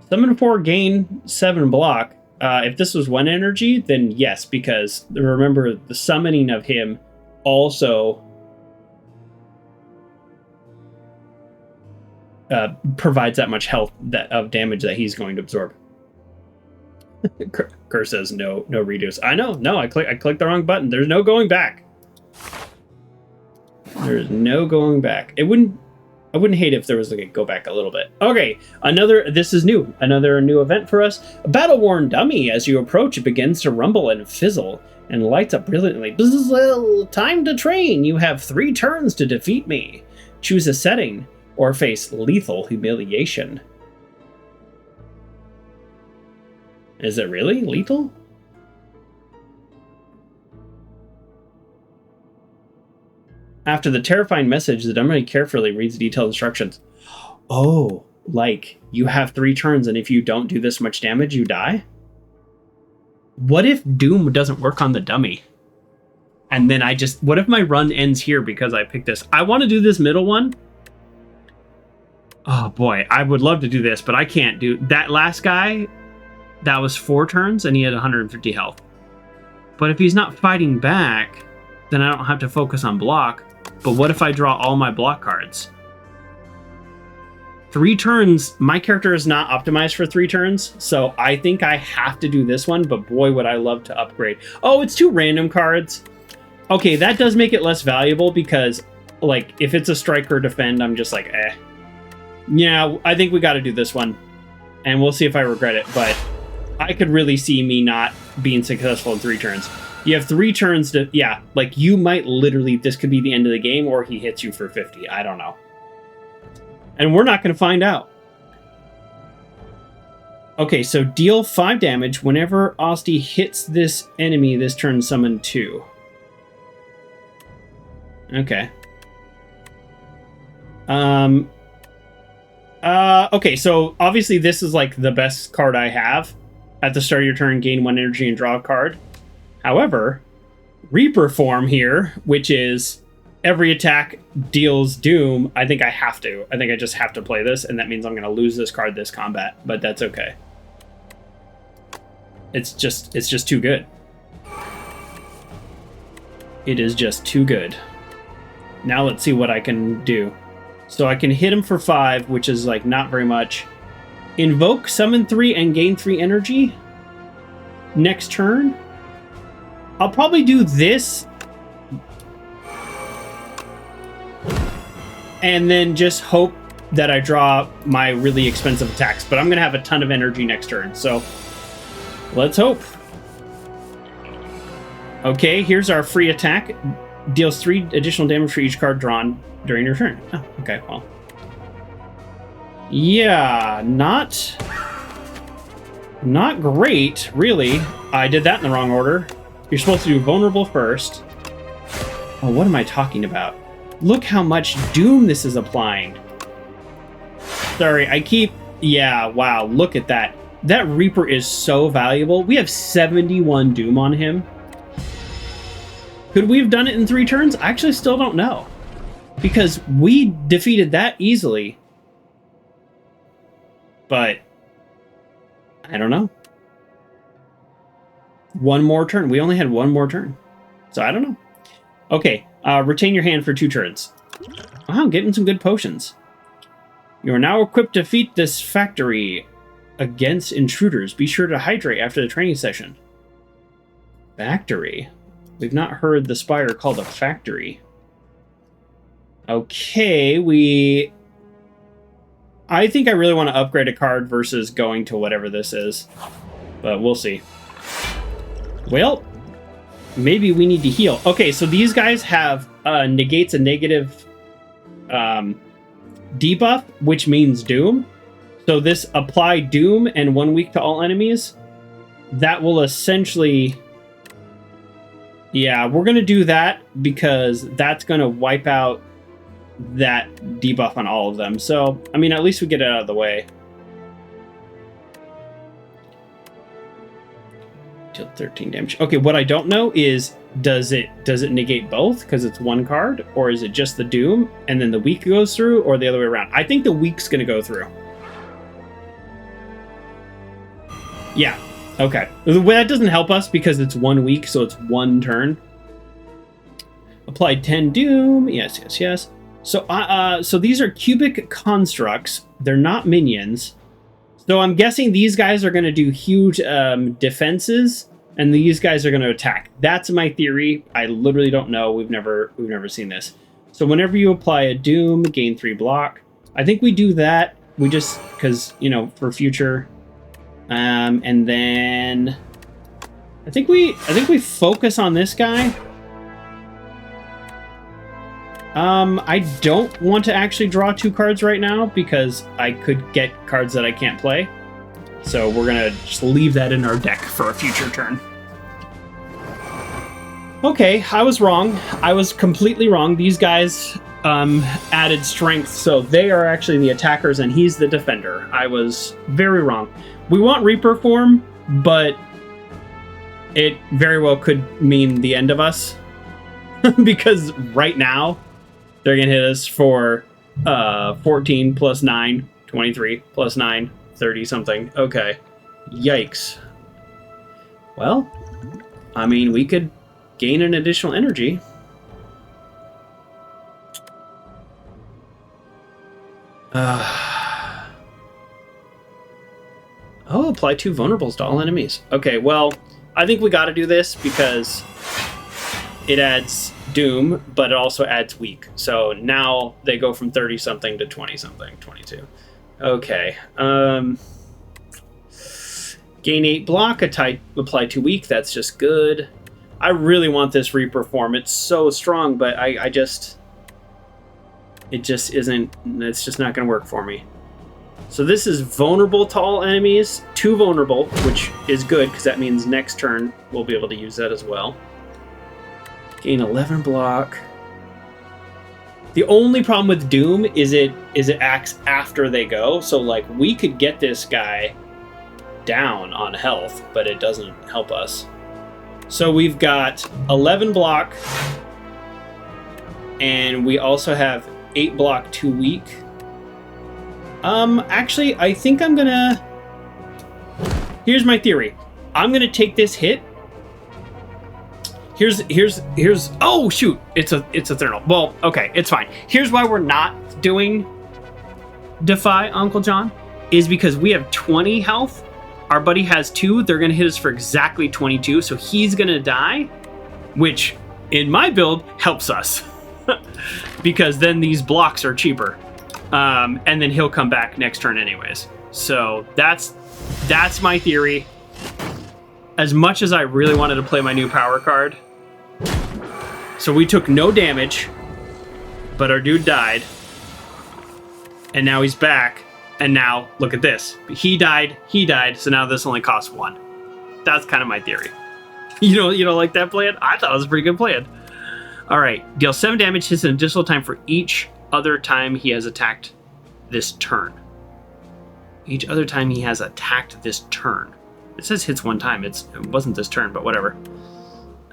Summon 4, gain 7 block. If this was 1 energy, then yes, because remember, the summoning of him also provides that much health of damage that he's going to absorb. Kerr says no redos. I know, no, I clicked the wrong button. There's no going back. There's no going back. I wouldn't hate if there was like a go back a little bit. Okay, this is new. Another new event for us. A battle-worn dummy. As you approach, it begins to rumble and fizzle and lights up brilliantly. Bzzz, time to train. You have 3 turns to defeat me. Choose a setting or face lethal humiliation. Is it really lethal? After the terrifying message, the dummy carefully reads detailed instructions. Oh, like, you have 3 turns, and if you don't do this much damage, you die? What if Doom doesn't work on the dummy? And then what if my run ends here because I picked this? I want to do this middle one. Oh boy, I would love to do this, but I can't do that. Last guy, that was 4 turns, and he had 150 health. But if he's not fighting back, then I don't have to focus on block. But what if I draw all my block cards? 3 turns, my character is not optimized for 3 turns, so I think I have to do this one, but boy, would I love to upgrade. Oh, it's 2 random cards. Okay, that does make it less valuable because, like, if it's a strike or defend, I'm just like, eh. Yeah, I think we got to do this one, and we'll see if I regret it, but I could really see me not being successful in 3 turns. You have 3 turns to, yeah, like, you might literally, this could be the end of the game, or he hits you for 50. I don't know. And we're not going to find out. Okay, so deal 5 damage. Whenever Osti hits this enemy, this turn summon 2. Okay. Okay, so obviously this is like the best card I have. At the start of your turn, gain 1 energy and draw a card. However, Reaper form here, which is every attack deals doom. I think I have to. I think I just have to play this, and that means I'm going to lose this card this combat, but that's okay. It's just too good. It is just too good. Now let's see what I can do. So I can hit him for 5, which is like not very much. Invoke, summon 3, and gain 3 energy. Next turn. I'll probably do this. And then just hope that I draw my really expensive attacks. But I'm going to have a ton of energy next turn. So let's hope. Okay, here's our free attack. Deals 3 additional damage for each card drawn during your turn. Oh, okay, well. Yeah, not great, really. I did that in the wrong order. You're supposed to do vulnerable first. Oh, what am I talking about? Look how much doom this is applying. Sorry, I keep... Yeah, wow, look at that. That Reaper is so valuable. We have 71 doom on him. Could we have done it in 3 turns? I actually still don't know. Because we defeated that easily. But I don't know. One more turn. We only had one more turn. So I don't know. Okay. Retain your hand for 2 turns. Wow, getting some good potions. You are now equipped to defeat this factory against intruders. Be sure to hydrate after the training session. Factory? We've not heard the spire called a factory. Okay, I think I really want to upgrade a card versus going to whatever this is. But we'll see. Well, maybe we need to heal. Okay, so these guys have negates a negative debuff, which means doom. So this apply doom and 1 week to all enemies. That will essentially... Yeah, we're going to do that because that's going to wipe out that debuff on all of them. So, I mean, at least we get it out of the way. Deal 13 damage. Okay, what I don't know is, does it negate both because it's 1 card? Or is it just the doom and then the weak goes through, or the other way around? I think the weak's going to go through. Yeah. Okay. Well, that doesn't help us because it's 1 week, so it's 1 turn. Applied 10 doom. Yes, yes, yes. So these are cubic constructs. They're not minions. So I'm guessing these guys are going to do huge defenses, and these guys are going to attack. That's my theory. I literally don't know. We've never seen this. So whenever you apply a doom, gain 3 block. I think we do that. We just because for future. And then I think we focus on this guy. I don't want to actually draw 2 cards right now because I could get cards that I can't play. So we're gonna just leave that in our deck for a future turn. Okay, I was wrong. I was completely wrong. These guys added strength, so they are actually the attackers and he's the defender. I was very wrong. We want Reaper form, but it very well could mean the end of us. Because right now, they're going to hit us for 14 plus 9, 23 plus 9, 30 something. Okay. Yikes. Well, I mean, we could gain an additional energy. Oh, apply 2 vulnerables to all enemies. Okay, well, I think we got to do this because it adds doom, but it also adds weak. So now they go from 30-something to 20-something, 22. Okay. Gain 8 block, apply 2 weak. That's just good. I really want this Reaper form. It's so strong, but it just isn't. It's just not going to work for me. So this is vulnerable to all enemies, 2 vulnerable, which is good because that means next turn we'll be able to use that as well. Gain 11 block. The only problem with Doom is it acts after they go. So like we could get this guy down on health, but it doesn't help us. So we've got 11 block, and we also have 8 block, 2 weak. Actually, I think I'm gonna... Here's my theory. I'm gonna take this hit. Here's. Oh shoot! It's a Eternal. Well, okay, it's fine. Here's why we're not doing Defy Uncle John, is because we have 20 health. Our buddy has 2. They're gonna hit us for exactly 22, so he's gonna die, which in my build helps us because then these blocks are cheaper, and then he'll come back next turn anyways. So that's my theory. As much as I really wanted to play my new power card, so we took no damage, but our dude died, and now he's back, and now look at this. He died, so now this only costs 1. That's kind of my theory. You don't like that plan? I thought it was a pretty good plan. All right, deal 7 damage, hits an additional time for each other time he has attacked this turn. Each other time he has attacked this turn. It says hits 1 time. It wasn't this turn, but whatever.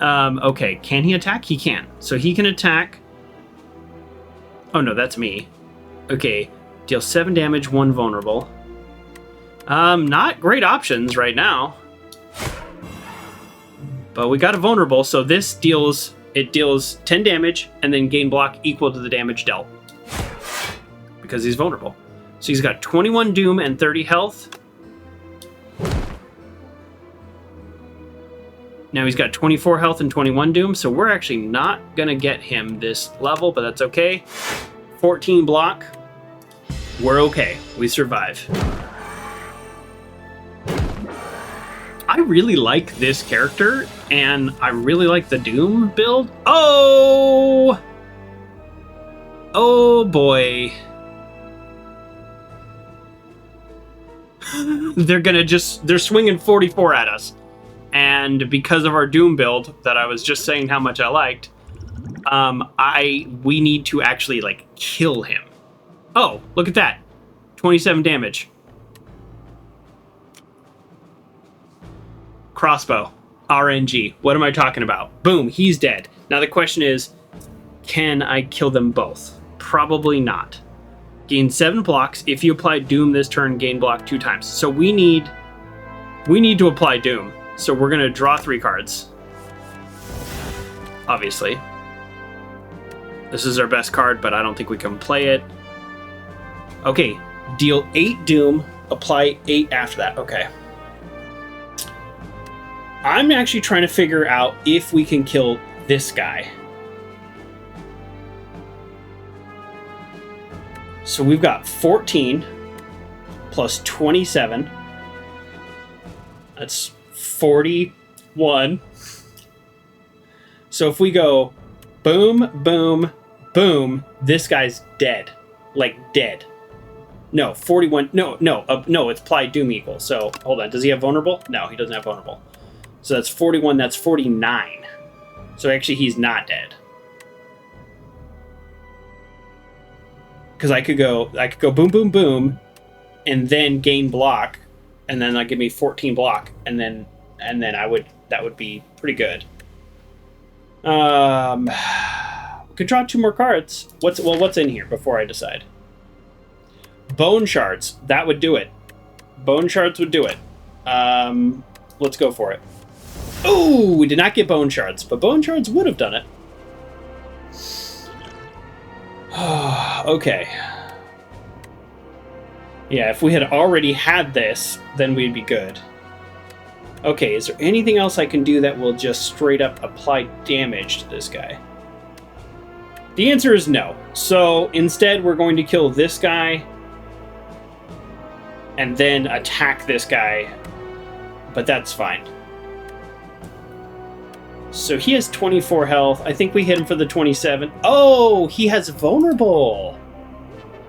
Okay, can he attack? He can. So he can attack. Oh no, that's me. Okay, deal 7 damage, 1 vulnerable. Not great options right now. But we got a vulnerable, so this deals 10 damage and then gain block equal to the damage dealt. Because he's vulnerable. So he's got 21 doom and 30 health. Now he's got 24 health and 21 doom, so we're actually not going to get him this level, but that's okay. 14 block. We're okay. We survive. I really like this character, and I really like the Doom build. Oh! Oh boy. They're swinging 44 at us. And because of our Doom build that I was just saying how much I liked, we need to actually like kill him. Oh, look at that. 27 damage. Crossbow. RNG. What am I talking about? Boom, he's dead. Now the question is, can I kill them both? Probably not. Gain 7 blocks. If you apply Doom this turn, gain block 2 times. So we need to apply Doom. So we're going to draw 3 cards. Obviously. This is our best card, but I don't think we can play it. Okay, deal 8 Doom, apply 8 after that. Okay. I'm actually trying to figure out if we can kill this guy. So we've got 14 plus 27. That's 41. So if we go boom, boom, boom, this guy's dead. Like dead. No, 41. No, it's apply Doom equal. So hold on. Does he have vulnerable? No, he doesn't have vulnerable. So that's 41. That's 49. So actually, he's not dead. Because I could go boom, boom, boom, and then gain block, and then that give me 14 block, and then that would be pretty good. We could draw 2 more cards. What's in here before I decide? Bone shards. That would do it. Bone shards would do it. Let's go for it. Oh, we did not get bone shards, but bone shards would have done it. Okay. Yeah, if we had already had this, then we'd be good. Okay, is there anything else I can do that will just straight up apply damage to this guy? The answer is no. So instead, we're going to kill this guy and then attack this guy, but that's fine. So he has 24 health. I think we hit him for the 27. Oh, he has vulnerable.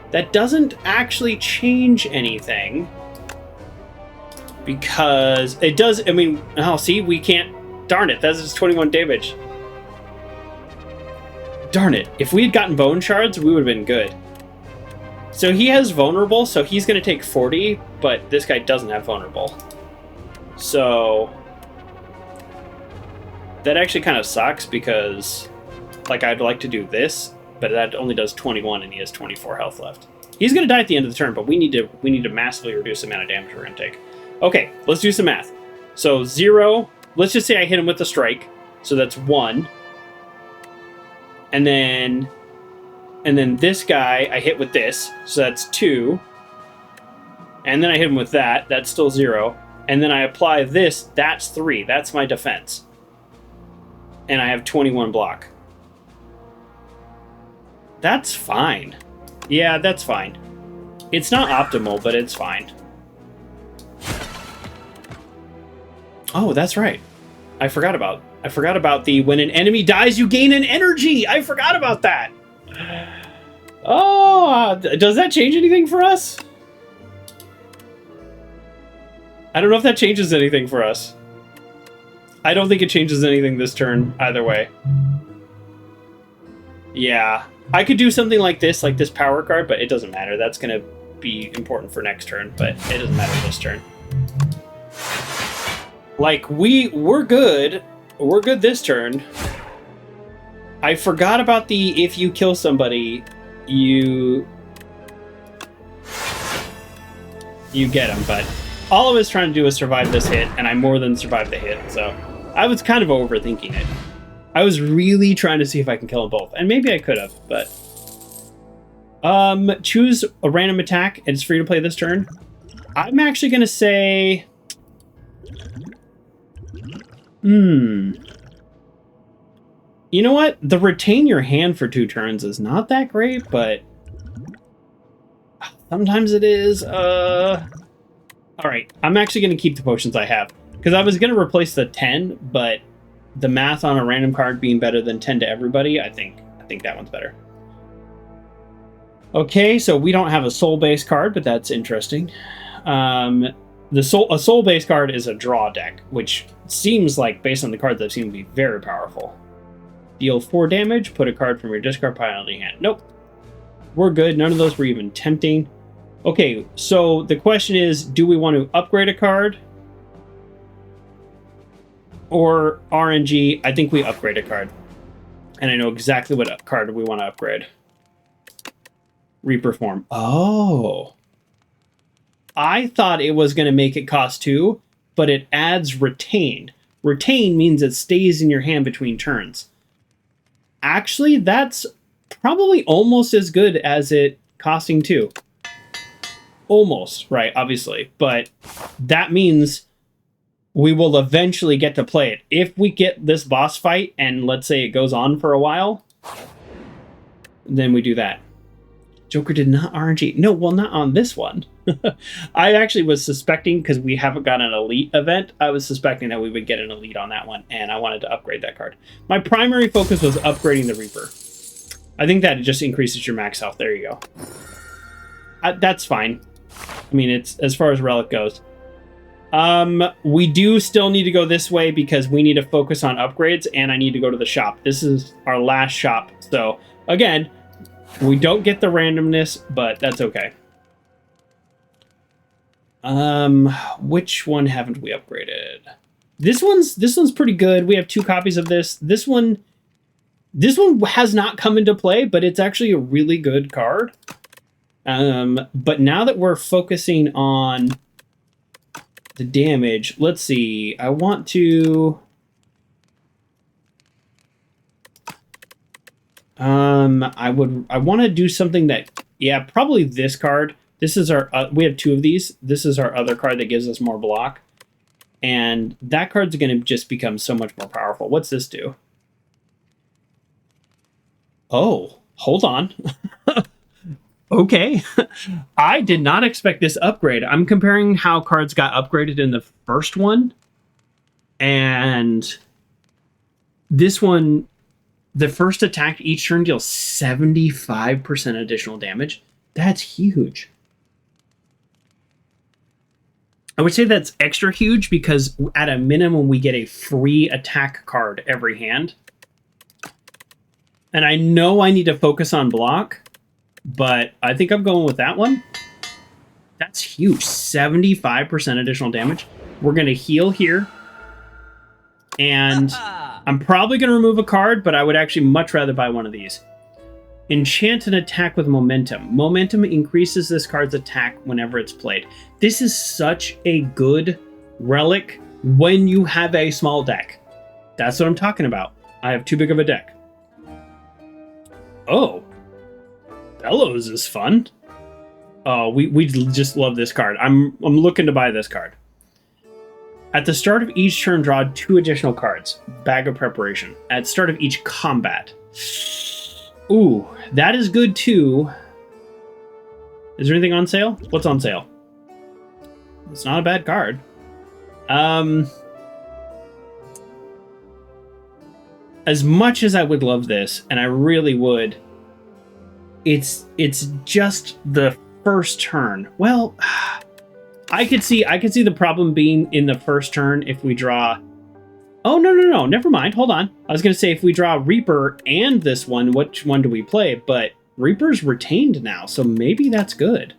That doesn't actually change anything. Because it does, I mean, oh, see, we can't, darn it, that's just 21 damage. Darn it, if we had gotten bone shards, we would have been good. So he has vulnerable, so he's going to take 40, but this guy doesn't have vulnerable. So That actually kind of sucks because, like, I'd like to do this, but that only does 21 and he has 24 health left. He's going to die at the end of the turn, but we need to massively reduce the amount of damage we're going to take. Okay, let's do some math. So 0, let's just say I hit him with a strike. So that's 1. And then this guy I hit with this, so that's 2. And then I hit him with that, that's still 0. And then I apply this, that's 3. That's my defense. And I have 21 block. That's fine. Yeah, that's fine. It's not optimal, but it's fine. Oh, that's right. I forgot about the when an enemy dies, you gain an energy. I forgot about that. Oh, does that change anything for us? I don't know if that changes anything for us. I don't think it changes anything this turn either way. Yeah, I could do something like this power card, but it doesn't matter. That's going to be important for next turn, but it doesn't matter this turn. Like, we're good. We're good this turn. I forgot about the if you kill somebody, you get them, but all I was trying to do was survive this hit, and I more than survived the hit, so I was kind of overthinking it. I was really trying to see if I can kill them both, and maybe I could have, but... choose a random attack, and it's free to play this turn. I'm actually going to say... You know what? The retain your hand for 2 turns is not that great, but... sometimes it is, Alright, I'm actually going to keep the potions I have. Because I was going to replace the 10, but the math on a random card being better than 10 to everybody, I think that one's better. Okay, so we don't have a soul-based card, but that's interesting. A soul-based card is a draw deck, which seems like, based on the cards I've seen, to be very powerful. Deal 4 damage, put a card from your discard pile into your hand. Nope. We're good. None of those were even tempting. Okay, so the question is, do we want to upgrade a card? Or RNG? I think we upgrade a card. And I know exactly what card we want to upgrade. Reperform. Oh. I thought it was going to make it cost 2, but it adds retain. Retain means it stays in your hand between turns. Actually, that's probably almost as good as it costing 2. Almost, right, obviously. But that means we will eventually get to play it. If we get this boss fight, and let's say it goes on for a while, then we do that. Joker did not RNG. No, well, not on this one. I actually was suspecting, because we haven't got an elite event, I was suspecting that we would get an elite on that one, and I wanted to upgrade that card. My primary focus was upgrading the Reaper. I think that just increases your max health. There you go. That's fine. I mean, it's as far as relic goes. We do still need to go this way because we need to focus on upgrades, and I need to go to the shop. This is our last shop. So, again, we don't get the randomness, but that's okay. Which one haven't we upgraded? This one's pretty good. We have 2 copies of this. This one has not come into play, but it's actually a really good card. But now that we're focusing on the damage, let's see. I want to... I want to do something that... Yeah, probably this card. This is our... we have 2 of these. This is our other card that gives us more block. And that card's going to just become so much more powerful. What's this do? Oh, hold on. Okay. I did not expect this upgrade. I'm comparing how cards got upgraded in the first one. And this one, the first attack each turn deals 75% additional damage. That's huge. I would say that's extra huge because at a minimum we get a free attack card every hand. And I know I need to focus on block, but I think I'm going with that one. That's huge. 75% additional damage. We're going to heal here. And I'm probably going to remove a card, but I would actually much rather buy one of these. Enchant an attack with momentum. Momentum increases this card's attack whenever it's played. This is such a good relic when you have a small deck. That's what I'm talking about. I have too big of a deck. Oh. Bellows is fun. Oh, we just love this card. I'm looking to buy this card. At the start of each turn, draw 2 additional cards. Bag of Preparation. At the start of each combat. Ooh, that is good too. Is there anything on sale? What's on sale? It's not a bad card. As much as I would love this, and I really would, it's just the first turn. Well, I could see the problem being in the first turn if we draw. Oh, no, never mind. Hold on. I was going to say if we draw Reaper and this one, which one do we play? But Reaper's retained now, so maybe that's good.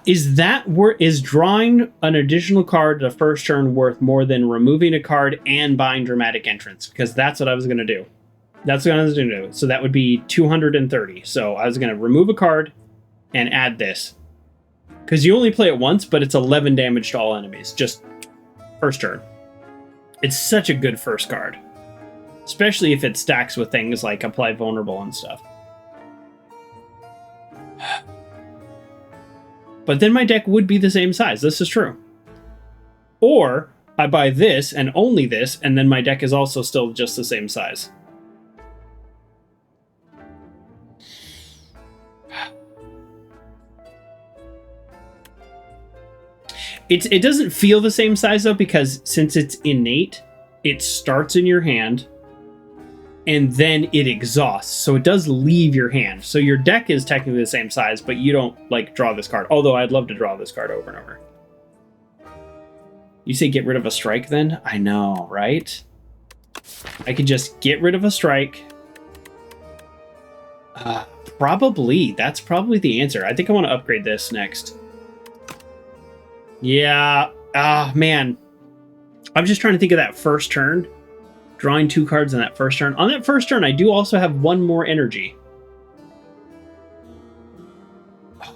Is drawing an additional card the first turn worth more than removing a card and buying Dramatic Entrance? Because that's what I was going to do. That's what I was going to do. So that would be 230. So I was going to remove a card and add this. Because you only play it once, but it's 11 damage to all enemies. Just first turn. It's such a good first card. Especially if it stacks with things like Apply Vulnerable and stuff. But then my deck would be the same size. This is true. Or I buy this and only this, and then my deck is also still just the same size. It doesn't feel the same size though, because since it's innate, it starts in your hand and then it exhausts. So it does leave your hand. So your deck is technically the same size, but you don't like draw this card. Although I'd love to draw this card over and over. You say get rid of a strike then? I know, right? I could just get rid of a strike. Probably. That's probably the answer. I think I want to upgrade this next. Yeah. Man. I'm just trying to think of that first turn. Drawing 2 cards on that first turn. On that first turn, I do also have 1 more energy.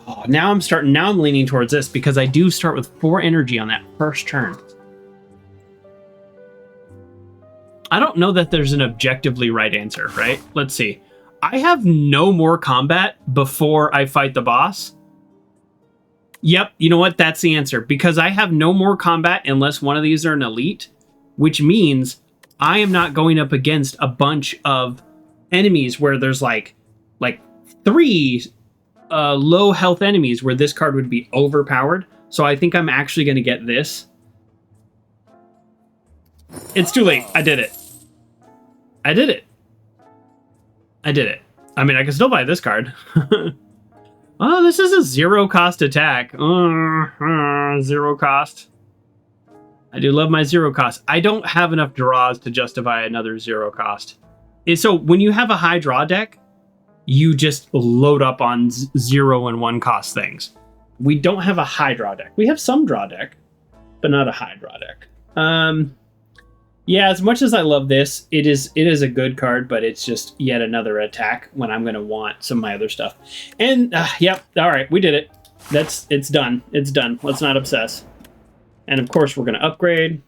Oh, now I'm leaning towards this because I do start with 4 energy on that first turn. I don't know that there's an objectively right answer, right? Let's see. I have no more combat before I fight the boss. Yep, you know what? That's the answer. Because I have no more combat unless one of these are an elite, which means I am not going up against a bunch of enemies where there's like 3 low health enemies where this card would be overpowered. So I think I'm actually going to get this. It's too late. I did it. I did it. I did it. I mean, I can still buy this card. Oh, this is a 0 cost attack. 0 cost. I do love my 0 cost. I don't have enough draws to justify another 0 cost. So when you have a high draw deck, you just load up on 0 and 1 cost things. We don't have a high draw deck. We have some draw deck, but not a high draw deck. Yeah, as much as I love this, it is a good card, but it's just yet another attack when I'm going to want some of my other stuff. And, yep, all right, we did it. It's done. It's done. Let's not obsess. And, of course, we're going to upgrade.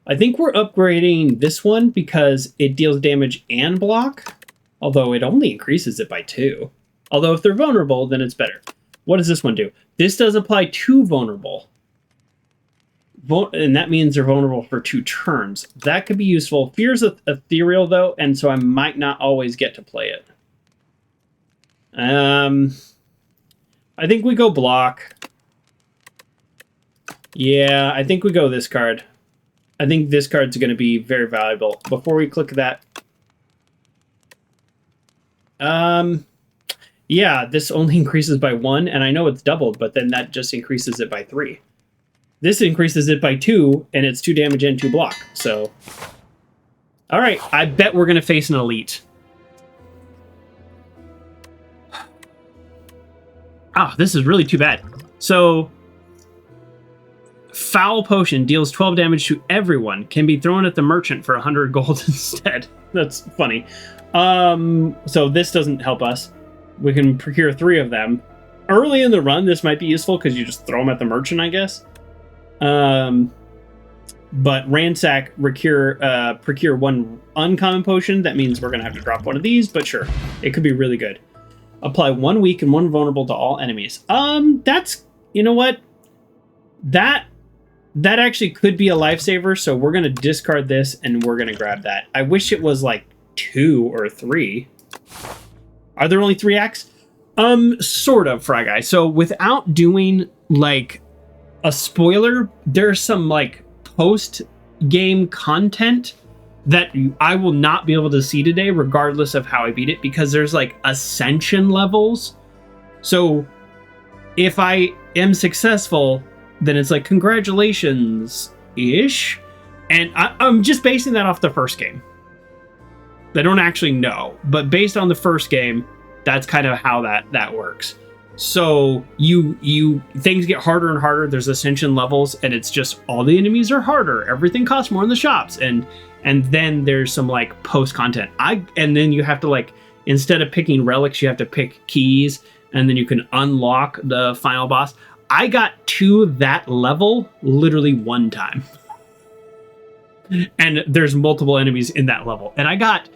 I think we're upgrading this one because it deals damage and block, although it only increases it by 2. Although if they're vulnerable, then it's better. What does this one do? This does apply to vulnerable. And that means they're vulnerable for 2 turns. That could be useful. Fear's ethereal, though, and so I might not always get to play it. I think we go block. Yeah, I think we go this card. I think this card's going to be very valuable. Before we click that... yeah, this only increases by 1, and I know it's doubled, but then that just increases it by 3. This increases it by 2, and it's 2 damage and 2 block, so... Alright, I bet we're going to face an elite. Ah, this is really too bad. So, Foul potion deals 12 damage to everyone. Can be thrown at the merchant for 100 gold instead. That's funny. So this doesn't help us. We can procure 3 of them. Early in the run, this might be useful because you just throw them at the merchant, I guess. But ransack, procure 1 uncommon potion. That means we're going to have to drop one of these, but sure. It could be really good. Apply 1 weak and 1 vulnerable to all enemies. That's, you know what? That actually could be a lifesaver, so we're going to discard this and we're going to grab that. I wish it was like 2 or 3. Are there only 3 acts? Sort of, Fry Guy. So without doing like a spoiler, there's some like post-game content that I will not be able to see today, regardless of how I beat it, because there's like ascension levels. So if I am successful, then it's like congratulations-ish. And I'm just basing that off the first game. I don't actually know, but based on the first game, that's kind of how that works. So you things get harder and harder. There's ascension levels, and it's just all the enemies are harder. Everything costs more in the shops, and then there's some like post content. And then you have to like, instead of picking relics, you have to pick keys, and then you can unlock the final boss. I got to that level literally 1 time. And there's multiple enemies in that level. And I got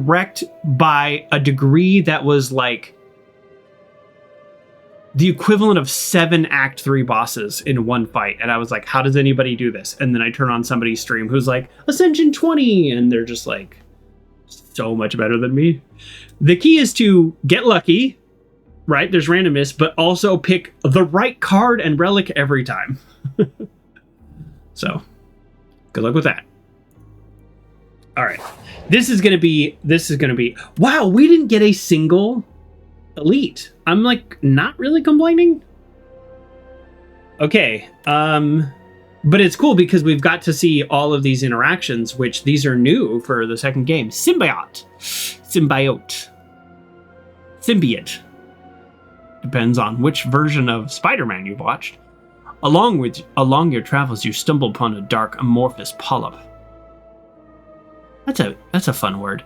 wrecked by a degree that was like the equivalent of 7 Act 3 bosses in one fight. And I was like, how does anybody do this? And then I turn on somebody's stream who's like, Ascension 20. And they're just like, so much better than me. The key is to get lucky, right? There's randomness, but also pick the right card and relic every time. So, good luck with that. All right. This is going to be, wow, we didn't get a single elite. I'm like not really complaining. Okay. But it's cool because we've got to see all of these interactions, which these are new for the second game. Symbiote. Depends on which version of Spider-Man you've watched. Along your travels, you stumble upon a dark, amorphous polyp. That's a fun word.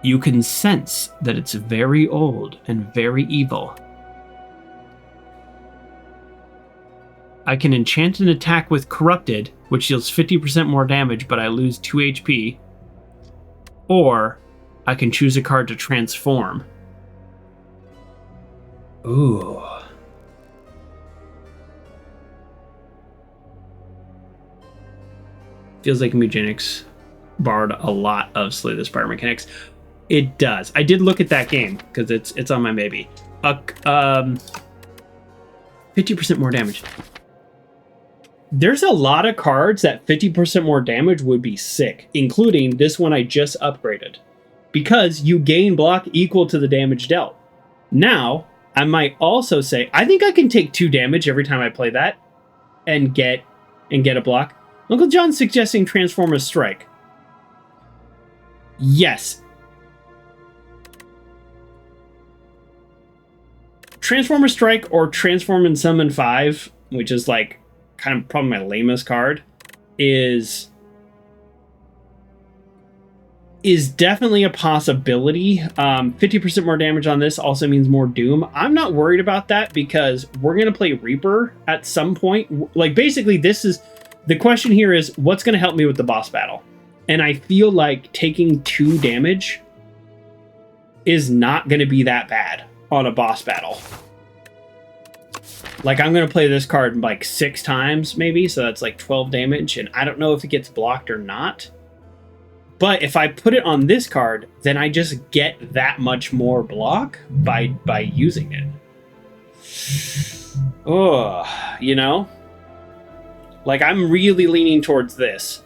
You can sense that it's very old and very evil. I can enchant an attack with Corrupted, which deals 50% more damage, but I lose 2 HP. Or I can choose a card to transform. Ooh. Feels like Mugenics borrowed a lot of Slay the Spire mechanics. It does. I did look at that game because it's on my maybe. 50% more damage. There's a lot of cards that 50% more damage would be sick, including this one I just upgraded, because you gain block equal to the damage dealt. Now, I might also say, I think I can take 2 damage every time I play that and get a block. Uncle John's suggesting Transformers Strike. Yes. Transformer Strike or Transform and Summon 5, which is like kind of probably my lamest card, is definitely a possibility. 50% more damage on this also means more Doom. I'm not worried about that because we're going to play Reaper at some point. Like, basically, the question here is, what's going to help me with the boss battle? And I feel like taking 2 damage is not going to be that bad on a boss battle. Like, I'm going to play this card like 6 times, maybe, so that's like 12 damage, and I don't know if it gets blocked or not. But if I put it on this card, then I just get that much more block by using it. Oh, you know? Like, I'm really leaning towards this.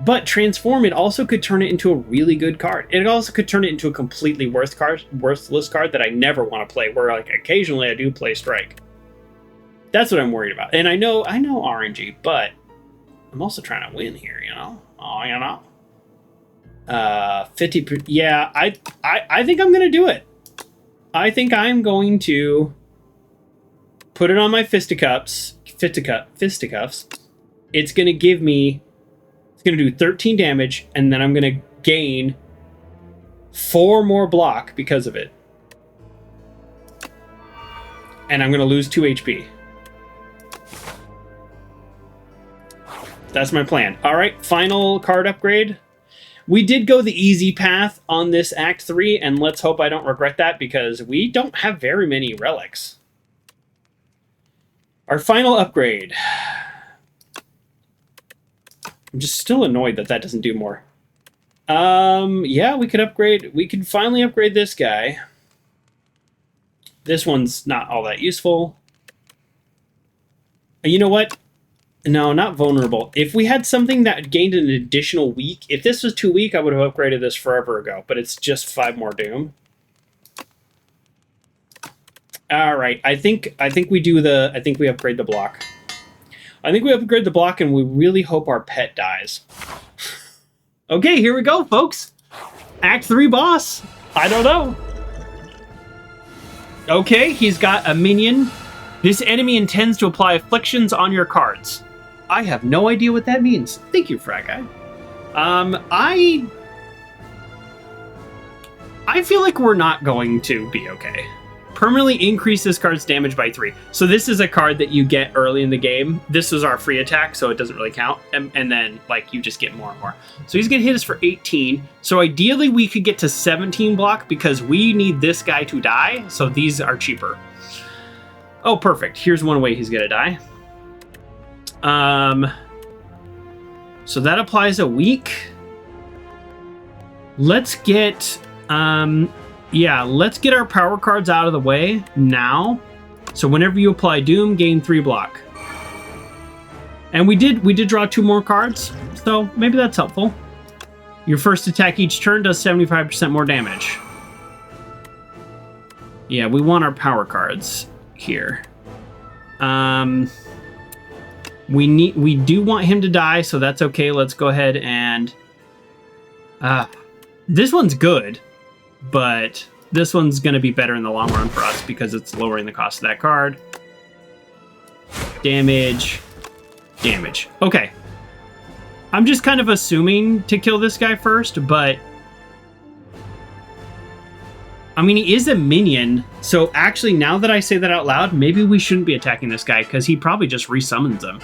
But Transform, it also could turn it into a really good card. It also could turn it into a completely worthless card that I never want to play, where like occasionally I do play Strike. That's what I'm worried about. And I know RNG, but I'm also trying to win here, you know? Oh, you know? 50, yeah, I think I'm going to do it. I think I'm going to put it on my fisticuffs. It's going to give me... It's going to do 13 damage, and then I'm going to gain 4 more block because of it. And I'm going to lose 2 HP. That's my plan. All right, final card upgrade. We did go the easy path on this Act 3, and let's hope I don't regret that because we don't have very many relics. Our final upgrade. I'm just still annoyed that that doesn't do more. Yeah, we could upgrade. We could finally upgrade this guy. This one's not all that useful. You know what? No, not vulnerable. If we had something that gained an additional week, if this was 2 week, I would have upgraded this forever ago, but it's just 5 more doom. All right, I think we upgrade the block. I think we upgrade the block and we really hope our pet dies. Okay, here we go, folks. Act 3 boss. I don't know. Okay, he's got a minion. This enemy intends to apply afflictions on your cards. I have no idea what that means. Thank you, Frat Guy. I feel like we're not going to be okay. Permanently increase this card's damage by 3. So this is a card that you get early in the game. This was our free attack, so it doesn't really count. And then, like, you just get more and more. So he's going to hit us for 18. So ideally, we could get to 17 block because we need this guy to die. So these are cheaper. Oh, perfect. Here's one way he's going to die. So that applies a week. Let's get... yeah, let's get our power cards out of the way now. So whenever you apply Doom, gain 3 block. And we did draw 2 more cards, so maybe that's helpful. Your first attack each turn does 75% more damage. Yeah, we want our power cards here. We do want him to die, so that's okay. Let's go ahead and... this one's good. But this one's going to be better in the long run for us because it's lowering the cost of that card. Damage. Damage. Okay. I'm just kind of assuming to kill this guy first, but... I mean, he is a minion, so actually, now that I say that out loud, maybe we shouldn't be attacking this guy because he probably just resummons him.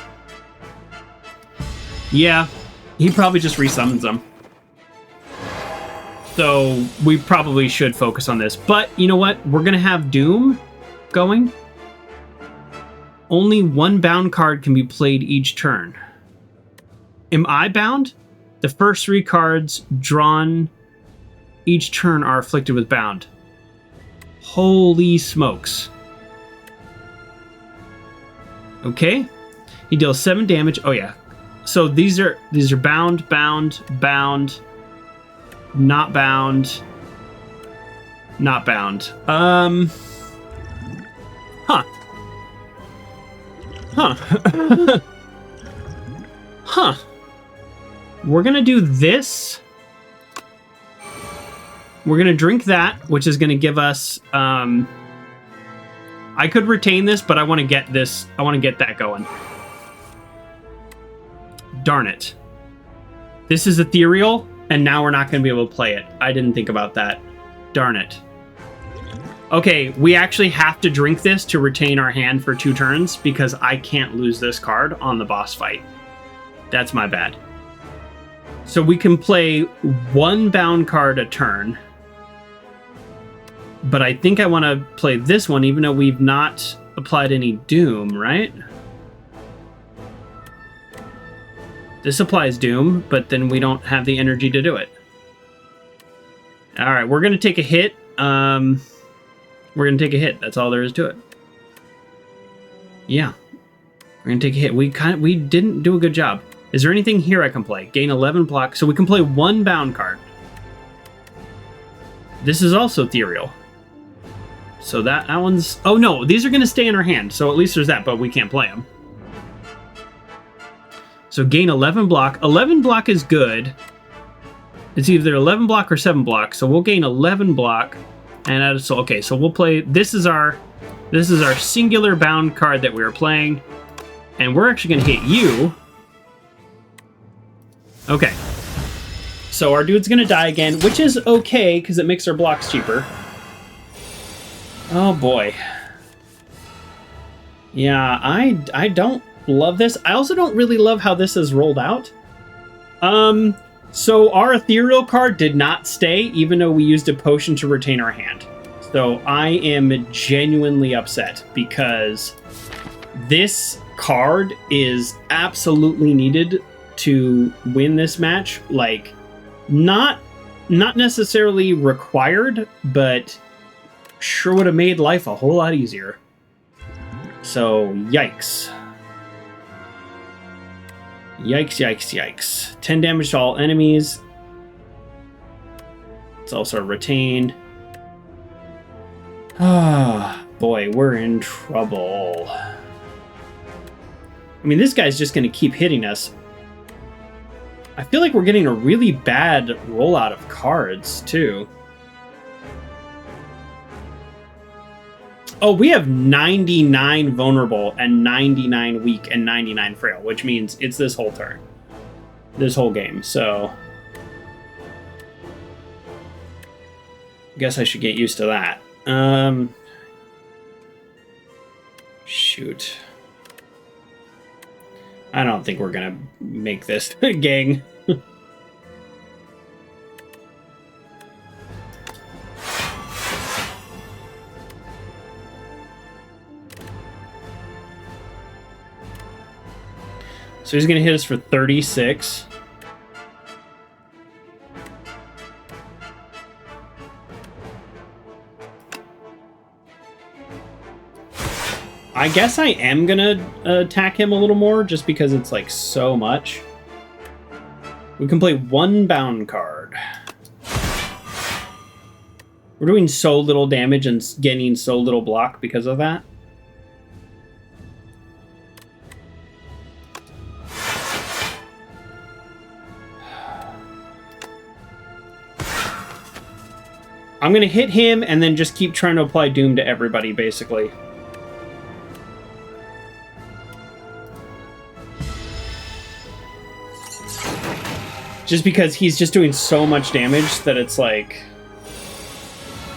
Yeah, he probably just resummons him. So we probably should focus on this. But you know what? We're going to have Doom going. Only 1 bound card can be played each turn. Am I bound? The first 3 cards drawn each turn are afflicted with bound. Holy smokes. Okay. He deals 7 damage. Oh yeah. So these are bound, bound, bound. Not bound. Not bound. Huh. Huh. Huh. We're gonna do this. We're gonna drink that, which is gonna give us... I could retain this, but I want to get this. I want to get that going. Darn it. This is ethereal. And now we're not going to be able to play it. I didn't think about that. Darn it. Okay, we actually have to drink this to retain our hand for 2 turns because I can't lose this card on the boss fight. That's my bad. So we can play 1 bound card a turn. But I think I want to play this one even though we've not applied any Doom, right? This applies Doom, but then we don't have the energy to do it. All right, we're going to take a hit. We're going to take a hit. That's all there is to it. Yeah. We're going to take a hit. We didn't do a good job. Is there anything here I can play? Gain 11 block. So we can play 1 bound card. This is also ethereal. So that one's... Oh, no. These are going to stay in our hand. So at least there's that, but we can't play them. So gain 11 block. 11 block is good. It's either 11 block or 7 block. So we'll gain 11 block. And so okay, so we'll play... This is our This is our singular bound card that we are playing. And we're actually going to hit you. Okay. So our dude's going to die again, which is okay, because it makes our blocks cheaper. Oh, boy. Yeah, I don't love this. I also don't really love how this is rolled out. So our ethereal card did not stay, even though we used a potion to retain our hand. So I am genuinely upset, because this card is absolutely needed to win this match. Like, not necessarily required, but sure would have made life a whole lot easier. So, yikes. Yikes, yikes, yikes. 10 damage to all enemies. It's also retained. Ah, boy, we're in trouble. I mean, this guy's just going to keep hitting us. I feel like we're getting a really bad rollout of cards, too. Oh, we have 99 vulnerable and 99 weak and 99 frail, which means it's this whole turn. This whole game, so... guess I should get used to that. Shoot. I don't think we're gonna make this, gang. So he's gonna hit us for 36. I guess I am gonna attack him a little more, just because it's like so much. We can play one bound card. We're doing so little damage and getting so little block because of that. I'm gonna hit him and then just keep trying to apply Doom to everybody, basically. Just because he's just doing so much damage that it's like...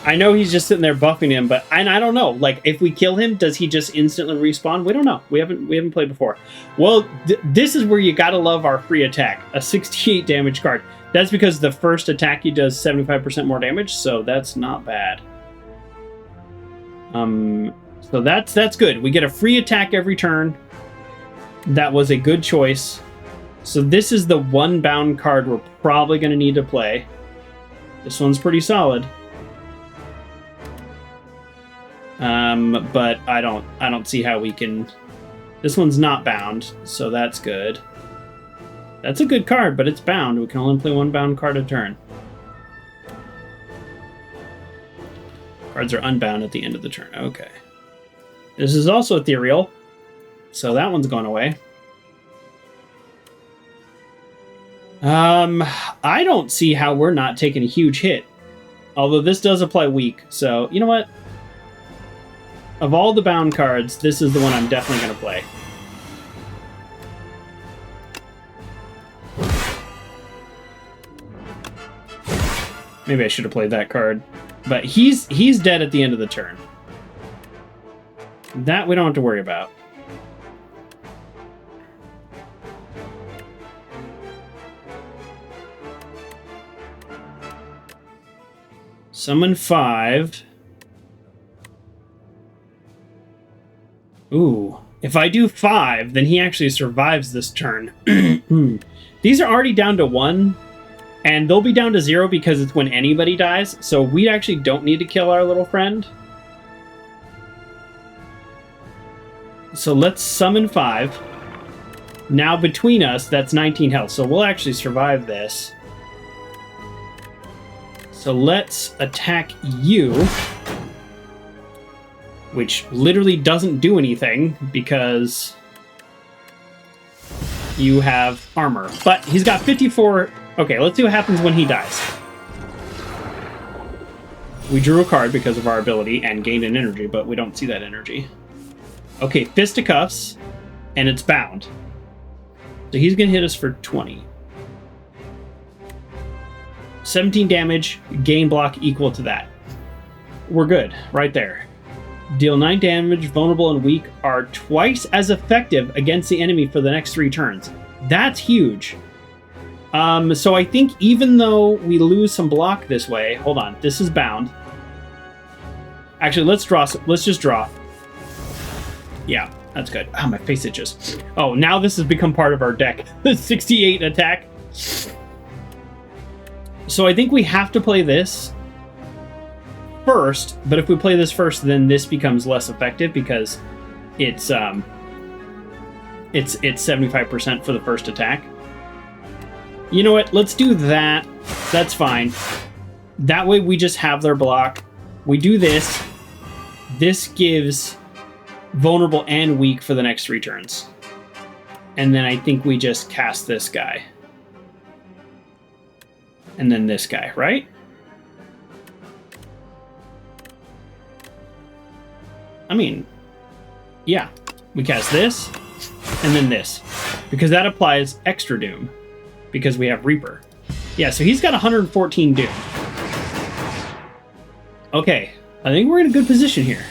I know he's just sitting there buffing him, but I don't know. Like, if we kill him, does he just instantly respawn? We don't know. We haven't played before. Well, this is where you gotta love our free attack. A 68 damage card. That's because the first attack he does 75% more damage, so that's not bad. So that's good. We get a free attack every turn. That was a good choice. So this is the one bound card we're probably going to need to play. This one's pretty solid. But I don't see how we can... This one's not bound, so that's good. That's a good card, but it's bound. We can only play one bound card a turn. Cards are unbound at the end of the turn. Okay. This is also ethereal, so that one's going away. I don't see how we're not taking a huge hit. Although this does apply weak, so you know what? Of all the bound cards, this is the one I'm definitely going to play. Maybe I should have played that card. But he's dead at the end of the turn. That we don't have to worry about. Summon 5. Ooh. If I do 5, then he actually survives this turn. These are already down to 1. And they'll be down to 0 because it's when anybody dies. So we actually don't need to kill our little friend. So let's summon 5. Now between us, that's 19 health. So we'll actually survive this. So let's attack you. Which literally doesn't do anything because you have armor. But he's got 54... Okay, let's see what happens when he dies. We drew a card because of our ability and gained an energy, but we don't see that energy. Okay, fisticuffs, and it's bound. So he's going to hit us for 20. 17 damage, gain block equal to that. We're good, right there. Deal 9 damage, vulnerable and weak are twice as effective against the enemy for the next 3 turns. That's huge. So I think even though we lose some block this way, hold on, this is bound. Actually, let's just draw. Yeah, that's good. Oh, my face itches. Oh, now this has become part of our deck. 68 attack. So I think we have to play this first, but if we play this first, then this becomes less effective because it's 75% for the first attack. You know what? Let's do that. That's fine. That way we just have their block. We do this. This gives vulnerable and weak for the next 3 turns. And then I think we just cast this guy. And then this guy, right? I mean, yeah. We cast this, and then this. Because that applies extra doom. Because we have Reaper. Yeah, so he's got 114 doom. Okay, I think we're in a good position here.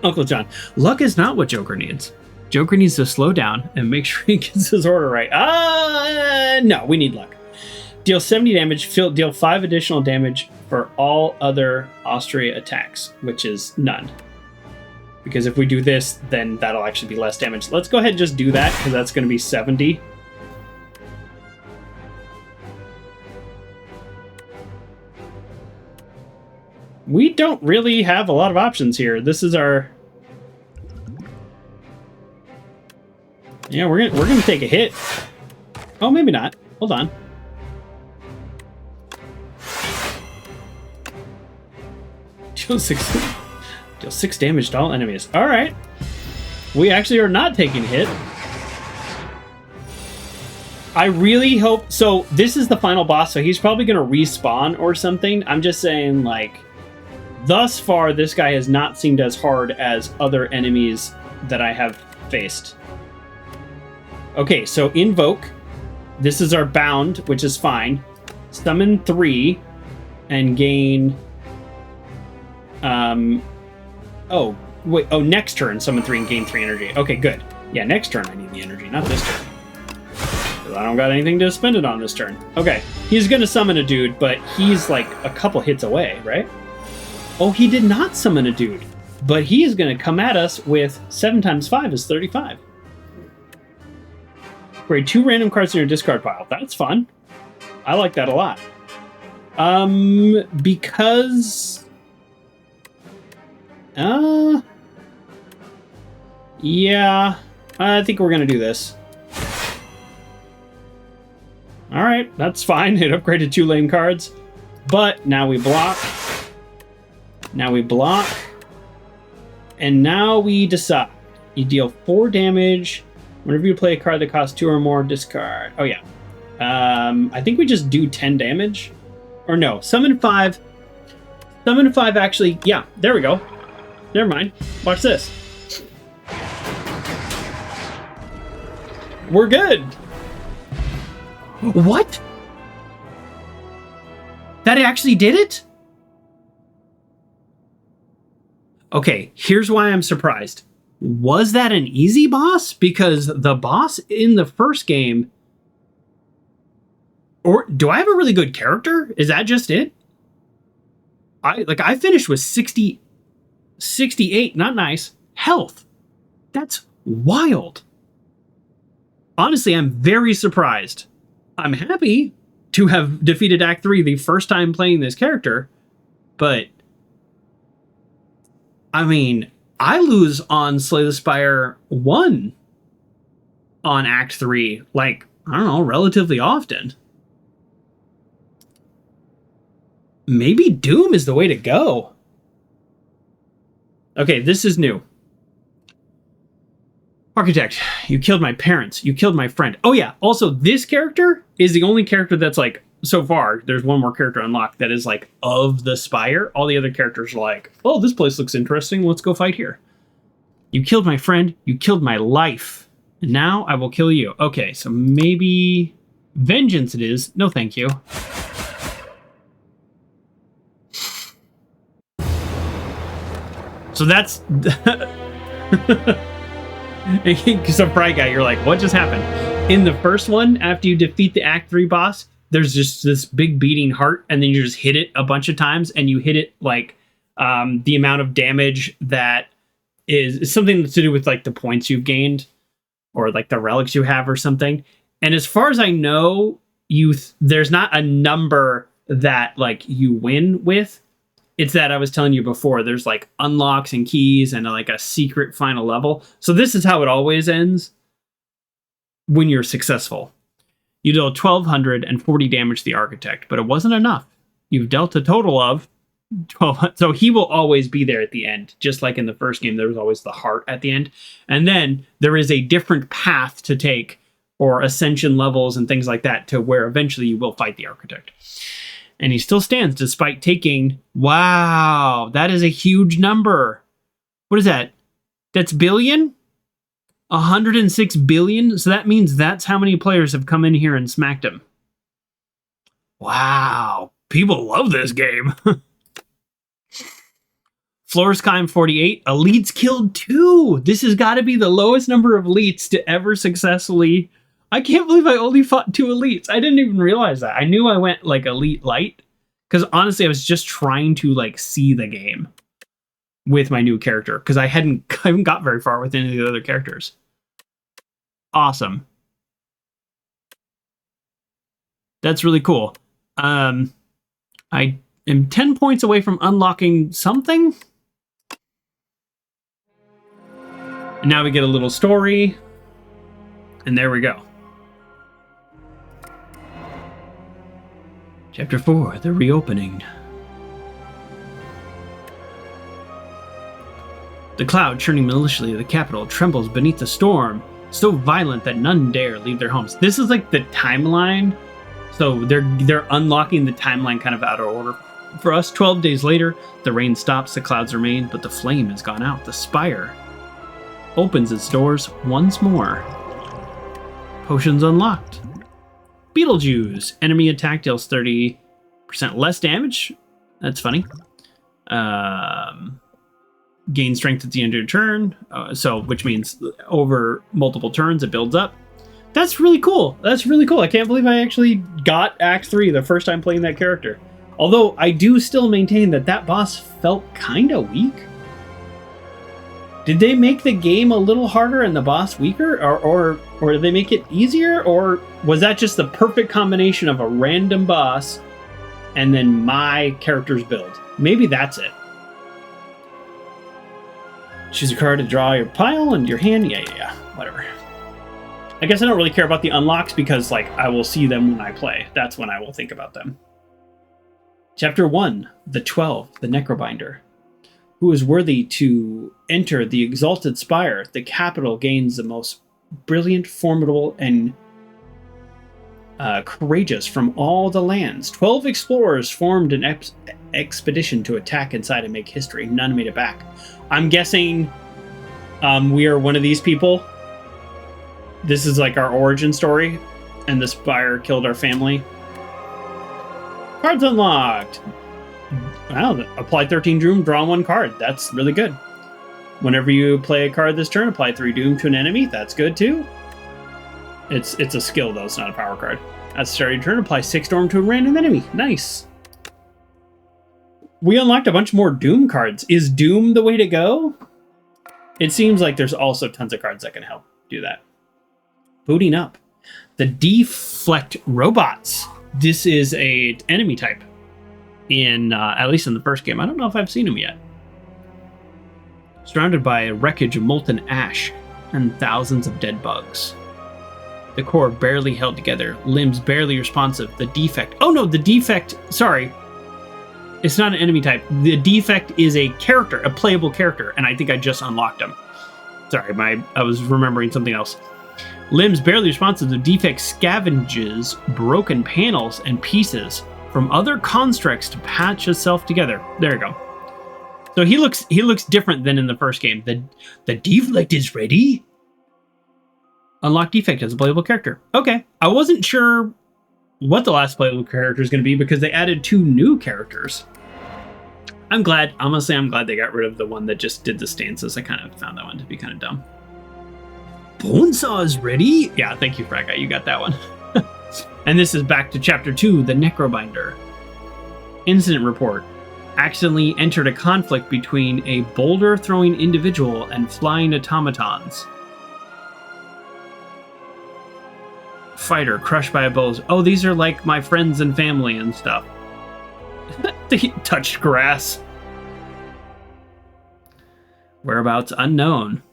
Uncle John, luck is not what Joker needs. Joker needs to slow down and make sure he gets his order right. No, we need luck. Deal 70 damage, deal 5 additional damage for all other Austria attacks, which is none. Because if we do this, then that'll actually be less damage. Let's go ahead and just do that, because that's going to be 70. We don't really have a lot of options here. This is our... Yeah, we're gonna take a hit. Oh, maybe not. Hold on. Deal 6 damage to all enemies. All right. We actually are not taking a hit. I really hope... So, this is the final boss, so he's probably going to respawn or something. I'm just saying, like... Thus far, this guy has not seemed as hard as other enemies that I have faced. Okay, so Invoke. This is our bound, which is fine. Summon 3 and gain... Oh, wait. Oh, next turn, summon 3 and gain 3 energy. Okay, good. Yeah, next turn I need the energy, not this turn. Because I don't got anything to spend it on this turn. Okay, he's going to summon a dude, but he's like a couple hits away, right? Oh, he did not summon a dude, but he is going to come at us with 7 times 5 is 35. Create 2 random cards in your discard pile. That's fun. I like that a lot. Because... yeah, I think we're going to do this. Alright, that's fine. It upgraded 2 lane cards. But now we block. Now we block. And now we decide. You deal 4 damage. Whenever you play a card that costs 2 or more, discard. Oh, yeah. I think we just do 10 damage. Or no, summon 5. Summon 5 actually. Yeah, there we go. Never mind. Watch this. We're good. What? That actually did it? Okay, here's why I'm surprised. Was that an easy boss? Because the boss in the first game... Or do I have a really good character? Is that just it? I finished with 68, not nice, health. That's wild. Honestly, I'm very surprised. I'm happy to have defeated Act 3 the first time playing this character, but I mean, I lose on Slay the Spire 1 on Act 3, like, I don't know, relatively often. Maybe Doom is the way to go. Okay, this is new. Architect, you killed my parents. You killed my friend. Oh yeah, also this character is the only character that's like so far, there's one more character unlocked that is like of the Spire. All the other characters are like, oh, this place looks interesting. Let's go fight here. You killed my friend. You killed my life. And now I will kill you. Okay, so maybe vengeance it is. No, thank you. So that's... Because a Fry Guy, you're like, what just happened? In the first one, after you defeat the Act 3 boss, there's just this big beating heart, and then you just hit it a bunch of times, and you hit it like the amount of damage that is something to do with like the points you've gained, or like the relics you have or something. And as far as I know, there's not a number that like you win with. It's that I was telling you before, there's like unlocks and keys and like a secret final level. So this is how it always ends when you're successful. You deal 1,240 damage to the architect, but it wasn't enough. You've dealt a total of 1,200. So he will always be there at the end. Just like in the first game, there was always the heart at the end. And then there is a different path to take, or ascension levels and things like that, to where eventually you will fight the architect. And he still stands despite taking... Wow, that is a huge number. What is that? That's billion? 106 billion? So that means that's how many players have come in here and smacked him. Wow, people love this game. Floorskime 48. Elites killed 2. This has got to be the lowest number of elites to ever successfully... I can't believe I only fought 2 elites. I didn't even realize that. I knew I went like elite light, because honestly I was just trying to like see the game with my new character, because I haven't got very far with any of the other characters. Awesome. That's really cool. I am 10 points away from unlocking something. And now we get a little story. And there we go. Chapter 4, The Reopening. The cloud churning maliciously of the capital trembles beneath the storm, so violent that none dare leave their homes. This is like the timeline. So they're unlocking the timeline kind of out of order for us. 12 days later, the rain stops, the clouds remain, but the flame has gone out. The spire opens its doors once more. Potions unlocked. Beetlejuice. Enemy attack deals 30% less damage. That's funny. Gain strength at the end of your turn. Which means over multiple turns, it builds up. That's really cool. That's really cool. I can't believe I actually got Act 3 the first time playing that character. Although I do still maintain that boss felt kind of weak. Did they make the game a little harder and the boss weaker? Or did they make it easier? Or was that just the perfect combination of a random boss and then my character's build? Maybe that's it. Choose a card to draw your pile and your hand. Yeah, whatever. I guess I don't really care about the unlocks because like I will see them when I play. That's when I will think about them. Chapter 1, The 12, the Nercobinder. Who is worthy to enter the exalted spire? The capital gains the most brilliant, formidable, and courageous from all the lands. 12 explorers formed an expedition to attack inside and make history. None made it back. I'm guessing we are one of these people. This is like our origin story, and the spire killed our family. Cards unlocked. Wow, apply 13 doom, draw 1 card. That's really good. Whenever you play a card this turn, apply 3 doom to an enemy. That's good too. It's a skill though, it's not a power card. At the start of your turn, apply 6 storm to a random enemy. Nice. We unlocked a bunch more doom cards. Is doom the way to go? It seems like there's also tons of cards that can help do that. Booting up. The deflect robots. This is a enemy type. At least in the first game. I don't know if I've seen him yet. Surrounded by a wreckage of molten ash and thousands of dead bugs. The core barely held together, limbs barely responsive. The defect. Oh no, the defect. Sorry. It's not an enemy type. The defect is a character, a playable character, and I think I just unlocked him. Sorry, I was remembering something else. Limbs barely responsive to defects scavenges broken panels and pieces from other constructs to patch itself together. There you go. So he looks different than in the first game. The deflect is ready. Unlock defect as a playable character. Okay. I wasn't sure what the last playable character is going to be because they added 2 new characters. I'm glad they got rid of the one that just did the stances. I kind of found that one to be kind of dumb. Bonesaw is ready? Yeah, thank you, Frat Guy. You got that one. And this is back to Chapter 2, the Nercobinder. Incident report. Accidentally entered a conflict between a boulder-throwing individual and flying automatons. Fighter crushed by a bull. Oh, these are like my friends and family and stuff. They touched grass. Whereabouts unknown.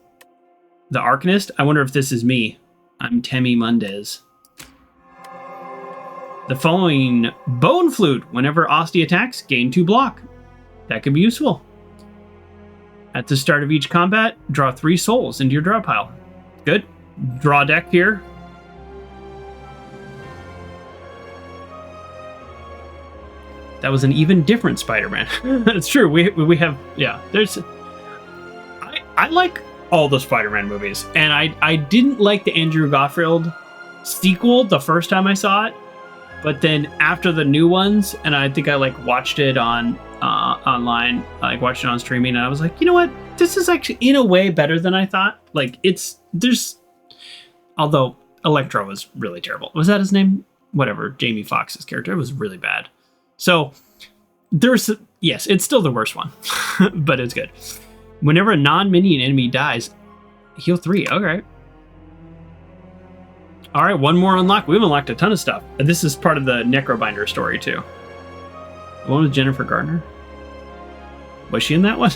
The Arcanist? I wonder if this is me. I'm Temi Mundez. The following Bone Flute. Whenever Osti attacks, gain 2 block. That could be useful. At the start of each combat, draw 3 souls into your draw pile. Good. Draw deck here. That was an even different Spider-Man. That's true. We have, yeah. There's. I like all the Spider-Man movies, and I didn't like the Andrew Garfield sequel the first time I saw it, but then after the new ones, and I think I watched it on online, I watched it on streaming, and I was like, you know what? This is actually in a way better than I thought. Although Electro was really terrible. Was that his name? Whatever. Jamie Foxx's character. It was really bad. So yes, it's still the worst one, but it's good. Whenever a non-minion enemy dies, heal 3. Okay. All right, one more unlock. We've unlocked a ton of stuff. And this is part of the Nercobinder story too. The one with Jennifer Gardner. Was she in that one?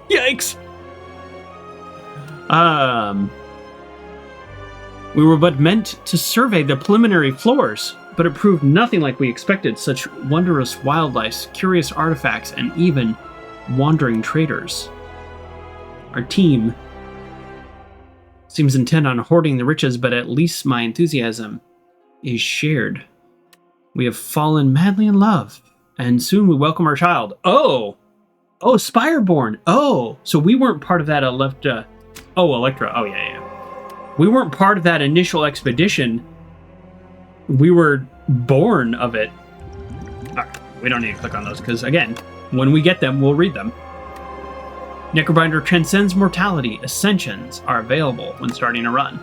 Yikes. We were but meant to survey the preliminary floors, but it proved nothing like we expected. Such wondrous wildlife, curious artifacts, and even wandering traders. Our team seems intent on hoarding the riches, but at least my enthusiasm is shared. We have fallen madly in love, and soon we welcome our child. Oh, Spireborn. Oh, so we weren't part of that Electra. Oh, yeah. We weren't part of that initial expedition. We were born of it. Right, we don't need to click on those because, again, when we get them, we'll read them. Nercobinder transcends mortality. Ascensions are available when starting a run.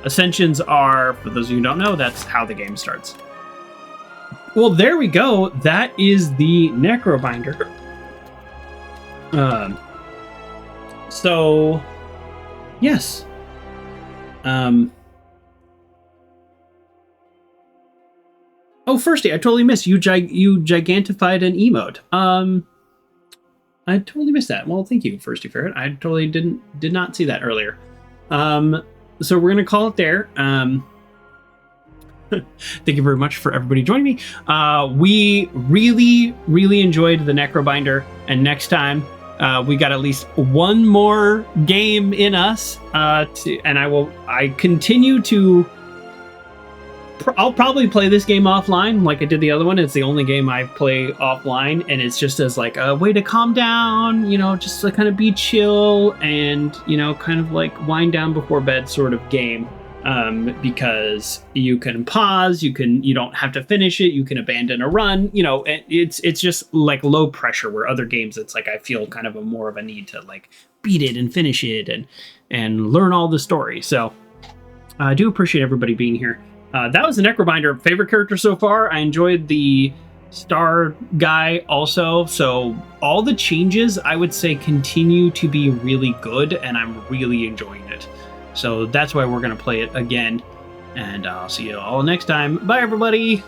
Ascensions are, for those of you who don't know, that's how the game starts. Well, there we go. That is the Nercobinder. So, yes. Oh, firsty, I totally missed you. You gigantified an emote. I totally missed that. Well, thank you, Firsty Ferret. I totally did not see that earlier. So we're gonna call it there. Thank you very much for everybody joining me. We really enjoyed the Nercobinder, and next time we got at least one more game in us. And I continue to. I'll probably play this game offline like I did the other one. It's the only game I play offline, and it's just as like a way to calm down, just to kind of be chill and, kind of like wind down before bed sort of game. Because you can pause, you don't have to finish it, you can abandon a run, it's just like low pressure, where other games it's like I feel kind of more of a need to like beat it and finish it and learn all the story. So I do appreciate everybody being here. That was the Nercobinder. Favorite character so far. I enjoyed the star guy also. So all the changes, I would say, continue to be really good, and I'm really enjoying it. So that's why we're going to play it again. And I'll see you all next time. Bye, everybody.